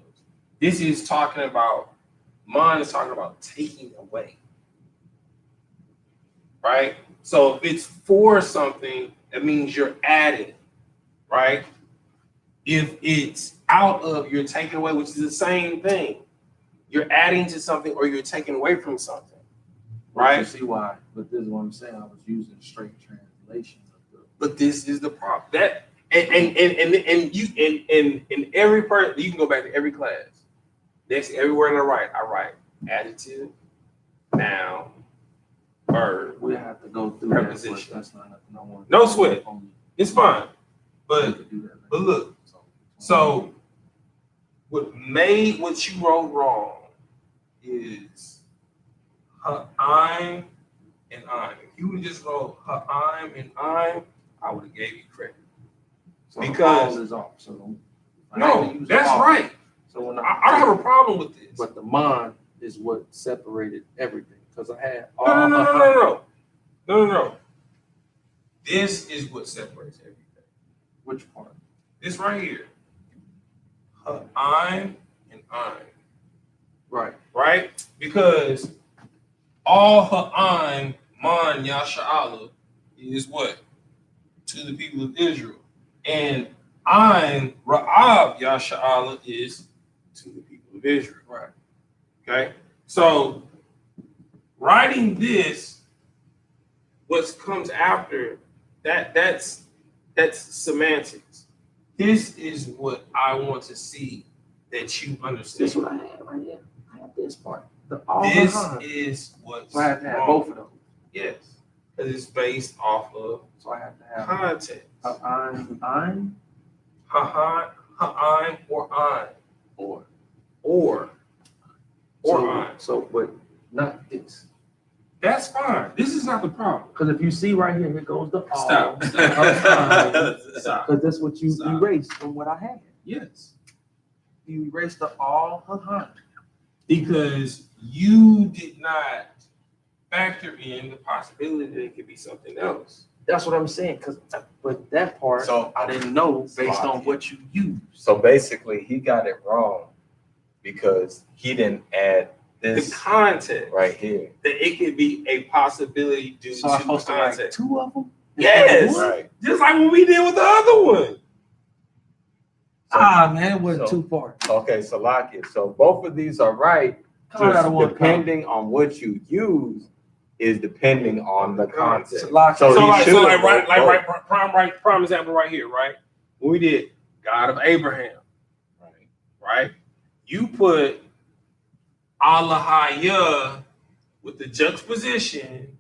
This is talking about, mine is talking about taking away. Right? So if it's for something, that means you're adding, right? If it's out of, you're taking away, which is the same thing. You're adding to something or you're taking away from something. right? You see why? But this is what I'm saying. I was using straight translation of the. But this is the problem. That and you in every person, you can go back to every class. Next, everywhere I write adjective, noun, verb. We have to go through preposition. That's not nothing. No sweat. It's fine. But look. So what made what you wrote wrong is I'm and I'm. If you would just wrote I'm and I would have gave you credit. So because is off. So no, that's right. So when I don't have a problem with this. But the mind is what separated everything. Because I had No. This is what separates everything. Which part? This right here. I'm and I'm. Right? Because all ha'am, man, yasha'ala is what? To the people of Israel. And I'm ra'ab, yasha'ala is to the people of Israel. Right. Okay? So, writing this, what comes after, that's semantics. This is what I want to see that you understand. This is what I had right here. I have this part. This is what's so I have to have wrong. both of them. Yes. Because it's based off of So I have to have context. I'm Ha-ha, ha-I'm, or I. or I. So, but not this. That's fine. This is not the problem. Because if you see right here, it goes the all. Stop. Stop. Because that's what you erased from what I had. Yes. You erased the all. Because you did not factor in the possibility that it could be something else. That's what I'm saying. But that part, So I didn't know based on what you used. So basically, he got it wrong because he didn't add this the context right here. that it could be a possibility due So to I'm supposed to context. write two of them? Yes, Right. just like what we did with the other one. Man, it wasn't So- two parts. Okay, so lock it. So both of these are right. Just depending on what you use is depending on the context. So like prime example right here, right? When we did God of Abraham, right? You put Allahaya with the juxtaposition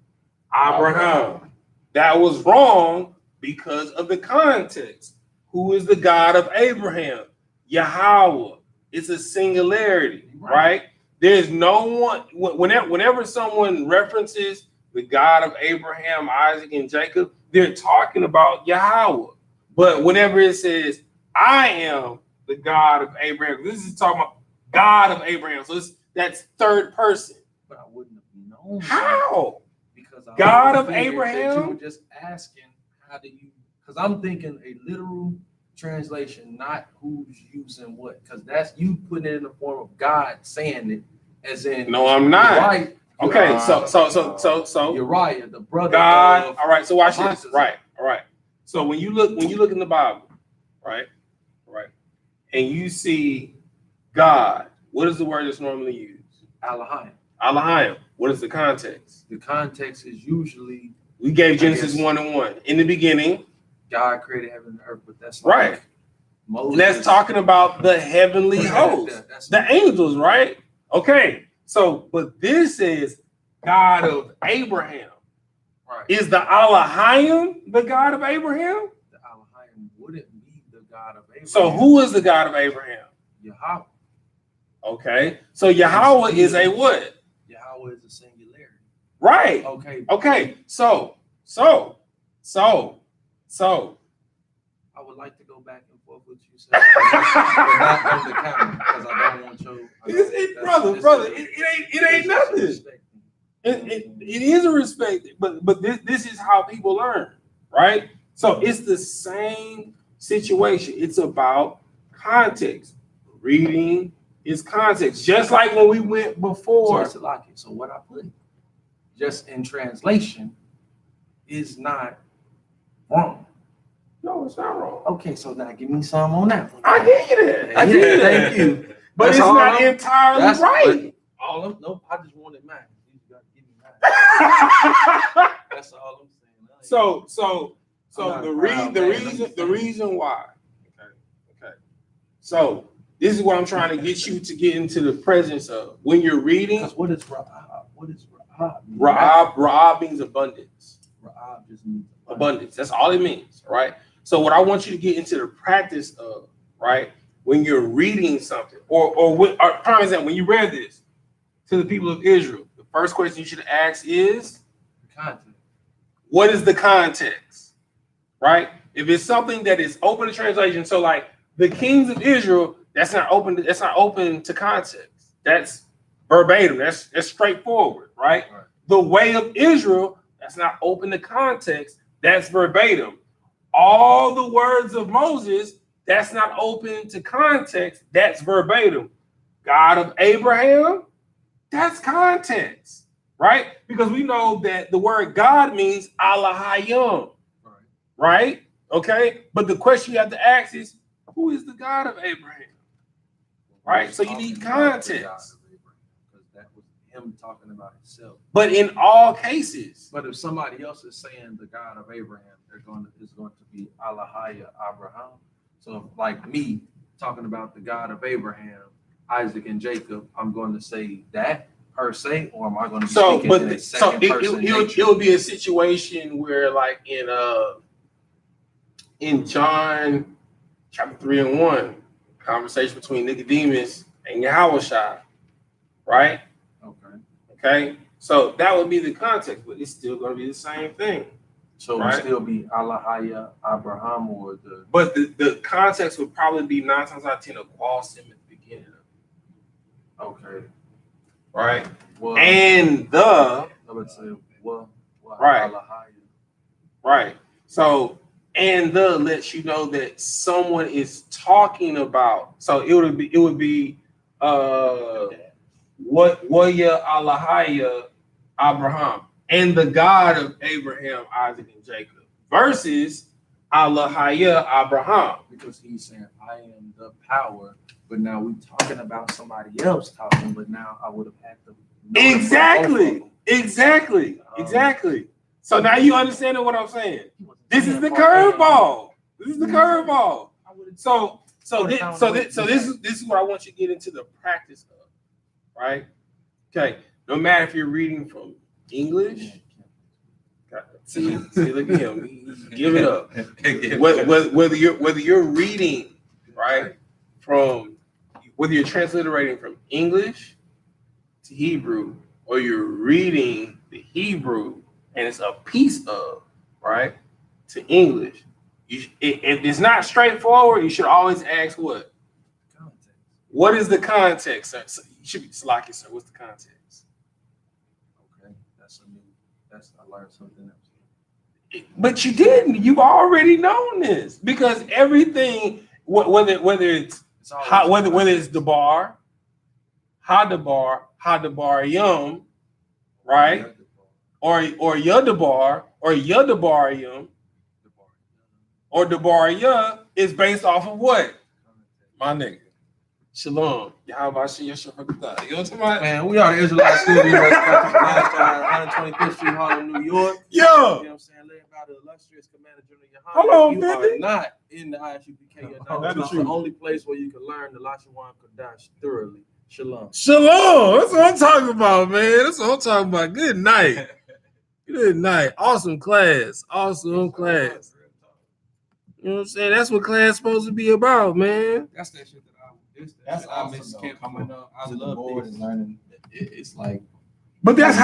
Abraham. That was wrong because of the context. Who is the God of Abraham? Yahweh. It's a singularity, right? There's no one. Whenever someone references the God of Abraham, Isaac, and Jacob, they're talking about Yahweh. But whenever it says, I am the God of Abraham, this is talking about God of Abraham. So that's third person. But I wouldn't have known. How? Because God of Abraham? You were just asking, how do you? Because I'm thinking a literal translation, not who's using what. Because that's you putting it in the form of God saying it, as in. No, I'm not. Right. Okay, so Uriah, the brother. God. Of all right. So watch this. Moses. Right. All right. So when you look in the Bible, right, and you see God, what is the word that's normally used? Elohim. Elohim. What is the context? The context is usually We gave Genesis 1:1. In the beginning, God created heaven and earth, but that's right. Like Moses. And that's talking about the heavenly host, the angels, right? Okay. So, but this is God of Abraham. Right. Is the Elohim the God of Abraham? The Elohim wouldn't be the God of Abraham. So who is the God of Abraham? Yahweh. Okay. So Yahweh is a what? Yahweh is a singularity. Right. Okay. So. I would like to go back and forth with you, sir. Not on the camera, because I don't want your. Brother, it ain't nothing. It is a respect, but this is how people learn, right? So it's the same situation. It's about context. Reading is context, just like when we went before. So what I put just in translation is not wrong. No, it's not wrong. Okay, so now give me some on that one. I hear you that. I hear you that. Thank you. But That's it's all not entirely right. Nope, I just wanted mine. You gotta give me That's all I'm saying. So I'm the not reason why. Okay. So this is what I'm trying to get you to get into the presence of when you're reading. Because what is Ra'ab? What is Ra'ab? Ra'ab means abundance. Ra'ab just means abundance. That's all it means, right? So what I want you to get into the practice of, right, when you're reading something, or prime example, when you read this to the people of Israel, the first question you should ask is, context. What is the context, right? If it's something that is open to translation, so like the kings of Israel, that's not open to context. That's verbatim. That's straightforward, right? The way of Israel, that's not open to context. That's verbatim. All the words of Moses, that's not open to context. That's verbatim. God of Abraham, that's context, right? Because we know that the word God means Allahayim, right? Okay, but the question you have to ask is, who is the God of Abraham? Right? So you need context. Because that was him talking about himself. But in all cases. But if somebody else is saying the God of Abraham, it's going to be Allahaya Abraham. So like me talking about the God of Abraham, Isaac and Jacob, I'm going to say that per se, or am I going to speak in a second person nature? It would be a situation where like in John chapter 3 and 1, conversation between Nicodemus and Yahawashi, right? Okay. So that would be the context, but it's still going to be the same thing. So right? It would still be Allahaya Abraham or the. But the context would probably be 9 times out of 10 a quasim at the beginning of it. Okay. Right. Well, and the. I would say right. Allahaya. Right. So and the lets you know that someone is talking about. So it would be what ya Allahaya Abraham and the God of Abraham, Isaac, and Jacob versus Allahaya Abraham. Because he's saying I am the power, but now we're talking about somebody else talking, but now I would have had to Exactly. So now you understand what I'm saying. This is the curveball. So this is what I want you to get into the practice of, right? Okay. No matter if you're reading from English, see, look at him. Give it up. Whether you're reading right from, whether you're transliterating from English to Hebrew, or you're reading the Hebrew and it's a piece of right to English. If it's not straightforward, you should always ask what? Context. What is the context, sir? So you should be slocky, sir. What's the context? Okay, I learned something else. But you didn't. You've already known this because everything, whether it's the bar, hadabar yum, right, or yadabar or yadabariyum. Or Debaria is based off of what? My nigga. Shalom. YAHANNA. You know what I'm talking about? Man, we are the Israelite Studio. 125th Street, Harlem, New York. Yo. You know what I'm saying? Led by the illustrious Commander General YAHANNA. Hold on, you baby. are not in the I.S.U.P.K. It's the only place where you can learn the Lashawan Qadash thoroughly. Shalom. That's what I'm talking about, man. That's what I'm talking about. Good night. Good night. Awesome class. You know what I'm saying? That's what class is supposed to be about, man. That's that shit that That's I awesome, miss though. coming up. I to the love board this. and learning. It's like, But that's